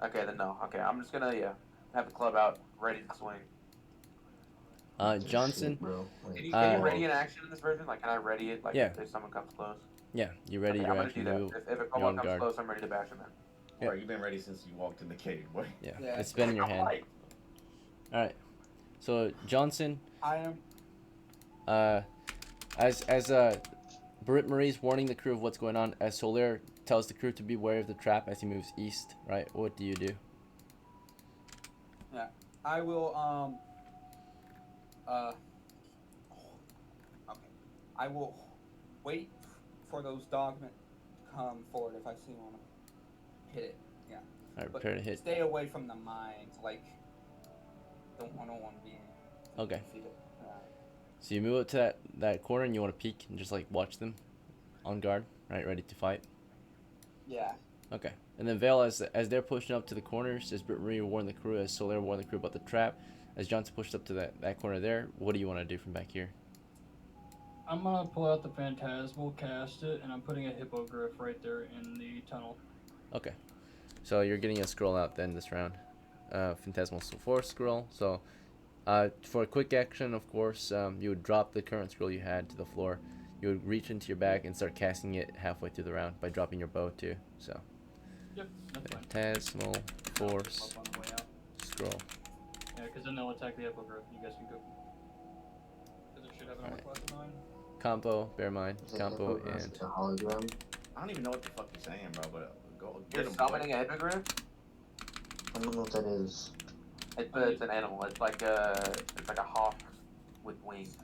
Speaker 5: Okay, then no. Okay, I'm just gonna, have the club out, ready to swing.
Speaker 6: Johnson.
Speaker 5: Can you ready an action in this version? Like, can I ready it? Like, if someone comes close?
Speaker 6: Yeah, you ready your action move.
Speaker 5: If a kobold comes close, I'm ready to bash him in.
Speaker 3: Yeah. Right, you've been ready since you walked in the cave, boy.
Speaker 6: Yeah, it's been in your hand. Alright. So, Johnson.
Speaker 1: I am.
Speaker 6: As Britt Marie's warning the crew of what's going on, as Solaire tells the crew to be wary of the trap as he moves east, right? What do you do?
Speaker 1: Yeah, I will, okay. I will wait for those dogmen to come forward if I see one. Hit it, yeah.
Speaker 6: Alright, prepare to hit.
Speaker 1: Stay away from the mines, I don't want to be
Speaker 6: Okay.
Speaker 1: defeated. Yeah.
Speaker 6: So you move up to that corner and you want to peek and just watch them on guard, right? Ready to fight?
Speaker 1: Yeah.
Speaker 6: Okay. And then Vale, as they're pushing up to the corners, as Britt Marie warned the crew, as Solaire warned the crew about the trap, as Johnson pushed up to that corner there, what do you want to do from back here?
Speaker 2: I'm gonna pull out the Phantasmal, cast it, and I'm putting a hippogriff right there in the tunnel.
Speaker 6: Okay. So you're getting a scroll out then this round. Phantasmal Force scroll. So for a quick action, of course, you would drop the current scroll you had to the floor. You would reach into your bag and start casting it halfway through the round by dropping your bow too. So.
Speaker 2: Yep, that's fine.
Speaker 6: Phantasmal Force scroll.
Speaker 2: Yeah, because then they'll attack the hippogriff. You guys can go. Because it should have an armor class of 9.
Speaker 6: Compo, bear in mind, compo, and
Speaker 4: hologram.
Speaker 3: I don't even know what the fuck you're saying, bro, but go
Speaker 5: You're
Speaker 3: get him.
Speaker 5: summoning a hippogriff?
Speaker 4: I don't know what that is.
Speaker 5: It's an animal. It's like a hawk with wings.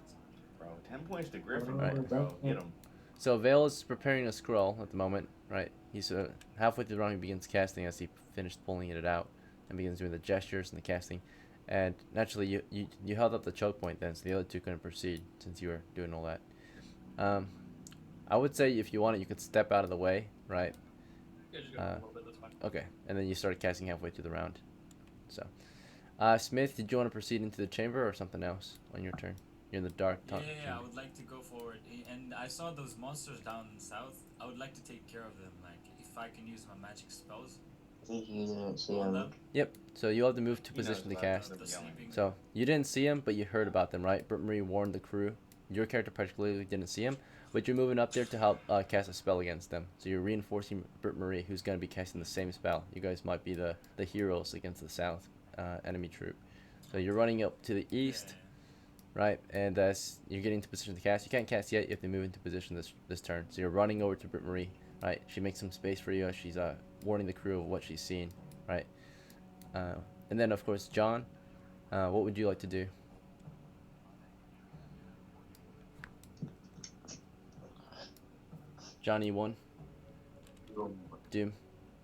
Speaker 3: Bro, 10 points to Griffin,
Speaker 6: Right.
Speaker 3: bro. Get him.
Speaker 6: So Vale is preparing a scroll at the moment, right? He's halfway through the round. He begins casting as he finished pulling it out, and begins doing the gestures and the casting. And naturally, you held up the choke point then, so the other two couldn't proceed since you were doing all that. I would say if you wanted, you could step out of the way, right?
Speaker 2: Yeah, just go a little bit, that's fine.
Speaker 6: Okay, and then you started casting halfway through the round. So, Smith, did you want to proceed into the chamber or something else on your turn? You're in the dark.
Speaker 8: Yeah, I would like to go forward. And I saw those monsters down south. I would like to take care of them. Like, if I can use my magic spells.
Speaker 4: I think you didn't see
Speaker 8: on
Speaker 4: him.
Speaker 8: them.
Speaker 6: Yep. So you have to move to
Speaker 3: He knows
Speaker 6: position to
Speaker 3: about
Speaker 6: cast.
Speaker 3: them.
Speaker 8: The sleeping.
Speaker 6: So you didn't see him, but you heard about them, right? Britt Marie warned the crew. Your character particularly didn't see him, but you're moving up there to help cast a spell against them. So you're reinforcing Britt Marie, who's going to be casting the same spell. You guys might be the heroes against the south enemy troop. So you're running up to the east, right? And as you're getting to position to cast, you can't cast yet. You have to move into position this turn. So you're running over to Britt Marie, right? She makes some space for you as she's warning the crew of what she's seen, right? And then of course, John, what would you like to do? Johnny one. Doom.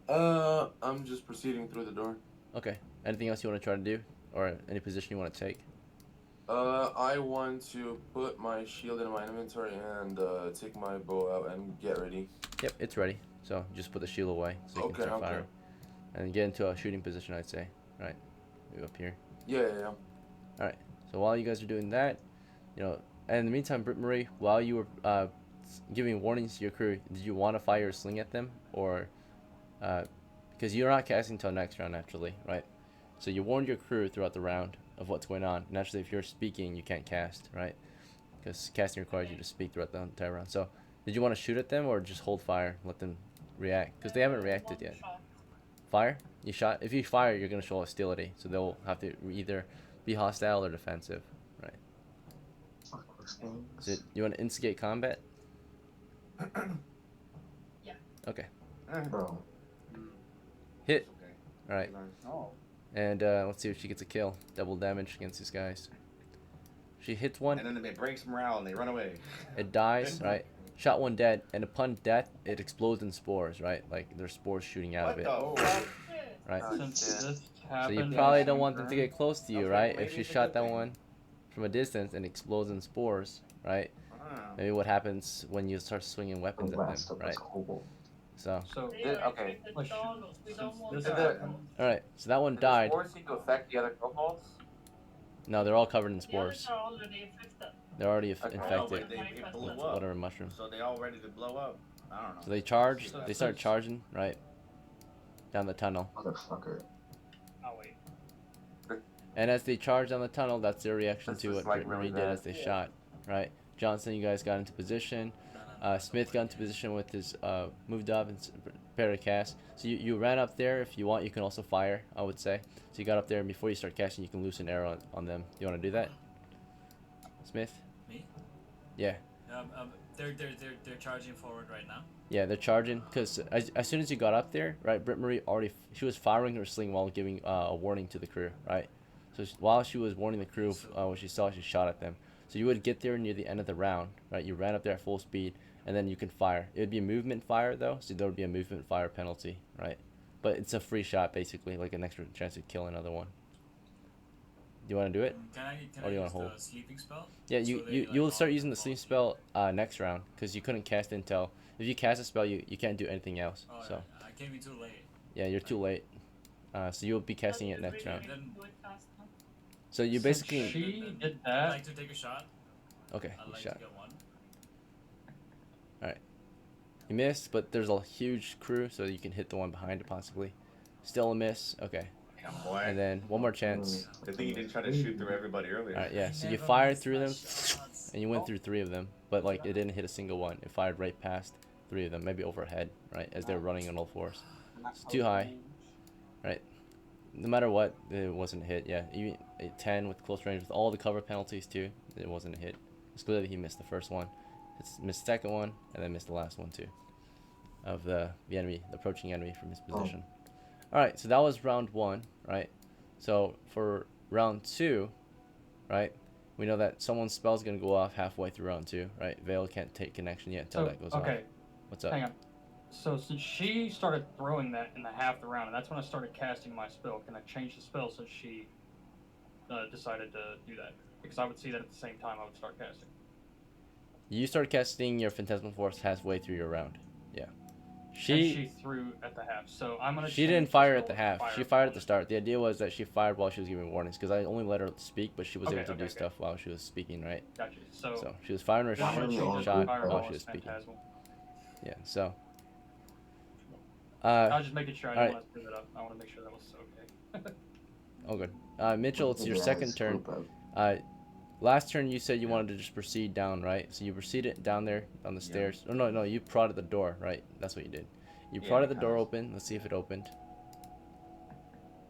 Speaker 10: I'm just proceeding through the door.
Speaker 6: Okay. Anything else you want to try to do, or any position you want to take?
Speaker 10: I want to put my shield in my inventory and take my bow out and get ready.
Speaker 6: Yep, it's ready. So just put the shield away so you can start firing, and get into a shooting position. I'd say. Right. Move up here.
Speaker 10: Yeah.
Speaker 6: All right. So while you guys are doing that, and in the meantime, Britt Marie, while you were giving warnings to your crew, did you want to fire a sling at them, or because you're not casting until next round naturally, right? So you warned your crew throughout the round of what's going on. Naturally, if you're speaking, you can't cast, right? Because casting requires you to speak throughout the entire round. So did you want to shoot at them or just hold fire, let them react? Because they haven't reacted yet. Fire? You shot. If you fire, you're gonna show hostility, so they'll have to either be hostile or defensive, right? So you want to instigate combat?
Speaker 11: Yeah.
Speaker 6: Okay.
Speaker 4: Bro.
Speaker 6: Hit.
Speaker 3: Okay.
Speaker 6: All right.
Speaker 1: Oh.
Speaker 6: And let's see if she gets a kill. Double damage against these guys. She hits one.
Speaker 3: And then it breaks morale and they run away.
Speaker 6: It dies, right? Shot one dead, and upon death, it explodes in spores, right? Like there's spores shooting out of it,
Speaker 3: What the fuck?
Speaker 6: right?
Speaker 2: Since this
Speaker 6: So
Speaker 2: happened,
Speaker 6: you probably don't want them to get close to you,
Speaker 3: Okay,
Speaker 6: right?
Speaker 3: maybe
Speaker 6: If she
Speaker 3: it's a
Speaker 6: shot
Speaker 3: good
Speaker 6: that
Speaker 3: thing.
Speaker 6: one from a distance and explodes in spores, right?
Speaker 3: Ah.
Speaker 6: Maybe what happens when you start swinging weapons at
Speaker 4: Last
Speaker 6: them,
Speaker 4: of
Speaker 6: right?
Speaker 4: us cool.
Speaker 6: So,
Speaker 2: So
Speaker 11: They are
Speaker 5: Okay.
Speaker 11: infected
Speaker 2: Question.
Speaker 11: dogs. We don't
Speaker 2: Since
Speaker 11: want
Speaker 2: this
Speaker 11: them.
Speaker 5: happened-
Speaker 6: all right. So that one
Speaker 5: Did the
Speaker 6: died.
Speaker 5: spores seem to affect the other kobolds?
Speaker 6: No, they're all covered in
Speaker 11: The others
Speaker 6: spores.
Speaker 11: are already infected.
Speaker 6: They're already
Speaker 5: Okay.
Speaker 6: infected
Speaker 3: It blew
Speaker 6: with
Speaker 3: up.
Speaker 6: whatever mushroom.
Speaker 3: So they all ready to blow up. I don't know.
Speaker 6: So they charge.
Speaker 2: So
Speaker 6: They start charging, right? Down the tunnel.
Speaker 4: Motherfucker.
Speaker 2: Oh wait.
Speaker 6: And as they charge down the tunnel, that's their reaction
Speaker 5: This
Speaker 6: to
Speaker 5: is
Speaker 6: what
Speaker 5: like
Speaker 6: Britt Marie
Speaker 5: really
Speaker 6: did
Speaker 5: bad.
Speaker 6: as they shot, right? Johnson, you guys got into position. Smith got into position with his moved up and prepared to cast. So you ran up there. If you want, you can also fire, I would say. So you got up there, and before you start casting, you can loose an arrow on them. You want to do that, Smith?
Speaker 8: Me?
Speaker 6: Yeah.
Speaker 8: They're charging forward right now.
Speaker 6: Yeah, they're charging because as soon as you got up there, right, Britt Marie she was firing her sling while giving a warning to the crew, right? So while she was warning the crew of what she saw, she shot at them. So you would get there near the end of the round, right? You ran up there at full speed, and then you can fire. It would be a movement fire though, so there would be a movement fire penalty, right? But it's a free shot basically, like an extra chance to kill another one. Do you want to do it?
Speaker 8: Can I
Speaker 6: Or do you
Speaker 8: use
Speaker 6: wanna hold?
Speaker 8: the sleeping spell?
Speaker 6: Yeah,
Speaker 8: So
Speaker 6: you'll
Speaker 8: all
Speaker 6: start using the
Speaker 8: fall
Speaker 6: sleep
Speaker 8: asleep?
Speaker 6: spell next round because you couldn't cast until if you cast a spell, you can't do anything else.
Speaker 8: Oh,
Speaker 6: So
Speaker 8: I came in too late.
Speaker 6: yeah, you're too late. So you'll be casting it next round.
Speaker 11: Then do it fast, huh?
Speaker 6: So you
Speaker 2: Since
Speaker 6: basically
Speaker 2: she did
Speaker 8: I'd
Speaker 2: that.
Speaker 8: like to take a shot.
Speaker 6: okay.
Speaker 8: I'd
Speaker 6: You
Speaker 8: like
Speaker 6: shot.
Speaker 8: to get one.
Speaker 6: You missed, but there's a huge crew, so you can hit the one behind it possibly. Still a miss. Okay.
Speaker 3: Damn, boy.
Speaker 6: And then one more chance.
Speaker 3: Good thing you didn't try to shoot through everybody earlier.
Speaker 6: All right, yeah. So you
Speaker 8: Never
Speaker 6: fired
Speaker 8: miss
Speaker 6: through
Speaker 8: my
Speaker 6: them,
Speaker 8: shots.
Speaker 6: and you went through 3 of them, but like it didn't hit a single one. It fired right past 3 of them, maybe overhead, right, as they're running on all fours. It's too high. Right. No matter what, it wasn't a hit. Yeah, even a 10 with close range with all the cover penalties too, it wasn't a hit. It's clear that he missed the first one, missed the second one, and then missed the last one too. Of the enemy, the approaching enemy from his position. All right, so that was round 1, right? So for round 2, right, we know that someone's spell's gonna go off halfway through round 2, right? Vale can't take connection yet until
Speaker 2: So,
Speaker 6: that goes off.
Speaker 2: okay,
Speaker 6: What's up?
Speaker 2: hang on. So since she started throwing that in the half the round, and that's when I started casting my spell, can I change the spell since she decided to do that? Because I would see that at the same time I would start casting.
Speaker 6: You start casting your Phantasmal Force halfway through your round. Yeah.
Speaker 2: And she threw at the half, so I'm gonna.
Speaker 6: She
Speaker 2: change
Speaker 6: didn't
Speaker 2: the
Speaker 6: fire
Speaker 2: spell
Speaker 6: at the
Speaker 2: to
Speaker 6: half.
Speaker 2: fire
Speaker 6: She fired at
Speaker 2: on
Speaker 6: the
Speaker 2: it.
Speaker 6: start. The idea was that she fired while she was giving warnings, because I only let her speak, but she was
Speaker 2: Okay,
Speaker 6: able to
Speaker 2: okay,
Speaker 6: do
Speaker 2: okay.
Speaker 6: stuff while she was speaking, right?
Speaker 2: Gotcha. So
Speaker 6: she was firing her
Speaker 2: then I'm gonna change it to
Speaker 6: shot
Speaker 2: fireball
Speaker 6: while she
Speaker 2: as
Speaker 6: was speaking.
Speaker 2: Phantasmal.
Speaker 6: Yeah. So.
Speaker 2: I was just making sure I didn't
Speaker 6: alright.
Speaker 2: want to screw that up. I want to make sure that was okay.
Speaker 6: Oh, good. Mitchell, it's your
Speaker 4: Yeah,
Speaker 6: second
Speaker 4: it's
Speaker 6: turn.
Speaker 4: cool,
Speaker 6: Last turn you said you wanted to just proceed down, right? So you proceeded down there on the stairs. Oh no, you prodded the door, right? That's what you did. You
Speaker 3: Yeah,
Speaker 6: prodded the
Speaker 3: kinda.
Speaker 6: door open. Let's see if it opened.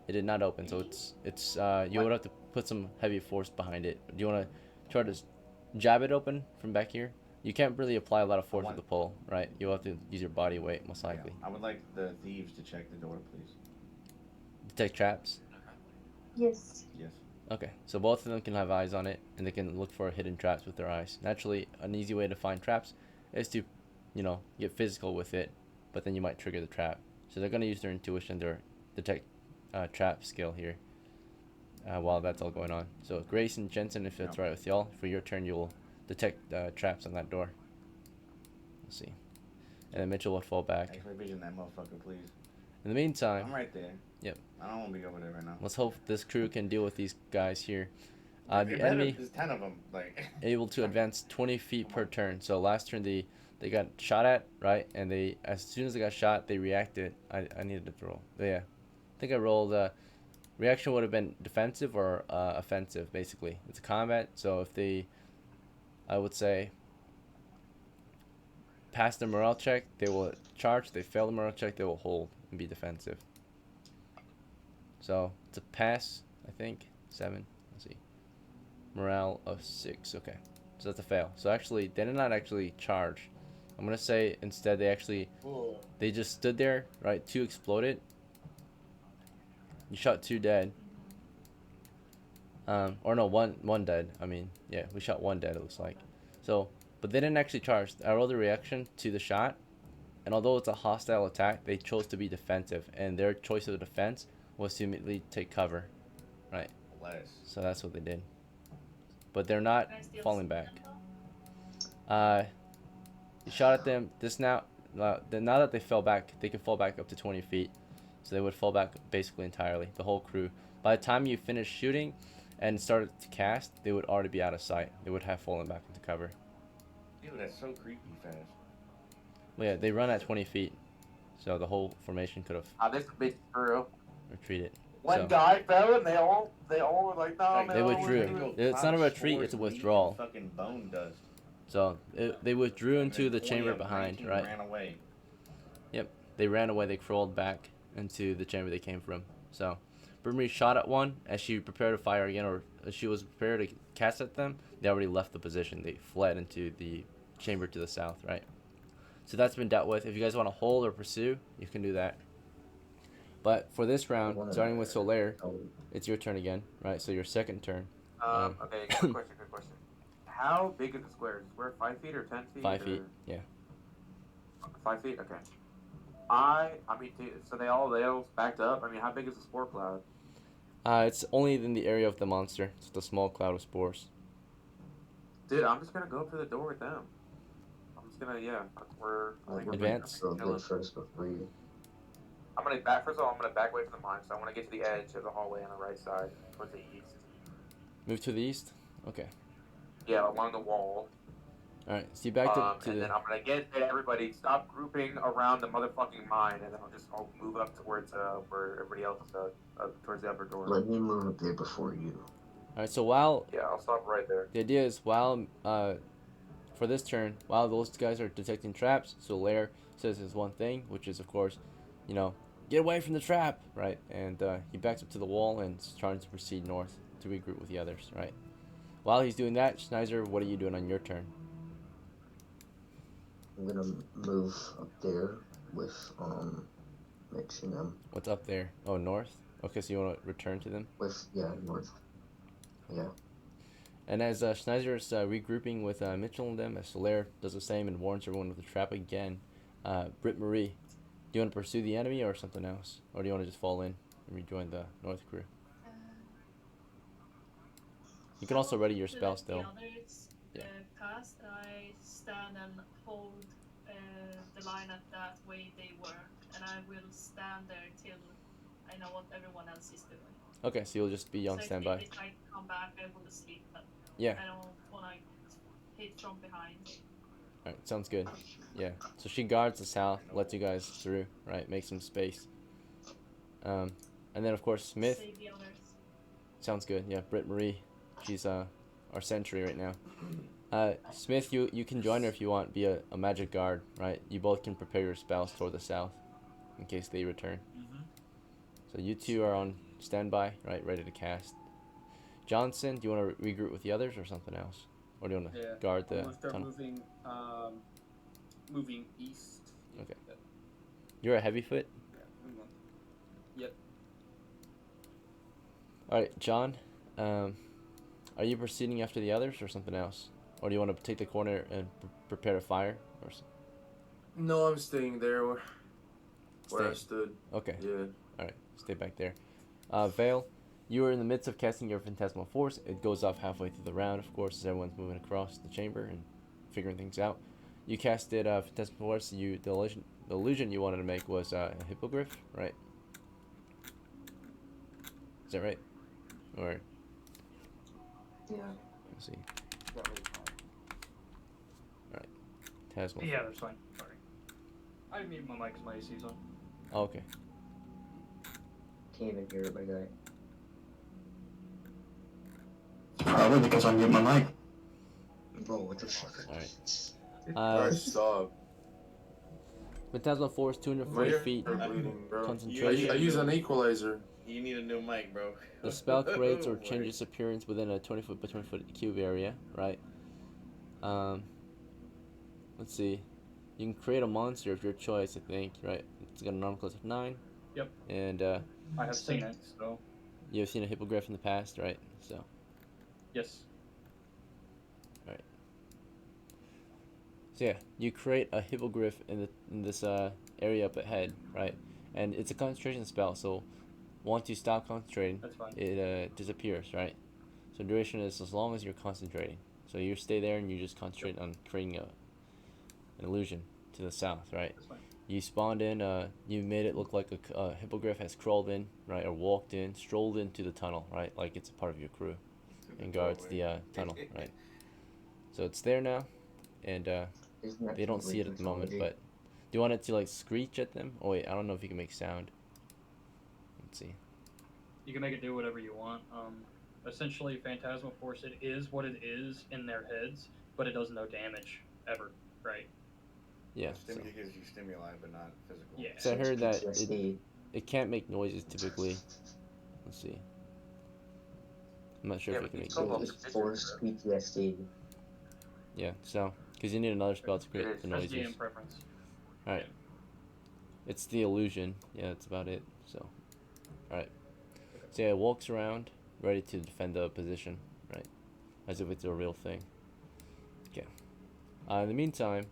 Speaker 6: It did not open, so it's you would have to put some heavy force behind it. Do you want to try to jab it open from back here? You can't really apply a lot of force with the pull, right? You'll have to use your body weight most likely.
Speaker 3: I would like the thieves to check the door, please.
Speaker 6: Detect traps.
Speaker 7: Yes.
Speaker 3: Yes.
Speaker 6: Okay, so both of them can have eyes on it, and they can look for hidden traps with their eyes. Naturally, an easy way to find traps is to, get physical with it, but then you might trigger the trap. So they're going to use their intuition, their detect trap skill here, while that's all going on. So Grace and Jensen, if that's right with y'all, for your turn, you'll detect traps on that door. Let's see. And then Mitchell will fall back.
Speaker 3: X-ray vision that motherfucker, please.
Speaker 6: In the meantime,
Speaker 3: I'm right there.
Speaker 6: Yep.
Speaker 3: I don't want to be over there right now.
Speaker 6: Let's hope this crew can deal with these guys here. The enemy
Speaker 3: There's 10 of them. Like.
Speaker 6: able to advance 20 feet per turn. So last turn they got shot at, right? And they, as soon as they got shot, they reacted. I needed to roll. Yeah, I think I rolled. Reaction would have been defensive or offensive. Basically, it's a combat. So if they, I would say, pass the morale check, they will charge. If they fail the morale check, they will hold and be defensive. So it's a pass, I think. 7. Let's see. Morale of 6. Okay. So that's a fail. So actually, they did not actually charge. I'm going to say instead they just stood there, right? 2 exploded. You shot 2 dead. Or no, one dead. I mean, yeah, we shot 1 dead, it looks like. So, but they didn't actually charge. I rolled a reaction to the shot. And although it's a hostile attack, they chose to be defensive. And their choice of defense was to immediately take cover, right? So that's what they did. But they're not falling back. You shot at them. Now that they fell back, they can fall back up to 20 feet. So they would fall back basically entirely, the whole crew. By the time you finish shooting and started to cast, they would already be out of sight. They would have fallen back into cover.
Speaker 3: Dude, that's so creepy fast.
Speaker 6: Well, yeah, they run at 20 feet. So the whole formation could have
Speaker 5: This bitch threw.
Speaker 6: retreated.
Speaker 5: One
Speaker 6: So
Speaker 5: guy fell and they all were like, no,
Speaker 3: Like,
Speaker 5: man.
Speaker 6: they
Speaker 5: I don't
Speaker 6: withdrew.
Speaker 5: wanna do it."
Speaker 6: It's not a retreat, it's a withdrawal.
Speaker 3: Fucking bone dust.
Speaker 6: So they withdrew into
Speaker 3: And
Speaker 6: the
Speaker 3: 20
Speaker 6: chamber
Speaker 3: of them,
Speaker 6: behind,
Speaker 3: 19
Speaker 6: right?
Speaker 3: Ran away.
Speaker 6: Yep, they ran away. They crawled back into the chamber they came from. So, Brimley shot at one as she prepared to fire again, or as she was prepared to cast at them. They already left the position. They fled into the chamber to the south, right? So that's been dealt with. If you guys want to hold or pursue, you can do that. But for this round, starting with Solaire, it's your turn again, right? So your second turn.
Speaker 5: Okay, good question. How big is the square? Is the square 5 feet or 10 feet?
Speaker 6: 5 feet, yeah.
Speaker 5: 5 feet, okay. I mean, so they all backed up. I mean, how big is the spore cloud?
Speaker 6: It's only in the area of the monster. It's the small cloud of spores.
Speaker 5: Dude, I'm just gonna go up to the door with them. I'm just gonna, I think we're
Speaker 6: Advance.
Speaker 4: Go good first before you.
Speaker 5: I'm gonna back away from the mine, so I want to get to the edge of the hallway on the right side, towards the east.
Speaker 6: Move to the east? Okay.
Speaker 5: Yeah, along the wall.
Speaker 6: Alright, so you back to
Speaker 5: and then I'm gonna get everybody, stop grouping around the motherfucking mine, and then I'll move up towards where everybody else is towards the upper door.
Speaker 4: Let me move up there before you.
Speaker 6: Alright, so while
Speaker 5: I'll stop right there.
Speaker 6: the idea is for this turn, while those guys are detecting traps, Solaire says his one thing, which is of course, get away from the trap, right? And he backs up to the wall and is trying to proceed north to regroup with the others, right? While he's doing that, Schneider, what are you doing on your turn?
Speaker 4: I'm gonna move up there with Mitch and them.
Speaker 6: What's up there? Oh, north? Okay, so you want to return to them?
Speaker 4: North. Yeah.
Speaker 6: And as Schneider is regrouping with Mitchell and them, as Solaire does the same and warns everyone with the trap again, Britt Marie, do you want to pursue the enemy or something else? Or do you want to just fall in and rejoin the North crew? You can also ready your
Speaker 11: To
Speaker 6: spell
Speaker 11: let
Speaker 6: still.
Speaker 11: The others cast, I stand and hold the line at that way they were, and I will stand there till I know what everyone else is doing.
Speaker 6: Okay, so you'll just be on
Speaker 11: So
Speaker 6: standby.
Speaker 11: if I come back, I will sleep, but
Speaker 6: Yeah.
Speaker 11: I don't want to hit from behind.
Speaker 6: Alright, sounds good. Yeah. So she guards the south, lets you guys through, right? Make some space. And then of course Smith.
Speaker 11: Save the others.
Speaker 6: Sounds good. Yeah, Britt Marie. She's our sentry right now. Smith, you can join her if you want. Be a magic guard, right? You both can prepare your spells toward the south, in case they return. So you two are on standby, right? Ready to cast. Johnson, do you want to regroup with the others or something else, or do you want to guard the
Speaker 1: I'm gonna start
Speaker 6: tunnel?
Speaker 1: moving east.
Speaker 6: Okay. You're a heavy foot.
Speaker 1: Yep.
Speaker 6: All right, John. Are you proceeding after the others or something else, or do you want to take the corner and prepare a fire or something?
Speaker 10: No, I'm staying there where I stood.
Speaker 6: Okay.
Speaker 10: Yeah.
Speaker 6: All right, stay back there. Vale, you are in the midst of casting your Phantasmal Force. It goes off halfway through the round, of course, as everyone's moving across the chamber and figuring things out. You casted Phantasmal Force. The illusion you wanted to make was a hippogriff, right? Is that right? Or
Speaker 4: Yeah.
Speaker 6: let's see. Alright. Tasmal.
Speaker 2: Yeah, that's fine. Sorry. I didn't mute my mic because my AC's on.
Speaker 6: Oh, okay.
Speaker 4: Can't even hear it, my guy.
Speaker 12: Probably because I mute my mic.
Speaker 4: Bro, what the fuck?
Speaker 6: Alright.
Speaker 10: Stop.
Speaker 6: Phantasmal Force, 240 feet. Concentration.
Speaker 10: I use an equalizer.
Speaker 3: You need a new mic, bro.
Speaker 6: The spell creates or changes appearance within a 20 foot by 20 foot cube area, right? Let's see. You can create a monster of your choice, I think, right? It's got a normal class of 9.
Speaker 2: Yep.
Speaker 6: And
Speaker 2: I have seen it, so.
Speaker 6: You've seen a hippogriff in the past, right? So.
Speaker 2: Yes.
Speaker 6: Right. So yeah, you create a hippogriff in this area up ahead, right? And it's a concentration spell, so once you stop concentrating, it disappears, right? So duration is as long as you're concentrating. So you stay there and you just concentrate on creating an illusion to the south, right? You spawned in, you made it look like a hippogriff has crawled in, right, or walked in, strolled into the tunnel, right, like it's a part of your crew, and guards the tunnel, right? So it's there now, and they don't see it at the moment, but do you want it to like screech at them? Oh wait, I don't know if you can make sound. Let's see.
Speaker 2: You can make it do whatever you want. Essentially, Phantasmal Force, it is what it is in their heads, but it does no damage, ever, right?
Speaker 6: Yeah.
Speaker 3: It gives you stimuli, but not physical.
Speaker 2: Yeah.
Speaker 6: So I heard that it can't make noises typically. Let's see. I'm not sure if it can make noises.
Speaker 4: Force PTSD.
Speaker 6: Yeah, so, because you need another spell to create the noises.
Speaker 2: That's game preference.
Speaker 6: Alright. It's the illusion. Yeah, that's about it. So, alright. So yeah, it walks around, ready to defend the position, right? As if it's a real thing. Okay. In the meantime,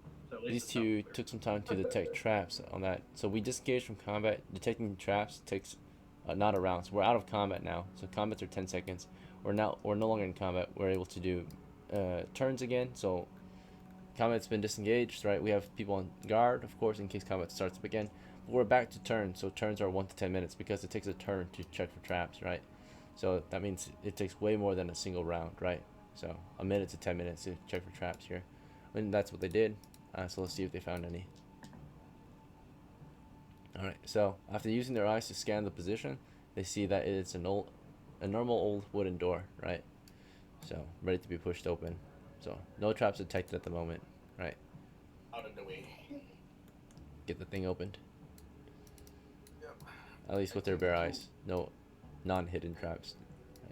Speaker 6: these two took some time to detect traps on that. So we disengaged from combat. Detecting traps takes not a round. So we're out of combat now. So combats are 10 seconds. We're no longer in combat. We're able to do turns again. So combat's been disengaged, right? We have people on guard, of course, in case combat starts up again. But we're back to turns. So turns are 1 to 10 minutes because it takes a turn to check for traps, right? So that means it takes way more than a single round, right? So a minute to 10 minutes to check for traps here. And that's what they did. So let's see if they found any. Alright, so after using their eyes to scan the position, they see that it's a normal old wooden door, right? So, ready to be pushed open. So, no traps detected at the moment, right?
Speaker 3: Out of the way.
Speaker 6: Get the thing opened. Yep. At least with their bare eyes. No non-hidden traps.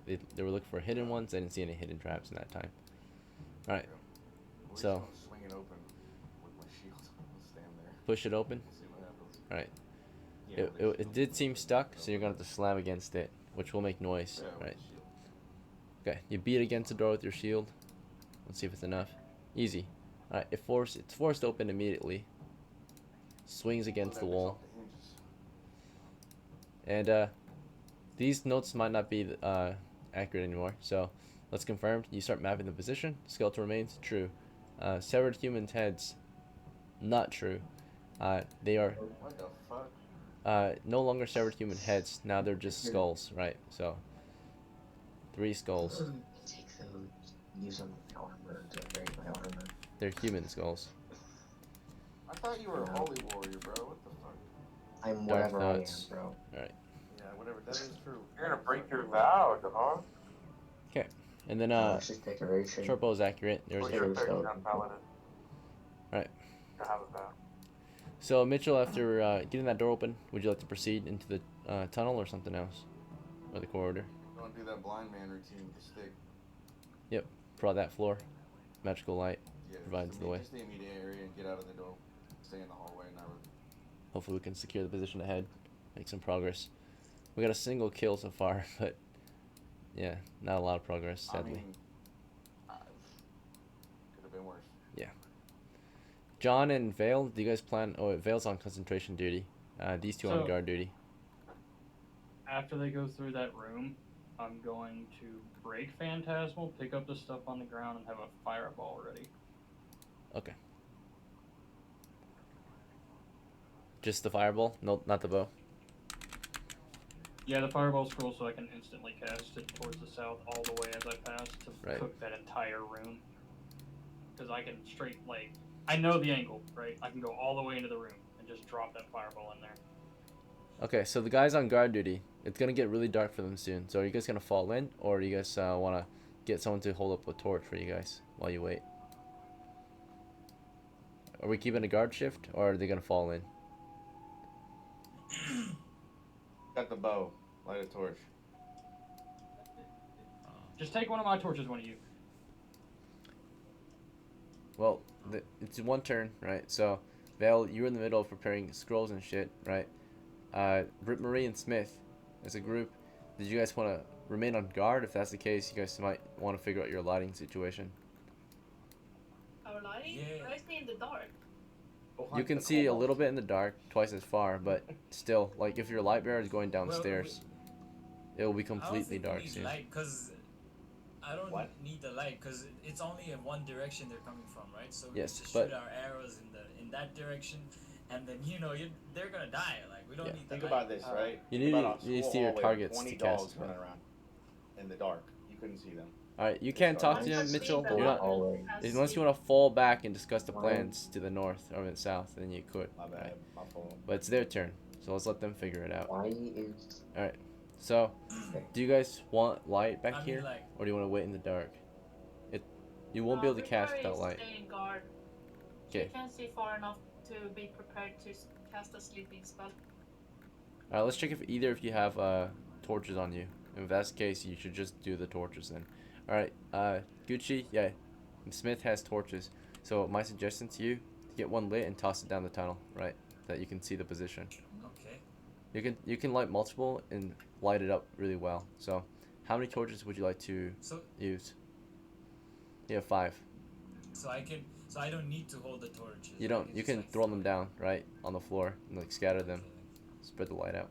Speaker 6: They were looking for hidden ones, they didn't see any hidden traps in that time. Alright. So,
Speaker 3: swing it open with my shield. I'll stand there.
Speaker 6: Push it open?
Speaker 3: See what happens.
Speaker 6: Alright.
Speaker 3: Yeah,
Speaker 6: It did seem stuck, so you're going to have to slam against it, which will make noise, right? Okay, you beat against the door with your shield. Let's see if it's enough. Easy. Alright, it's forced open immediately. Swings against the wall. And these notes might not be accurate anymore. So let's confirm. You start mapping the position. Skeletal remains true. Severed human heads not true. They are
Speaker 3: What the fuck?
Speaker 6: no longer severed human heads. Now they're just skulls, right? So 3 skulls.
Speaker 4: Take those. Use them in armor to break my armor.
Speaker 6: They're human skulls.
Speaker 3: I thought you were a holy warrior, bro. What the fuck?
Speaker 4: I'm
Speaker 6: Dark
Speaker 4: whatever I am,
Speaker 6: thoughts.
Speaker 4: bro.
Speaker 6: Alright.
Speaker 3: Yeah, whatever. That is true.
Speaker 5: You're gonna break your vow, dog.
Speaker 6: Okay. And then
Speaker 4: Malicious decoration.
Speaker 6: short bow is accurate. There's
Speaker 5: Well,
Speaker 6: a
Speaker 5: you're a
Speaker 4: There's
Speaker 5: 13
Speaker 4: no-
Speaker 5: on paladin.
Speaker 6: Right.
Speaker 5: You have a vow.
Speaker 6: So Mitchell, after getting that door open, would you like to proceed into the tunnel or something else? Or the corridor?
Speaker 3: Don't do that blind man routine with the stick.
Speaker 6: Yep. Prod that floor. Magical light.
Speaker 3: Yeah,
Speaker 6: Provides the way.
Speaker 3: Just the immediate area and get out of the door. Stay in the hallway, not really.
Speaker 6: Hopefully we can secure the position ahead. Make some progress. We got a single kill so far, but yeah, not a lot of progress, sadly.
Speaker 3: I mean, could have been worse.
Speaker 6: John and Vale, do you guys plan? Oh, Vale's on concentration duty. These two on
Speaker 2: So-
Speaker 6: guard duty.
Speaker 2: After they go through that room, I'm going to break Phantasmal, pick up the stuff on the ground, and have a fireball ready.
Speaker 6: Okay. Just the fireball? No, not the bow.
Speaker 2: Yeah, the fireball's cool, so I can instantly cast it towards the south all the way as I pass to
Speaker 6: Right.
Speaker 2: cook that entire room. Because I can straight, like, I know the angle, right? I can go all the way into the room and just drop that fireball in there.
Speaker 6: Okay, so the guys on guard duty, it's gonna get really dark for them soon. So are you guys gonna fall in, or do you guys wanna get someone to hold up a torch for you guys while you wait? Are we keeping a guard shift, or are they gonna fall in?
Speaker 3: Got the bow. Light a torch.
Speaker 2: Just take one of my torches, one of you.
Speaker 6: Well, it's one turn, right? So, Vale, you're in the middle of preparing scrolls and shit, right? Britt Marie and Smith, as a group, did you guys want to remain on guard? If that's the case, you guys might want to figure out your lighting situation.
Speaker 11: Our lighting?
Speaker 8: Yeah.
Speaker 11: I see in the dark.
Speaker 6: You can see a little bit in the dark, twice as far, but still, like if your light bearer is going
Speaker 8: Well,
Speaker 6: downstairs, it will be
Speaker 8: I don't
Speaker 6: completely
Speaker 8: think we
Speaker 6: dark
Speaker 8: need
Speaker 6: soon.
Speaker 8: light, cause I don't
Speaker 3: What?
Speaker 8: need the light, cause it's only in one direction they're coming from, right? So we
Speaker 6: Yes,
Speaker 8: just
Speaker 6: but-
Speaker 8: shoot our arrows in that direction, and then they're gonna die. Like we don't
Speaker 6: Yeah.
Speaker 8: need the
Speaker 3: Think
Speaker 8: light.
Speaker 3: about this, right?
Speaker 6: You
Speaker 3: Think
Speaker 6: need
Speaker 3: about
Speaker 6: to-
Speaker 3: a
Speaker 6: you need to
Speaker 3: school
Speaker 6: see your
Speaker 3: hallway with
Speaker 6: targets
Speaker 3: 20
Speaker 6: to cast
Speaker 3: dogs
Speaker 6: it.
Speaker 3: running around in the dark. You couldn't see them.
Speaker 6: Alright, you can't talk to
Speaker 11: I'm
Speaker 6: him,
Speaker 11: just
Speaker 6: Mitchell.
Speaker 11: seeing
Speaker 6: You're
Speaker 11: the
Speaker 6: not,
Speaker 11: light as
Speaker 6: unless you
Speaker 11: we-
Speaker 6: want to fall back and discuss the plans to the north or the south, then you could.
Speaker 3: My bad.
Speaker 6: Right.
Speaker 3: My fault.
Speaker 6: But it's their turn, so let's let them figure it out.
Speaker 4: Why is
Speaker 6: So, do you guys want light back
Speaker 8: I mean,
Speaker 6: here,
Speaker 8: like,
Speaker 6: or do you want to wait in the dark? You won't be able to cast
Speaker 11: Britt-Marie
Speaker 6: without
Speaker 11: is
Speaker 6: light.
Speaker 11: staying guard.
Speaker 6: Okay.
Speaker 11: She can see far enough to be prepared to cast a sleeping spell.
Speaker 6: Alright, let's check if either of you have torches on you. If that's the case, you should just do the torches then. Alright, Gucci, yeah, Smith has torches. So my suggestion to you, get one lit and toss it down the tunnel, right? That you can see the position.
Speaker 8: okay.
Speaker 6: You can light multiple and light it up really well. So, how many torches would you like to
Speaker 8: So
Speaker 6: use? You have 5.
Speaker 8: so I don't need to hold the torches.
Speaker 6: You
Speaker 8: right?
Speaker 6: don't.
Speaker 8: It's
Speaker 6: You
Speaker 8: just,
Speaker 6: can
Speaker 8: like,
Speaker 6: throw them down right on the floor and like scatter them.
Speaker 8: Okay.
Speaker 6: Spread the light out.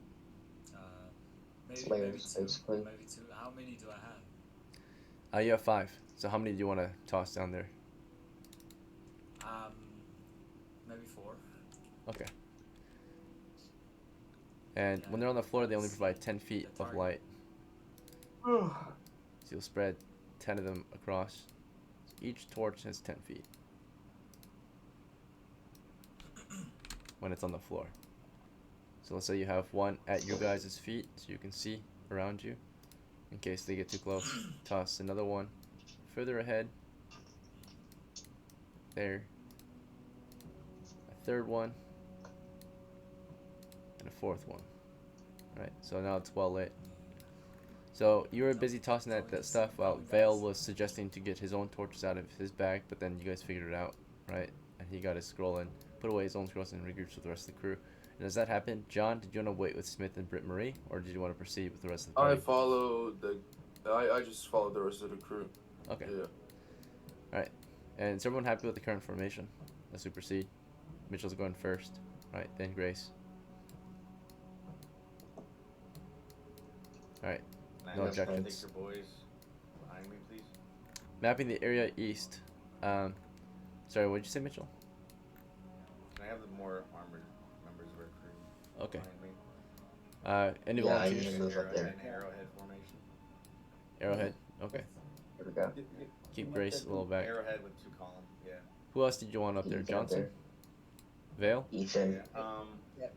Speaker 8: Maybe
Speaker 4: Slayers,
Speaker 8: two.
Speaker 4: basically.
Speaker 8: Maybe two. How many do I have?
Speaker 6: You have 5. So how many do you want to toss down there?
Speaker 8: Maybe 4.
Speaker 6: Okay. And when they're on the floor, they only provide 10 feet
Speaker 8: The
Speaker 6: of
Speaker 8: target.
Speaker 6: light. So you'll spread 10 of them across. Each torch has 10 feet. When it's on the floor. So let's say you have one at your guys' feet, so you can see around you. In case they get too close. Toss another one further ahead. There. A third one. And a fourth one. Right, so now it's well lit. So you were busy tossing that stuff while Vale was suggesting to get his own torches out of his bag, but then you guys figured it out, right? And he got his scroll and put away his own scrolls and regroups with the rest of the crew. And as that happened, John, did you want to wait with Smith and Britt Marie, or did you want to proceed with the rest of the
Speaker 10: I
Speaker 6: party?
Speaker 10: followed the I just followed the rest of the crew.
Speaker 6: Okay.
Speaker 10: Yeah.
Speaker 6: And is everyone happy with the current formation? Let's proceed. Mitchell's going first. Right, then Grace. Alright. No objections.
Speaker 3: Take your boys behind me, please.
Speaker 6: Mapping the area east. Sorry, what did you say, Mitchell?
Speaker 3: Can I have the more armored members of our crew
Speaker 6: Okay.
Speaker 3: behind me?
Speaker 6: Any
Speaker 4: Yeah, I
Speaker 6: volunteers?
Speaker 4: usually move up there.
Speaker 3: An arrowhead formation.
Speaker 6: Arrowhead. Okay.
Speaker 4: Here we go.
Speaker 6: Keep Grace a little back.
Speaker 3: Arrowhead with 2 columns. Yeah.
Speaker 6: Who else did you want up there?
Speaker 4: Ethan up
Speaker 6: Johnson? Vale?
Speaker 4: Ethan.
Speaker 3: Yeah.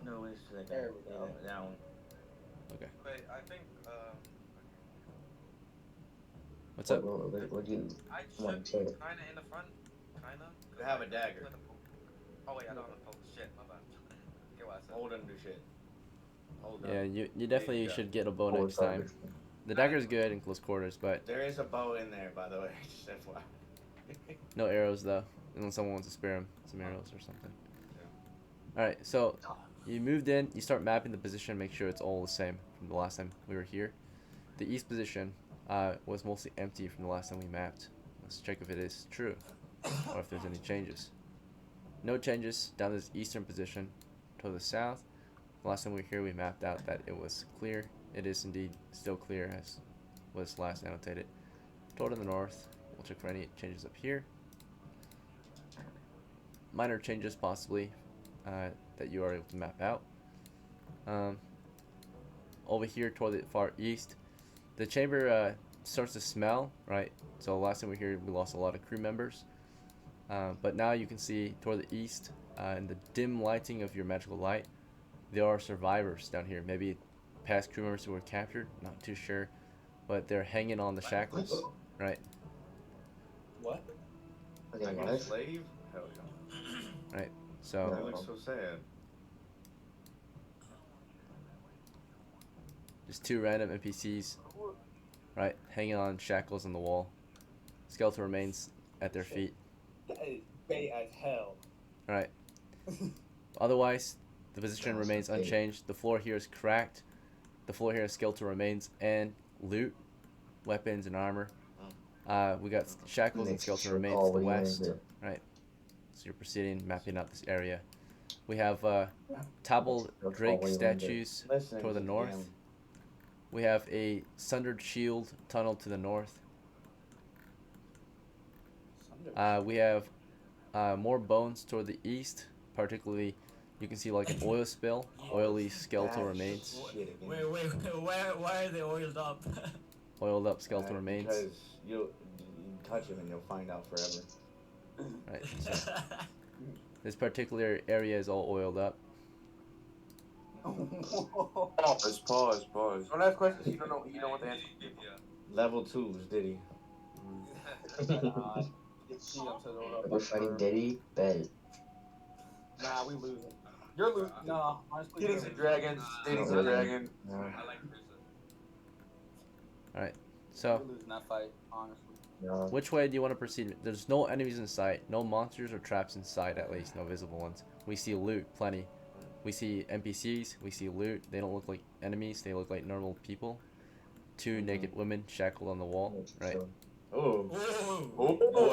Speaker 3: No, it's like
Speaker 1: There we go.
Speaker 3: Down.
Speaker 6: Okay.
Speaker 9: Wait, I think
Speaker 6: What's up?
Speaker 4: What do you
Speaker 9: I
Speaker 4: want
Speaker 9: should
Speaker 4: to
Speaker 9: be kinda in the front, kinda.
Speaker 3: They have a dagger.
Speaker 9: Oh wait, I don't have a pole. Shit, my bad. Get what I said.
Speaker 3: Hold under shit. Hold
Speaker 6: Yeah,
Speaker 3: up.
Speaker 6: you definitely
Speaker 3: Yeah.
Speaker 6: should get a bow next time. The dagger's good in close quarters, but
Speaker 3: There is a bow in there, by the way. Just FYI.
Speaker 6: no arrows though, unless someone wants to spare him some arrows or something. Alright, so you moved in, you start mapping the position, make sure it's all the same from the last time we were here. The east position was mostly empty from the last time we mapped. Let's check if it is true, or if there's any changes. No changes down this eastern position. To the south, the last time we were here we mapped out that it was clear. It is indeed still clear as was last annotated. Toward the north, we'll check for any changes up here. Minor changes possibly that you are able to map out. Over here toward the far east, the chamber starts to smell, right? So last time we were here we lost a lot of crew members. But now you can see toward the east, in the dim lighting of your magical light, there are survivors down here. Maybe past crew members who were captured, not too sure. But they're hanging on the shackles, right?
Speaker 1: What?
Speaker 4: Okay,
Speaker 3: Like a
Speaker 4: guys.
Speaker 3: slave? Hell yeah.
Speaker 6: Right. So
Speaker 3: It looks so sad.
Speaker 6: just 2 random NPCs, right, hanging on shackles on the wall. Skeletal remains at their feet.
Speaker 1: That is bait as hell.
Speaker 6: Right. Otherwise, the position remains unchanged. The floor here is cracked. The floor here has skeletal remains and loot, weapons and armor. We got shackles and skeletal remains to the west. Right. So you're proceeding, mapping out this area. We have Tabble Drake statues toward the north. We have a sundered shield tunnel to the north. We have more bones toward the east, particularly you can see like an oil spill, oily skeletal remains.
Speaker 8: Wait, why are they oiled up?
Speaker 6: Oiled up skeletal remains.
Speaker 3: Because you touch him and you'll find out forever.
Speaker 6: Right. So this particular area is all oiled up.
Speaker 10: Pause.
Speaker 5: Don't ask questions. You don't know. You know what the answer is.
Speaker 3: Level 2's Diddy.
Speaker 4: We're fighting Diddy. Bet.
Speaker 1: Nah, we losing. You're losing. No, honestly.
Speaker 5: Dating some dragons. Dating some dragon.
Speaker 4: No.
Speaker 9: I like Cruiser.
Speaker 6: Alright. So
Speaker 1: We're losing that fight, honestly.
Speaker 4: No.
Speaker 6: which way do you want to proceed? There's no enemies in sight, no monsters or traps in sight, at least no visible ones. We see loot, plenty. We see NPCs, we see loot. They don't look like enemies, they look like normal people. 2 naked women shackled on the wall, right?
Speaker 3: Oh.
Speaker 8: Whoa.
Speaker 3: Oh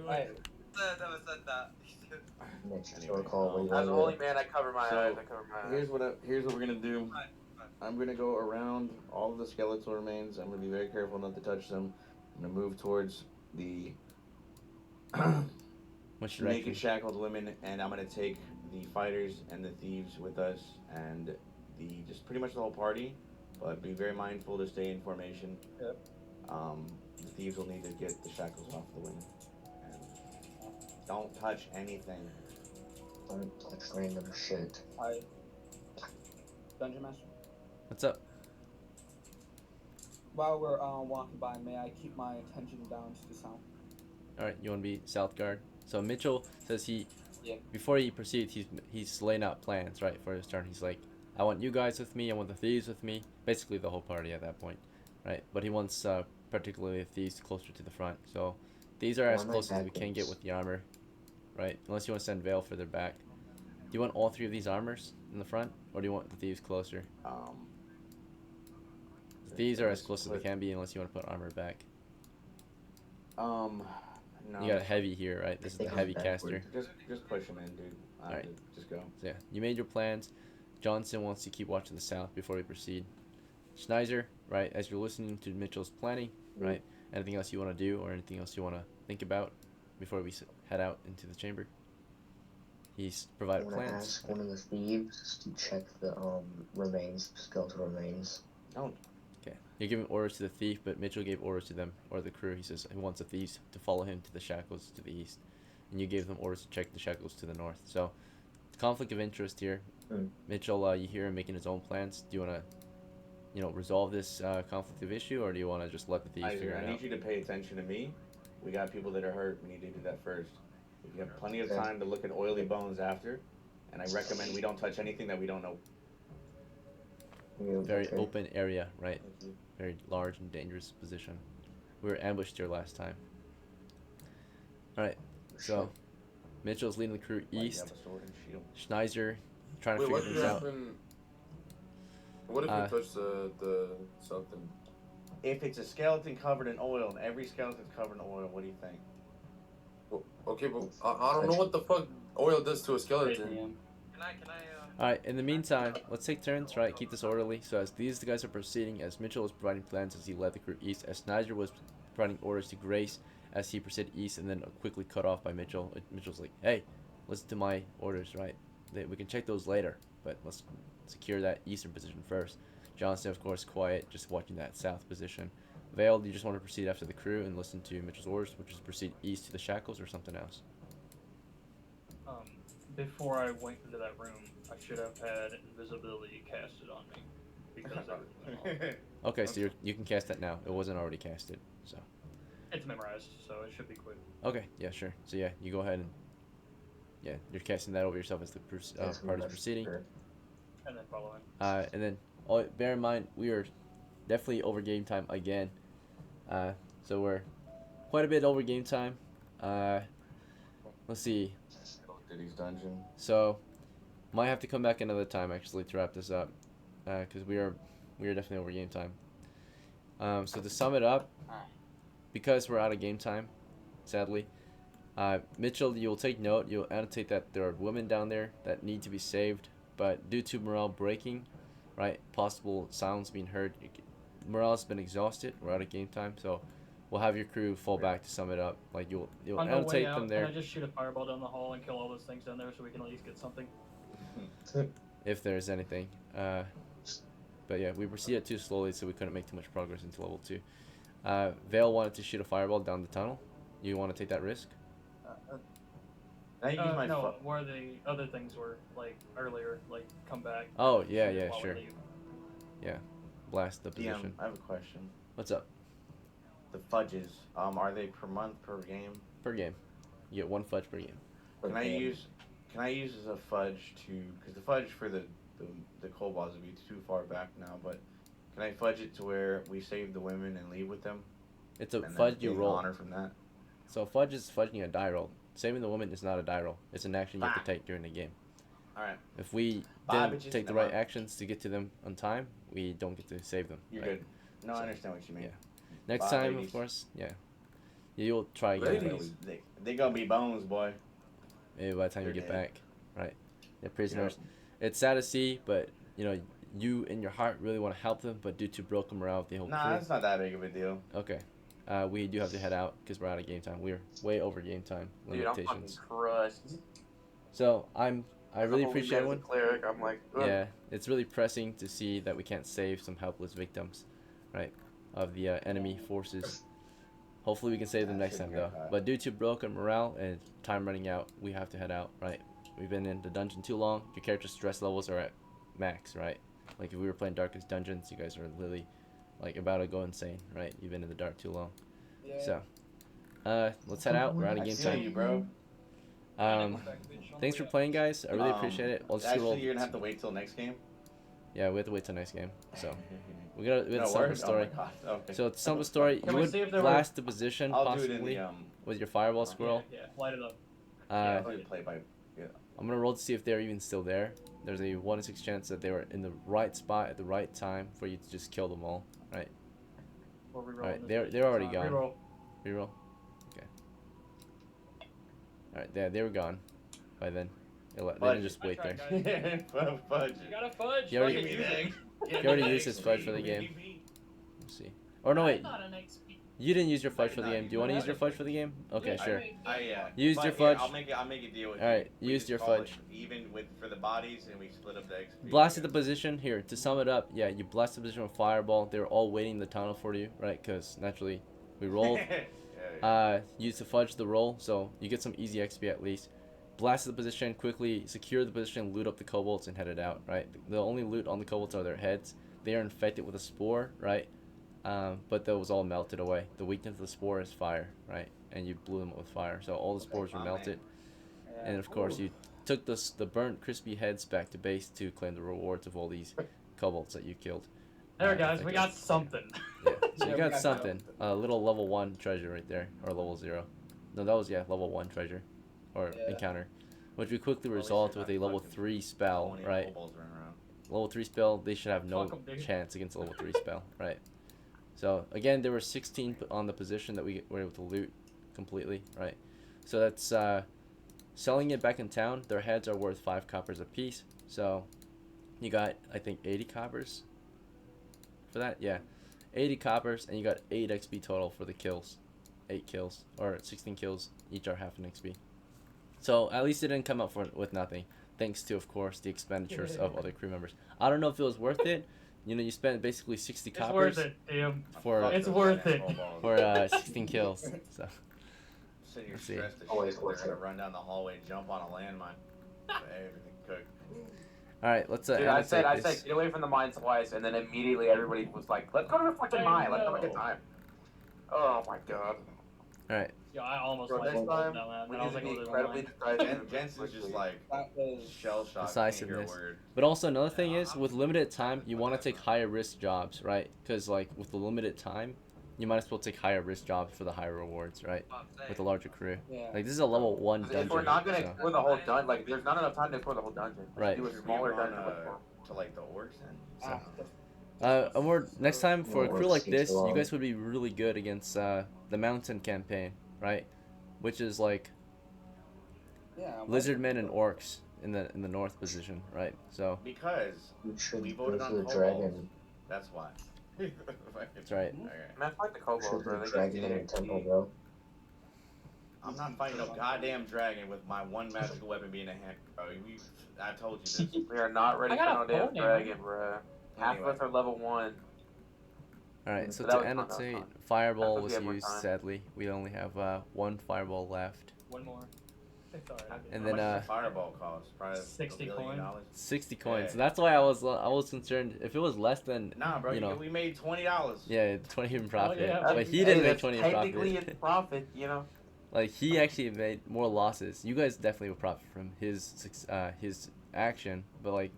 Speaker 8: Wait.
Speaker 9: Never said that.
Speaker 4: Next short call. What do you
Speaker 5: As the
Speaker 4: want
Speaker 5: only man, I cover my
Speaker 3: So,
Speaker 5: eyes. I cover my eyes.
Speaker 3: Here's what we're gonna do. I'm gonna go around all of the skeletal remains. I'm gonna be very careful not to touch them. I'm gonna move towards the
Speaker 6: Which
Speaker 3: naked
Speaker 6: direction?
Speaker 3: shackled women, and I'm gonna take the fighters and the thieves with us, and just pretty much the whole party. But be very mindful to stay in formation.
Speaker 1: Yep.
Speaker 3: The thieves will need to get the shackles off the women. And don't touch anything.
Speaker 4: Don't touch random shit.
Speaker 1: Dungeon Master.
Speaker 6: What's up?
Speaker 1: While we're walking by, may I keep my attention down to the sound?
Speaker 6: Alright, you want to be south guard. So Mitchell says
Speaker 1: Yeah.
Speaker 6: before he proceeds, he's laying out plans, right, for his turn. He's like, I want you guys with me, I want the thieves with me. Basically the whole party at that point, right? But he wants particularly the thieves closer to the front. So these are as
Speaker 4: Why am I
Speaker 6: close as we can
Speaker 4: backwards?
Speaker 6: get with the armor, right? Unless you want to send Vale further back. Do you want all 3 of these armors? in the front, or do you want the thieves closer? The thieves are as close as they can be, unless you want to put armor back.
Speaker 3: No.
Speaker 6: You got a heavy here, right? This is the heavy caster.
Speaker 3: Just push him in, dude.
Speaker 6: Alright.
Speaker 3: Just go.
Speaker 6: So yeah, you made your plans. Johnson wants to keep watching the south before we proceed. Schneiser, right? As you're listening to Mitchell's planning, right? Anything else you want to do, or anything else you want to think about before we head out into the chamber? He's provided
Speaker 4: I want to
Speaker 6: plans.
Speaker 4: ask one of the thieves to check the skeletal remains.
Speaker 3: Oh.
Speaker 6: Okay. You're giving orders to the thief, but Mitchell gave orders to them, or the crew. He says he wants the thieves to follow him to the shackles to the east. And you gave them orders to check the shackles to the north. So, conflict of interest here. Mitchell, you hear him making his own plans. Do you want to, resolve this conflict of issue, or do you want to just let the thieves figure it out?
Speaker 3: I need you to pay attention to me. We got people that are hurt. We need to do that first. We have plenty of time to look at oily bones after, and I recommend we don't touch anything that we don't know.
Speaker 6: Very open area, right? Very large and dangerous position. We were ambushed here last time. Alright, so Mitchell's leading the crew east. Schneiser trying to figure things out.
Speaker 10: What if we touch the something?
Speaker 3: If it's a skeleton covered in oil, and every skeleton's covered in oil, what do you think?
Speaker 10: Well, okay, but I don't know what the fuck oil does to a skeleton.
Speaker 6: Alright, in the meantime, let's take turns, right? Keep this orderly. So as these guys are proceeding, as Mitchell was providing plans as he led the crew east, as Schneiser was providing orders to Grace as he proceeded east, and then quickly cut off by Mitchell. Mitchell's like, hey, listen to my orders, right? We can check those later, but let's secure that eastern position first. Johnson, of course, quiet, just watching that south position. Vale, do you just want to proceed after the crew and listen to Mitchell's orders, which is proceed east to the shackles, or something else?
Speaker 2: Before I went into that room, I should have had invisibility casted on me because everything.
Speaker 6: Okay, so you can cast that now. It wasn't already casted, so.
Speaker 2: It's memorized, so it should be quick.
Speaker 6: Okay, yeah, sure. So yeah, you go ahead and you're casting that over yourself as the party's proceeding.
Speaker 2: And then following.
Speaker 6: And then bear in mind we are definitely over game time again. So we're quite a bit over game time. Let's see.
Speaker 3: Diddy's dungeon.
Speaker 6: So might have to come back another time actually to wrap this up, because we are definitely over game time. So to sum it up, because we're out of game time, sadly, Mitchell, you'll take note. You'll annotate that there are women down there that need to be saved, but due to morale breaking, right, possible sounds being heard, morale's been exhausted. We're out of game time, so we'll have your crew fall back to sum it up. Like you'll
Speaker 2: on the
Speaker 6: annotate
Speaker 2: way out,
Speaker 6: them there.
Speaker 2: Can I just shoot a fireball down the hall and kill all those things down there so we can at least get something?
Speaker 6: If there's anything. But yeah, we proceeded too slowly, so we couldn't make too much progress into level 2. Vale wanted to shoot a fireball down the tunnel. You want to take that risk?
Speaker 2: No, where the other things were, like earlier, like come back.
Speaker 6: Oh yeah,
Speaker 2: while we
Speaker 6: sure.
Speaker 2: leave.
Speaker 6: Yeah, blast the position.
Speaker 3: I have a question.
Speaker 6: What's up?
Speaker 3: The fudges, are they per month, per game?
Speaker 6: Per game. You get 1 fudge per game.
Speaker 3: Can I use as a fudge to, because the fudge for the kobolds would be too far back now, but can I fudge it to where we save the women and leave with them?
Speaker 6: It's a fudge you roll.
Speaker 3: Honor from that.
Speaker 6: So fudge is fudging a die roll. Saving the woman is not a die roll. It's an action you have to take during the game.
Speaker 3: Alright.
Speaker 6: If we didn't take the right actions to get to them on time, we don't get to save them.
Speaker 3: You're good. No, I understand what you mean.
Speaker 6: Yeah. Next time, of course, you'll try again.
Speaker 3: They gonna be bones, boy.
Speaker 6: Maybe by the time you get back, right? They're prisoners. Yeah. It's sad to see, but you in your heart really want to help them, but due to broken morale of the whole crew.
Speaker 3: It's not that big of a deal.
Speaker 6: Okay. We do have to head out because we're out of game time. We're way over game time limitations.
Speaker 5: Dude, I'm fucking crushed.
Speaker 6: So I really appreciate
Speaker 5: everyone. Cleric, I'm like, ugh.
Speaker 6: Yeah, it's really pressing to see that we can't save some helpless victims, right, of the enemy forces. Hopefully we can save them next time though. But due to broken morale and time running out, we have to head out, right? We've been in the dungeon too long. Your character's stress levels are at max, right? Like if we were playing Darkest Dungeons, you guys are literally like about to go insane, right? You've been in the dark too long. Yeah. So, let's head out. We're out of game time.
Speaker 3: You, bro.
Speaker 6: Thanks for playing, guys. I really appreciate it.
Speaker 3: Actually, you're gonna have to wait till next game.
Speaker 6: Yeah, we have to wait till next game. So we have to sum the story.
Speaker 3: Oh my God. Okay.
Speaker 6: So to sum the story, you would blast the position possibly with your fireball squirrel.
Speaker 2: Yeah, light it up.
Speaker 6: I'm gonna roll to see if they're even still there. There's a 1 in 6 chance that they were in the right spot at the right time for you to just kill them all, right?
Speaker 2: Or reroll
Speaker 6: Alright,
Speaker 2: this
Speaker 6: they're already
Speaker 2: time.
Speaker 6: gone.
Speaker 2: Reroll.
Speaker 6: Reroll? Okay. Alright, yeah, they were gone by then. They didn't just wait there.
Speaker 3: Fudge.
Speaker 2: You gotta fudge.
Speaker 6: He already-
Speaker 2: Fucking using.
Speaker 6: He already used his fudge for the game. Let's see. Or no, wait.
Speaker 11: Not an XP.
Speaker 6: You didn't use your fudge for the
Speaker 3: No,
Speaker 6: game.
Speaker 3: you
Speaker 6: Do you want to use
Speaker 3: haven't.
Speaker 6: your fudge for the game? Okay,
Speaker 11: Yeah,
Speaker 6: sure.
Speaker 11: I-
Speaker 6: Use your
Speaker 3: Here,
Speaker 6: fudge.
Speaker 3: I'll make a deal with
Speaker 6: Alright,
Speaker 3: you. We
Speaker 6: use
Speaker 3: just
Speaker 6: your
Speaker 3: call it
Speaker 6: fudge.
Speaker 3: even with for the bodies, and we split up the XP.
Speaker 6: Blasted the position. Here, to sum it up, yeah, you blasted the position with fireball. They were all waiting in the tunnel for you, right? Because naturally, we rolled. Use to fudge the roll, so you get some easy XP at least. Blasted the position, quickly secure the position, loot up the kobolds, and headed out, right? The only loot on the kobolds are their heads. They are infected with a spore, right? But that was all melted away. The weakness of the spore is fire, right? And you blew them up with fire, so all the spores were melted. And of course, you took the burnt, crispy heads back to base to claim the rewards of all these kobolds that you killed.
Speaker 2: There, guys, we got something.
Speaker 6: Yeah, so you got something. A little level 1 treasure right there, or level 0. No, that was, yeah, level 1 treasure, or encounter, which we quickly resolved with a level 3 spell, right? Level 3 spell, they should have no
Speaker 2: Fuck 'em, dude.
Speaker 6: chance against a level 3 spell, right? So again, there were 16 on the position that we were able to loot completely, right? So that's selling it back in town. Their heads are worth 5 coppers a piece. So you got, I think, 80 coppers for that. Yeah, 80 coppers, and you got 8 XP total for the kills. 8 kills or 16 kills. Each are half an XP. So at least it didn't come up with nothing. Thanks to, of course, the expenditures of other crew members. I don't know if it was worth it. You know, you spent basically 60
Speaker 2: It's
Speaker 6: coppers
Speaker 2: worth it, damn.
Speaker 6: for
Speaker 2: It's worth it.
Speaker 6: for 16 kills. So
Speaker 3: Sitting here
Speaker 6: let's see.
Speaker 3: stressed as
Speaker 4: Always
Speaker 3: shit. We're
Speaker 4: worth
Speaker 3: gonna
Speaker 4: it.
Speaker 3: run down the hallway, jump on a landmine. Everything cooked.
Speaker 6: All right, let's
Speaker 5: Dude, I
Speaker 6: annotate
Speaker 5: said,
Speaker 6: this.
Speaker 5: get away from the mine twice, and then immediately everybody was like, let's go to the fucking mine. Let's have a good time. Oh my god.
Speaker 6: All right.
Speaker 2: Yeah, I almost
Speaker 5: Bro,
Speaker 2: went
Speaker 5: next time,
Speaker 2: down that,
Speaker 5: we
Speaker 2: and I was
Speaker 5: need
Speaker 2: like,
Speaker 5: to
Speaker 2: oh,
Speaker 5: be
Speaker 2: there's a
Speaker 5: incredibly
Speaker 2: line.
Speaker 5: decisive.
Speaker 3: Jensen's just like
Speaker 1: That was
Speaker 3: shell shocked.
Speaker 6: Decisiveness. But also another thing is, with limited time, you want to take higher risk jobs, right? Because like with the limited time, you might as well take higher risk jobs for the higher rewards, right? With a larger crew.
Speaker 1: Yeah.
Speaker 6: Like this is a level 1
Speaker 5: If
Speaker 6: dungeon.
Speaker 5: we're not gonna
Speaker 6: so-
Speaker 5: explore the whole dungeon, like there's not enough time to explore the whole dungeon. Let's
Speaker 6: Right.
Speaker 5: do a
Speaker 3: Should we
Speaker 5: smaller
Speaker 3: run,
Speaker 5: dungeon with more.
Speaker 3: to like the orcs then?
Speaker 1: Ah,
Speaker 6: And we're next time for a
Speaker 4: Well,
Speaker 6: crew like
Speaker 4: it seems
Speaker 6: this,
Speaker 4: long.
Speaker 6: you guys would be really good against the mountain campaign, right? Which is like
Speaker 1: yeah.
Speaker 6: lizardmen and orcs in the north position, right? So
Speaker 3: Because
Speaker 4: You should
Speaker 3: we
Speaker 4: go
Speaker 3: voted
Speaker 4: to
Speaker 3: on
Speaker 4: the
Speaker 3: kobolds.
Speaker 4: dragon.
Speaker 3: That's why.
Speaker 6: that's right.
Speaker 3: Okay.
Speaker 5: Man, fight the
Speaker 4: You
Speaker 5: kobolds,
Speaker 4: should
Speaker 5: bro.
Speaker 4: do
Speaker 5: They just
Speaker 4: dragon
Speaker 5: get
Speaker 4: in the
Speaker 5: it.
Speaker 4: temple, bro.
Speaker 3: I'm not fighting no goddamn dragon with my one magical weapon being a hand. Bro, I told you this.
Speaker 5: We are not ready
Speaker 2: I
Speaker 5: for
Speaker 2: got
Speaker 5: no
Speaker 2: a
Speaker 5: damn
Speaker 2: pony.
Speaker 5: dragon, bro. Half
Speaker 3: Anyway.
Speaker 5: of us are level 1.
Speaker 6: All right. So
Speaker 5: That
Speaker 6: to
Speaker 5: was fun, that was
Speaker 6: annotate,
Speaker 5: fun.
Speaker 6: fireball
Speaker 5: That's
Speaker 6: was
Speaker 5: what we have
Speaker 6: used.
Speaker 5: more time.
Speaker 6: Sadly, we only have 1 fireball left.
Speaker 2: One more. It's alright.
Speaker 6: And
Speaker 3: How
Speaker 6: then
Speaker 3: much does a fireball cost? Probably
Speaker 2: 60
Speaker 3: $1 billion.
Speaker 2: coins.
Speaker 6: 60 coins.
Speaker 3: Yeah.
Speaker 6: So that's why I was concerned. If it was less than,
Speaker 3: Nah, bro,
Speaker 6: you know,
Speaker 3: we made $20.
Speaker 6: Yeah, 20 in profit.
Speaker 2: yeah.
Speaker 6: But he didn't make
Speaker 5: that's
Speaker 6: 20 in
Speaker 5: technically
Speaker 6: profit.
Speaker 5: it's profit, you know.
Speaker 6: Like he actually made more losses. You guys definitely would profit from his action, but like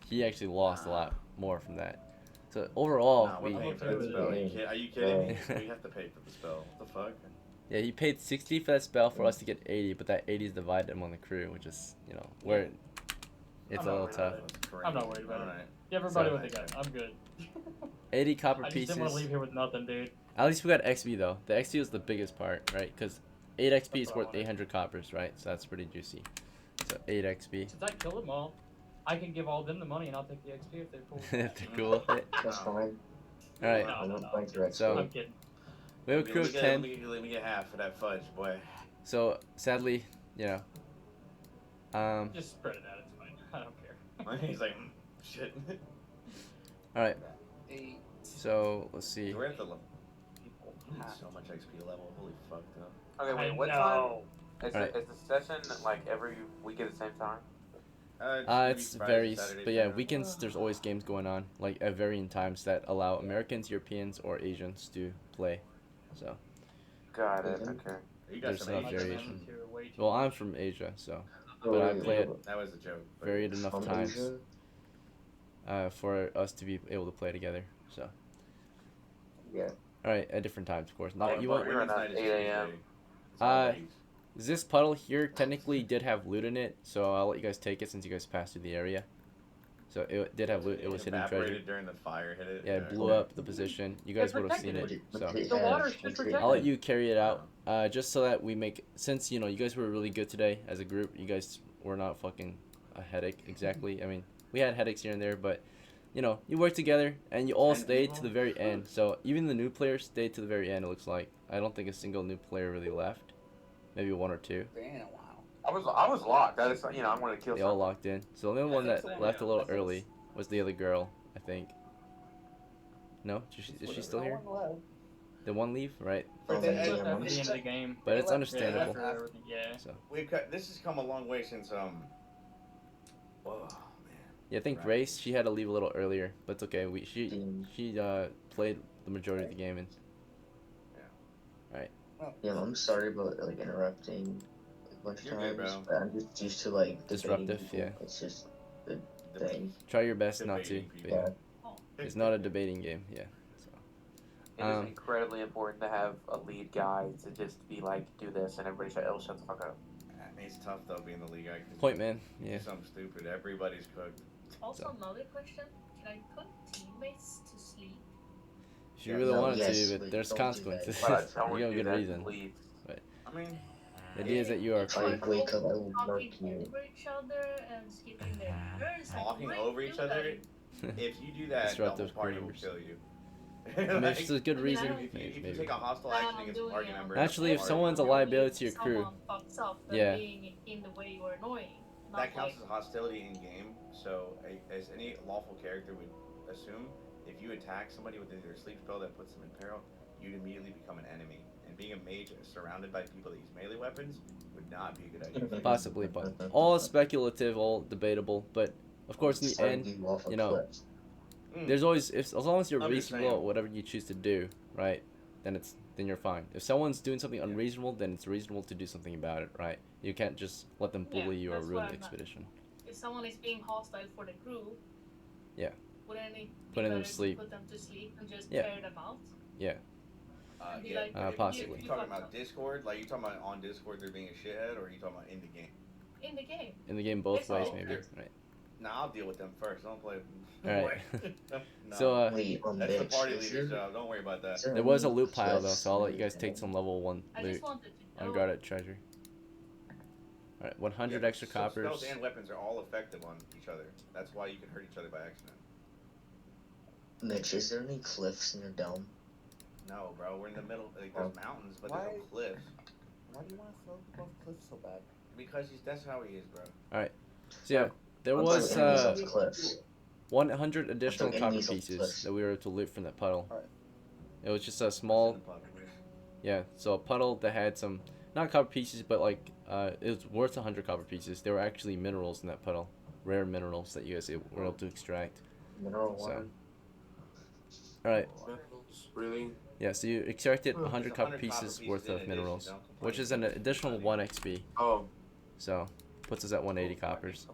Speaker 6: he actually lost a lot more from that. So overall,
Speaker 3: Nah, we're
Speaker 6: we
Speaker 3: paying for that spell. Are you kidding me? We have to pay for the spell. What the fuck?
Speaker 6: yeah he paid 60 for that spell for us to get 80, but that 80 is divided among the crew, which is where it's
Speaker 2: I'm
Speaker 6: a
Speaker 2: not
Speaker 6: little
Speaker 2: worried
Speaker 6: tough.
Speaker 2: about I'm not worried about it.
Speaker 3: Alright.
Speaker 2: Give everybody
Speaker 6: So-
Speaker 2: what they got. I'm good.
Speaker 6: 80 copper
Speaker 2: I just didn't want to
Speaker 6: pieces.
Speaker 2: leave here with nothing, dude.
Speaker 6: At least we got XP though. The XP was the biggest part, right? Because 8 XP is
Speaker 2: That's what I
Speaker 6: worth
Speaker 2: wanted.
Speaker 6: 800 coppers, right? So that's pretty juicy. So 8 XP.
Speaker 2: Since I killed them all, I can give all them the money and I'll take the XP if they're cool.
Speaker 6: If they're cool with it.
Speaker 4: That's fine.
Speaker 6: All right.
Speaker 2: No,
Speaker 4: I
Speaker 2: no,
Speaker 4: don't
Speaker 2: no.
Speaker 4: like your
Speaker 6: So-
Speaker 2: I'm kidding.
Speaker 6: We have a crew of 10.
Speaker 3: Let me get half for that fudge, boy.
Speaker 6: So sadly, um,
Speaker 2: Just spread it out. It's fine. I don't care.
Speaker 3: He's like, shit.
Speaker 6: all right.
Speaker 1: 8.
Speaker 6: So let's see.
Speaker 3: We're at the level. I need so much XP level. Holy fuck, though.
Speaker 5: Okay, wait,
Speaker 2: I
Speaker 5: what time?
Speaker 2: know.
Speaker 5: Is,
Speaker 6: Alright.
Speaker 5: is the session like every week at the same time?
Speaker 6: It's varies, but yeah, weekends there's always games going on, like at varying times that allow Americans, Europeans, or Asians to play. So,
Speaker 5: Got it.
Speaker 4: Mhm.
Speaker 5: Okay.
Speaker 3: You got
Speaker 6: there's
Speaker 3: some
Speaker 6: enough
Speaker 3: Asian
Speaker 6: variation.
Speaker 3: man.
Speaker 2: You're way too
Speaker 6: well, I'm from Asia, so
Speaker 4: Oh,
Speaker 6: but I
Speaker 4: wait,
Speaker 6: play
Speaker 4: wait,
Speaker 6: it
Speaker 3: That was a joke. but-
Speaker 6: varied enough
Speaker 4: from
Speaker 6: times
Speaker 4: Asia?
Speaker 6: for us to be able to play together. So,
Speaker 4: Yeah.
Speaker 6: all right, at different times, of course.
Speaker 5: Oh,
Speaker 6: Not
Speaker 5: but
Speaker 6: you
Speaker 5: we're
Speaker 6: want.
Speaker 5: on
Speaker 3: Women's night is
Speaker 5: 8 a.m.
Speaker 3: Tuesday. It's all
Speaker 6: Uh,
Speaker 3: ladies.
Speaker 6: This puddle here technically did have loot in it, so I'll let you guys take it since you guys passed through the area. So it did have loot. It was hidden treasure.
Speaker 3: Evaporated during the fire, hit it.
Speaker 6: Yeah, it blew up the position. You guys would have seen
Speaker 5: protected
Speaker 6: it.
Speaker 4: What
Speaker 6: So
Speaker 4: did it
Speaker 5: The
Speaker 4: have?
Speaker 5: water's just
Speaker 4: What did it
Speaker 5: protected.
Speaker 6: I'll let you carry it out. Just so that we make, since you know you guys were really good today as a group. You guys were not fucking a headache exactly. I mean, we had headaches here and there, but you know you worked together and you all
Speaker 3: 10
Speaker 6: stayed
Speaker 3: people?
Speaker 6: to the very end. So even the new players stayed to the very end. It looks like I don't think a single new player really left. Maybe one or two.
Speaker 1: Damn, wow.
Speaker 5: I was locked. I just I wanted to kill
Speaker 6: They all
Speaker 5: someone.
Speaker 6: locked in. So the only one that left a little early was the other girl, I think. No, is she still here? Did one leave? Right.
Speaker 4: From the
Speaker 2: At
Speaker 4: game.
Speaker 2: the end of the game.
Speaker 6: But it's
Speaker 2: Yeah,
Speaker 6: understandable.
Speaker 2: after everything, yeah.
Speaker 6: So
Speaker 3: This has come a long way since Whoa, man.
Speaker 6: yeah, I think
Speaker 3: Right.
Speaker 6: Grace she had to leave a little earlier, but it's okay. She played the majority of the game and
Speaker 4: Yeah, I'm sorry about like interrupting a bunch of
Speaker 3: You're good,
Speaker 4: times,
Speaker 3: bro.
Speaker 4: but I'm just used to like debating
Speaker 6: Disruptive,
Speaker 4: people.
Speaker 6: yeah.
Speaker 4: It's just a
Speaker 3: The-
Speaker 4: thing.
Speaker 6: try your best not to.
Speaker 3: Debating
Speaker 6: But
Speaker 3: people.
Speaker 6: yeah, it's not a debating game. Yeah. So
Speaker 5: It is incredibly important to have a lead guy to just be like, do this, and everybody shut the fuck up.
Speaker 3: It's tough though being the league guy. 'Cause
Speaker 6: point man.
Speaker 3: you do
Speaker 6: Yeah.
Speaker 3: something stupid. Everybody's cooked.
Speaker 11: Also,
Speaker 6: So.
Speaker 11: another question: can I put teammates to sleep?
Speaker 6: If you
Speaker 3: Yeah,
Speaker 6: really
Speaker 4: no,
Speaker 6: wanted
Speaker 4: yes,
Speaker 6: to,
Speaker 4: but
Speaker 6: but there's
Speaker 4: don't do that.
Speaker 6: consequences.
Speaker 5: But I
Speaker 6: You
Speaker 5: don't
Speaker 6: have a
Speaker 5: do
Speaker 6: good
Speaker 5: that,
Speaker 6: reason.
Speaker 5: please.
Speaker 3: I mean,
Speaker 6: The idea is that you are
Speaker 4: If I
Speaker 6: free.
Speaker 4: wake up, I will mark
Speaker 11: Talking
Speaker 4: you.
Speaker 11: over each other and skipping their turns. I
Speaker 3: talking
Speaker 11: might
Speaker 3: over
Speaker 11: do
Speaker 3: each
Speaker 11: that.
Speaker 3: other. If you do that, the whole
Speaker 6: Disruptive
Speaker 3: party
Speaker 6: crew
Speaker 3: will
Speaker 6: members.
Speaker 3: kill you.
Speaker 6: I mean, if it's a good
Speaker 11: I mean, I
Speaker 6: reason,
Speaker 11: don't-
Speaker 3: If you
Speaker 6: maybe.
Speaker 3: take a hostile
Speaker 11: Plan
Speaker 3: action
Speaker 11: on
Speaker 3: against a
Speaker 11: doing
Speaker 3: party
Speaker 11: it.
Speaker 3: member,
Speaker 6: Actually, if
Speaker 3: the
Speaker 6: someone's a
Speaker 3: party-
Speaker 6: liability to your crew,
Speaker 11: Someone fucks up and
Speaker 6: Yeah.
Speaker 11: being in the way or annoying. Not
Speaker 3: that counts
Speaker 11: like,
Speaker 3: as hostility in game. So, as any lawful character would assume, if you attack somebody with either a sleep spell that puts them in peril, you'd immediately become an enemy. And being a mage surrounded by people that use melee weapons would not be a good idea.
Speaker 6: possibly, but all speculative, all debatable. But of course, in the
Speaker 4: Start
Speaker 6: end,
Speaker 4: you off a
Speaker 6: you know,
Speaker 4: cliff.
Speaker 6: there's always as long as you're
Speaker 3: I'm just
Speaker 6: reasonable
Speaker 3: saying.
Speaker 6: at whatever you choose to do, right? Then you're fine. If someone's doing something unreasonable, then it's reasonable to do something about it, right? You can't just let them
Speaker 11: Yeah,
Speaker 6: bully you or
Speaker 11: that's
Speaker 6: ruin
Speaker 11: what
Speaker 6: the
Speaker 11: I'm not-
Speaker 6: expedition.
Speaker 11: if someone is being hostile for the crew,
Speaker 6: Yeah.
Speaker 11: wouldn't it be
Speaker 6: Putting them
Speaker 11: better
Speaker 6: to sleep.
Speaker 11: put them to sleep and just
Speaker 6: Yeah.
Speaker 11: air them out? And be
Speaker 3: Yeah,
Speaker 11: like,
Speaker 3: but
Speaker 6: possibly.
Speaker 3: You talking about Discord? Like you talking about on Discord they're being a shithead, or are you talking about in the game?
Speaker 11: In the game.
Speaker 6: In the game, both
Speaker 11: It's
Speaker 6: ways,
Speaker 11: all-
Speaker 6: maybe. Right.
Speaker 3: Nah, I'll deal with them first. Don't play.
Speaker 6: All right.
Speaker 3: No,
Speaker 6: So
Speaker 4: Wait,
Speaker 3: that's the
Speaker 4: bitch,
Speaker 3: party
Speaker 4: is
Speaker 3: leader's
Speaker 4: there-
Speaker 3: job. Don't worry about that.
Speaker 4: is there
Speaker 6: there was a
Speaker 4: any
Speaker 6: loot pile though,
Speaker 4: cliffs
Speaker 6: so I'll let you
Speaker 4: in
Speaker 6: guys
Speaker 4: the
Speaker 6: take
Speaker 4: game?
Speaker 6: some level 1
Speaker 11: I
Speaker 6: loot.
Speaker 11: just wanted to know.
Speaker 6: Unguarded treasure. All right, 100 extra
Speaker 3: So
Speaker 6: coppers.
Speaker 3: Spells and weapons are all effective on each other. That's why you can hurt each other by accident.
Speaker 4: Mitch, is there any cliffs in your dome?
Speaker 3: No, bro, we're in the middle. Like there's mountains, but there's no cliffs.
Speaker 13: Why do you want to float above cliffs so bad?
Speaker 3: Because that's how he is, bro.
Speaker 6: So yeah, there
Speaker 4: I'm
Speaker 6: was
Speaker 4: talking enemies on cliffs.
Speaker 6: 100 additional
Speaker 4: talking
Speaker 6: copper
Speaker 4: enemies on
Speaker 6: pieces
Speaker 4: cliffs.
Speaker 6: that we were able to loot from that puddle.
Speaker 13: Alright.
Speaker 6: It was just a small, yeah, so a puddle that had some, not copper pieces, but like, it was worth 100 copper pieces. There were actually minerals in that puddle, rare minerals that you guys were able to extract.
Speaker 4: Mineral
Speaker 6: So,
Speaker 4: water.
Speaker 6: alright,
Speaker 10: Really?
Speaker 6: yeah, so you extracted 100
Speaker 3: There's
Speaker 6: copper
Speaker 3: 100
Speaker 6: pieces
Speaker 3: copper
Speaker 6: worth
Speaker 3: pieces in
Speaker 6: of
Speaker 3: addition,
Speaker 6: minerals,
Speaker 3: don't complain.
Speaker 6: which is an additional 1 XP,
Speaker 10: Oh,
Speaker 6: so puts us at 180 coppers.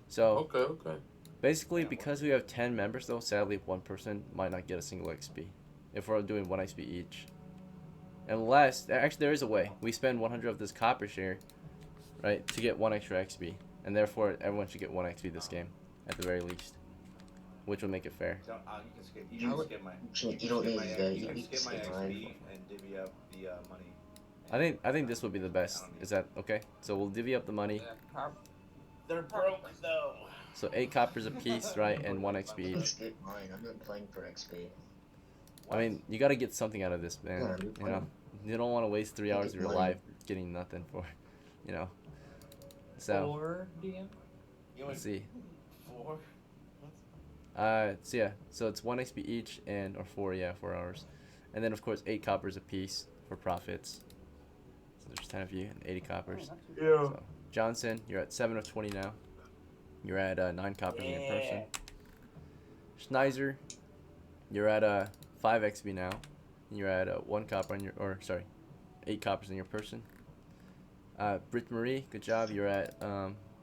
Speaker 6: So,
Speaker 10: okay.
Speaker 6: basically, because we have 10 members though, sadly one person might not get a single XP if we're doing 1 XP each. Unless, actually there is a way. We spend 100 of this copper share, right, to get 1 extra XP. And therefore, everyone should get 1 XP this game, at the very least. Which would make it fair.
Speaker 3: Don't, you can skip. You can skip my.
Speaker 4: You don't need that.
Speaker 3: You
Speaker 4: You
Speaker 3: can
Speaker 4: can
Speaker 3: skip my
Speaker 4: skip
Speaker 3: XP
Speaker 4: mine.
Speaker 3: and divvy up the money.
Speaker 6: I think this would be the best. Is that okay? So we'll divvy up the money.
Speaker 13: They're broke though.
Speaker 6: So 8 coppers a piece, right, and 1 XP
Speaker 4: You can
Speaker 6: each.
Speaker 4: skip mine. I'm not playing for XP.
Speaker 6: I mean, you gotta get something out of this, man.
Speaker 4: Yeah,
Speaker 6: You know, you don't want to waste 3 hours of your life getting nothing for, you know. So
Speaker 2: Or DM?
Speaker 6: let's see.
Speaker 3: 4.
Speaker 6: So yeah, so it's 1 XP each, and or 4 hours, and then of course 8 coppers a piece for profits. So there's 10 of you and 80 coppers.
Speaker 10: Yeah.
Speaker 6: So Johnson, you're at 7 of 20 now. You're at 9 coppers in your person. Schneiser, you're at 5 XP now. You're at 1 copper on your, or sorry, 8 coppers in your person. Brit Marie, good job. You're at 2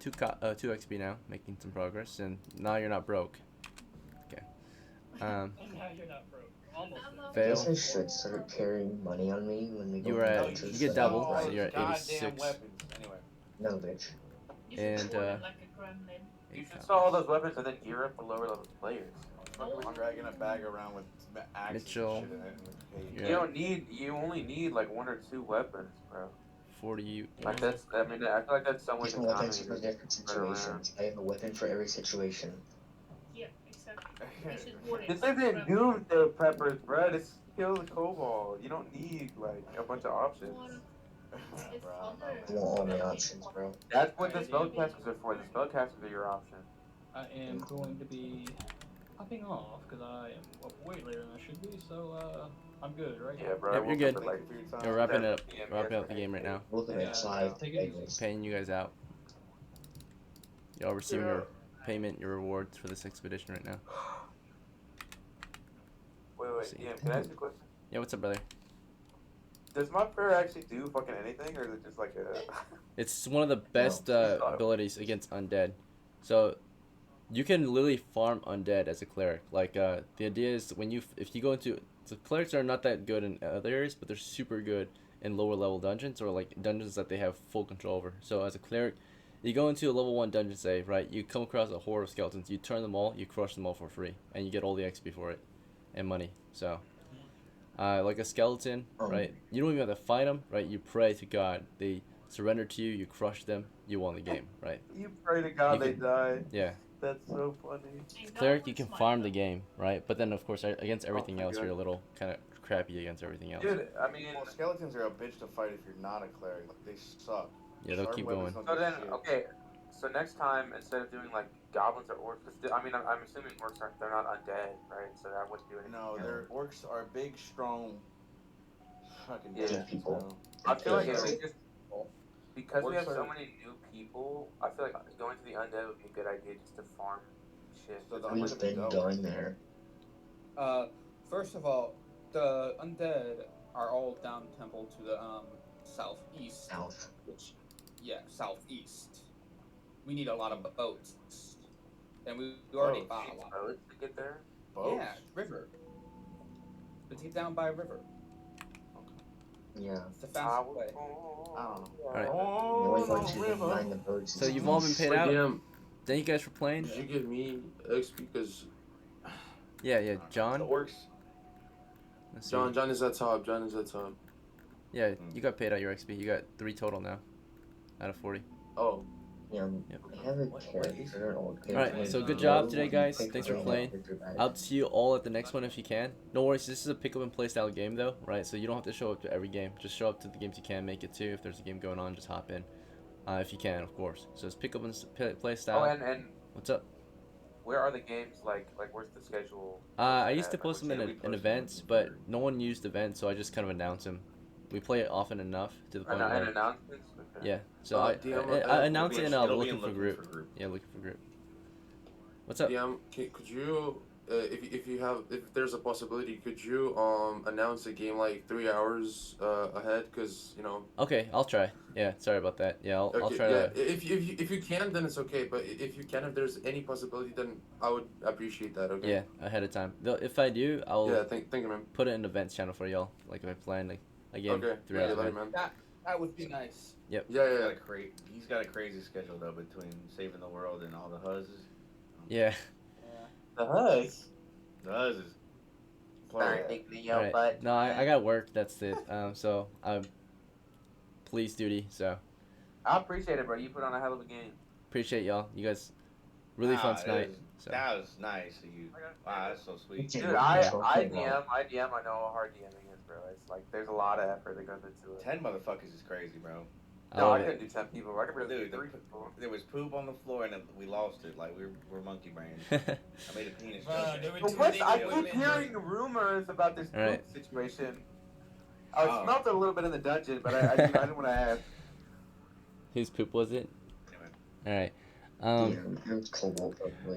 Speaker 6: XP now, making some progress, and now you're not broke. Okay.
Speaker 2: Now you're not broke. Almost.
Speaker 4: I
Speaker 6: Fail.
Speaker 4: guess I should start carrying money on me when we go
Speaker 6: You were at,
Speaker 4: into
Speaker 6: you
Speaker 4: the
Speaker 6: get double,
Speaker 4: right?
Speaker 6: so you're at
Speaker 3: Goddamn
Speaker 6: 86.
Speaker 3: weapons. Anyway.
Speaker 4: No, bitch.
Speaker 11: You should
Speaker 6: And,
Speaker 11: call it like a gremlin.
Speaker 5: You should sell all those weapons and then gear up the lower level players.
Speaker 10: I'm dragging a bag around with axes
Speaker 6: Mitchell.
Speaker 10: and shit in it. And
Speaker 5: You don't need. You only need like 1 or 2 weapons, bro.
Speaker 6: 40.
Speaker 5: Like that's. I mean, I feel like that's so much
Speaker 4: Different weapons
Speaker 5: economy.
Speaker 4: for different situations. I have a weapon for every situation.
Speaker 11: Yeah, exactly. We should warn
Speaker 5: This
Speaker 11: it.
Speaker 5: isn't Doom the preppers, bro. This kills the cobalt. You don't need like a bunch of options.
Speaker 11: It's
Speaker 4: I want all my options, bro.
Speaker 5: That's what the spellcasters are for. The spellcasters are your option.
Speaker 2: I am going to be hopping off because I am up way later than I should be. So I'm good, right?
Speaker 5: Yeah, bro.
Speaker 6: Yep, you're good.
Speaker 5: Like,
Speaker 6: You're wrapping it up.
Speaker 5: 7 p.m.
Speaker 6: Wrapping up the game right now.
Speaker 4: Looking
Speaker 2: Yeah,
Speaker 4: outside.
Speaker 2: take it easy.
Speaker 6: Paying you guys out. Y'all receiving your payment, your rewards for this expedition right now.
Speaker 5: Wait,
Speaker 6: See.
Speaker 5: DM, can I ask you a question?
Speaker 6: Yeah, what's up, brother?
Speaker 5: Does my prayer actually do fucking anything, or is it just like a?
Speaker 6: It's one of the best abilities against undead. So you can literally farm undead as a cleric. Like the idea is if you go into clerics are not that good in other areas, but they're super good in lower level dungeons or like dungeons that they have full control over. So as a cleric, you go into a level 1 dungeon, say, right? You come across a horde of skeletons. You turn them all. You crush them all for free, and you get all the XP for it and money. So. Like a skeleton, right? You don't even have to fight them, right? You pray to God. They surrender to you. You crush them. You won the game, right?
Speaker 5: You pray to God they die.
Speaker 6: Yeah.
Speaker 5: That's so funny.
Speaker 6: Cleric, you can farm the game, right? But then, of course, against everything else,
Speaker 5: God.
Speaker 6: you're a little kind of crappy against everything else.
Speaker 5: Dude, I mean,
Speaker 10: well, skeletons are a bitch to fight if you're not a cleric. Like, they suck.
Speaker 6: Yeah, they'll
Speaker 10: Sharp
Speaker 6: keep
Speaker 10: weapons
Speaker 6: going.
Speaker 10: don't
Speaker 5: so
Speaker 10: do
Speaker 5: then,
Speaker 10: shit.
Speaker 5: okay. So next time, instead of doing like goblins or orcs, 'cause I mean, I'm assuming orcs aren't. They're not undead, right? So that wouldn't do anything.
Speaker 10: No, their orcs are big, strong, fucking
Speaker 5: Yeah.
Speaker 10: dead
Speaker 4: people.
Speaker 5: I feel like
Speaker 10: Yeah.
Speaker 5: if we just because we
Speaker 10: Orcs
Speaker 5: have so
Speaker 10: are-
Speaker 5: many new people, I feel like going to the undead would be a good idea just to farm shit.
Speaker 10: So the
Speaker 4: Who's been done there?
Speaker 1: First of all, the undead are all down temple to the southeast.
Speaker 4: South.
Speaker 1: Which, yeah, southeast. We need a lot of boats, and we already bought a lot.
Speaker 5: Boats to get there.
Speaker 10: Boats?
Speaker 1: Yeah, river. Let's get down by a river.
Speaker 4: Yeah.
Speaker 1: It's the fastest way.
Speaker 10: I don't know.
Speaker 6: Alright.
Speaker 4: The only ones who didn't mind the boats
Speaker 6: So
Speaker 4: is
Speaker 6: you've all been paid
Speaker 10: Wait,
Speaker 6: out?
Speaker 10: DM,
Speaker 6: Thank you guys for playing.
Speaker 10: did you give me XP? Because
Speaker 6: Yeah, John.
Speaker 10: the orcs.
Speaker 6: Let's see.
Speaker 10: John is at top. John is at top.
Speaker 6: Yeah, you got paid out your XP. You got 3 total now, out of 40.
Speaker 10: Oh.
Speaker 4: Yeah,
Speaker 6: Yep.
Speaker 4: I have a character.
Speaker 6: Alright, so good job today, guys. Thanks for playing. I'll see you all at the next one if you can. No worries, this is a pick up and play style game though, right? So you don't have to show up to every game. Just show up to the games you can make it to. If there's a game going on, just hop in. If you can, of course. So it's pick up and play style.
Speaker 5: Oh, and
Speaker 6: What's up?
Speaker 5: where are the games? Like where's the schedule?
Speaker 6: I used to
Speaker 5: Like,
Speaker 6: post them in events, but no one used events, so I just kind of announce them. We play it often enough to the point
Speaker 5: And
Speaker 6: where
Speaker 5: announcements. Okay.
Speaker 6: yeah. So
Speaker 10: DM,
Speaker 6: I announce it and
Speaker 3: it'll be
Speaker 6: looking
Speaker 3: in
Speaker 6: for group. Yeah, looking for group. What's up?
Speaker 10: DM, could you, if there's a possibility, could you announce a game like 3 hours ahead? Cause you know.
Speaker 6: Okay, I'll try. Yeah, sorry about that. Yeah, I'll try
Speaker 10: yeah.
Speaker 6: to.
Speaker 10: If you can, then it's okay. But if you can, if there's any possibility, then I would appreciate that. Okay.
Speaker 6: Yeah, ahead of time. Though if I do, I'll
Speaker 10: Yeah. Thank you, man.
Speaker 6: put it in the events channel for y'all. Like if I plan like a game
Speaker 10: Okay.
Speaker 6: 3
Speaker 10: Yeah,
Speaker 6: hours
Speaker 10: later,
Speaker 6: ahead.
Speaker 10: man.
Speaker 1: That would be nice.
Speaker 6: Yep.
Speaker 10: Yeah.
Speaker 3: He's got a crazy schedule though between saving the world and all the huzzes.
Speaker 6: Yeah.
Speaker 5: The hugs.
Speaker 3: The huzzes.
Speaker 5: Sorry, me
Speaker 6: Alright.
Speaker 5: but
Speaker 6: No, I got work. That's it. So I'm police duty. So
Speaker 5: I appreciate it, bro. You put on a hell of a game.
Speaker 6: appreciate y'all. You guys really fun tonight. So
Speaker 3: That was nice of you. Wow, that's so sweet.
Speaker 5: Dude, I DM. I know how hard DMing is, bro. It's like there's a lot of effort that goes into it.
Speaker 3: 10 motherfuckers is crazy, bro.
Speaker 5: No, I couldn't do 10 people. I could really
Speaker 3: Dude,
Speaker 5: do 3 people.
Speaker 3: there was poop on the floor and we lost it. Like we're monkey brains. I made a penis joke.
Speaker 5: But what? I keep hearing rumors about this poop
Speaker 6: Alright.
Speaker 5: situation. I smelled it a little bit in the dungeon, but I didn't want to ask.
Speaker 6: Whose poop was it? All right.
Speaker 4: Probably.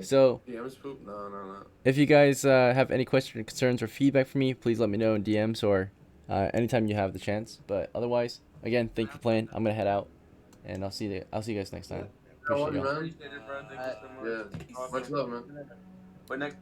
Speaker 6: So
Speaker 10: DM's poop? No.
Speaker 6: if you guys have any questions or concerns or feedback for me, please let me know in DMs or anytime you have the chance. But otherwise, again, thank you for playing. I'm gonna head out, and I'll see you guys next time. Appreciate y'all.
Speaker 5: Appreciate it, bro. Thank you so much.
Speaker 10: Yeah. Much love, man.
Speaker 5: But next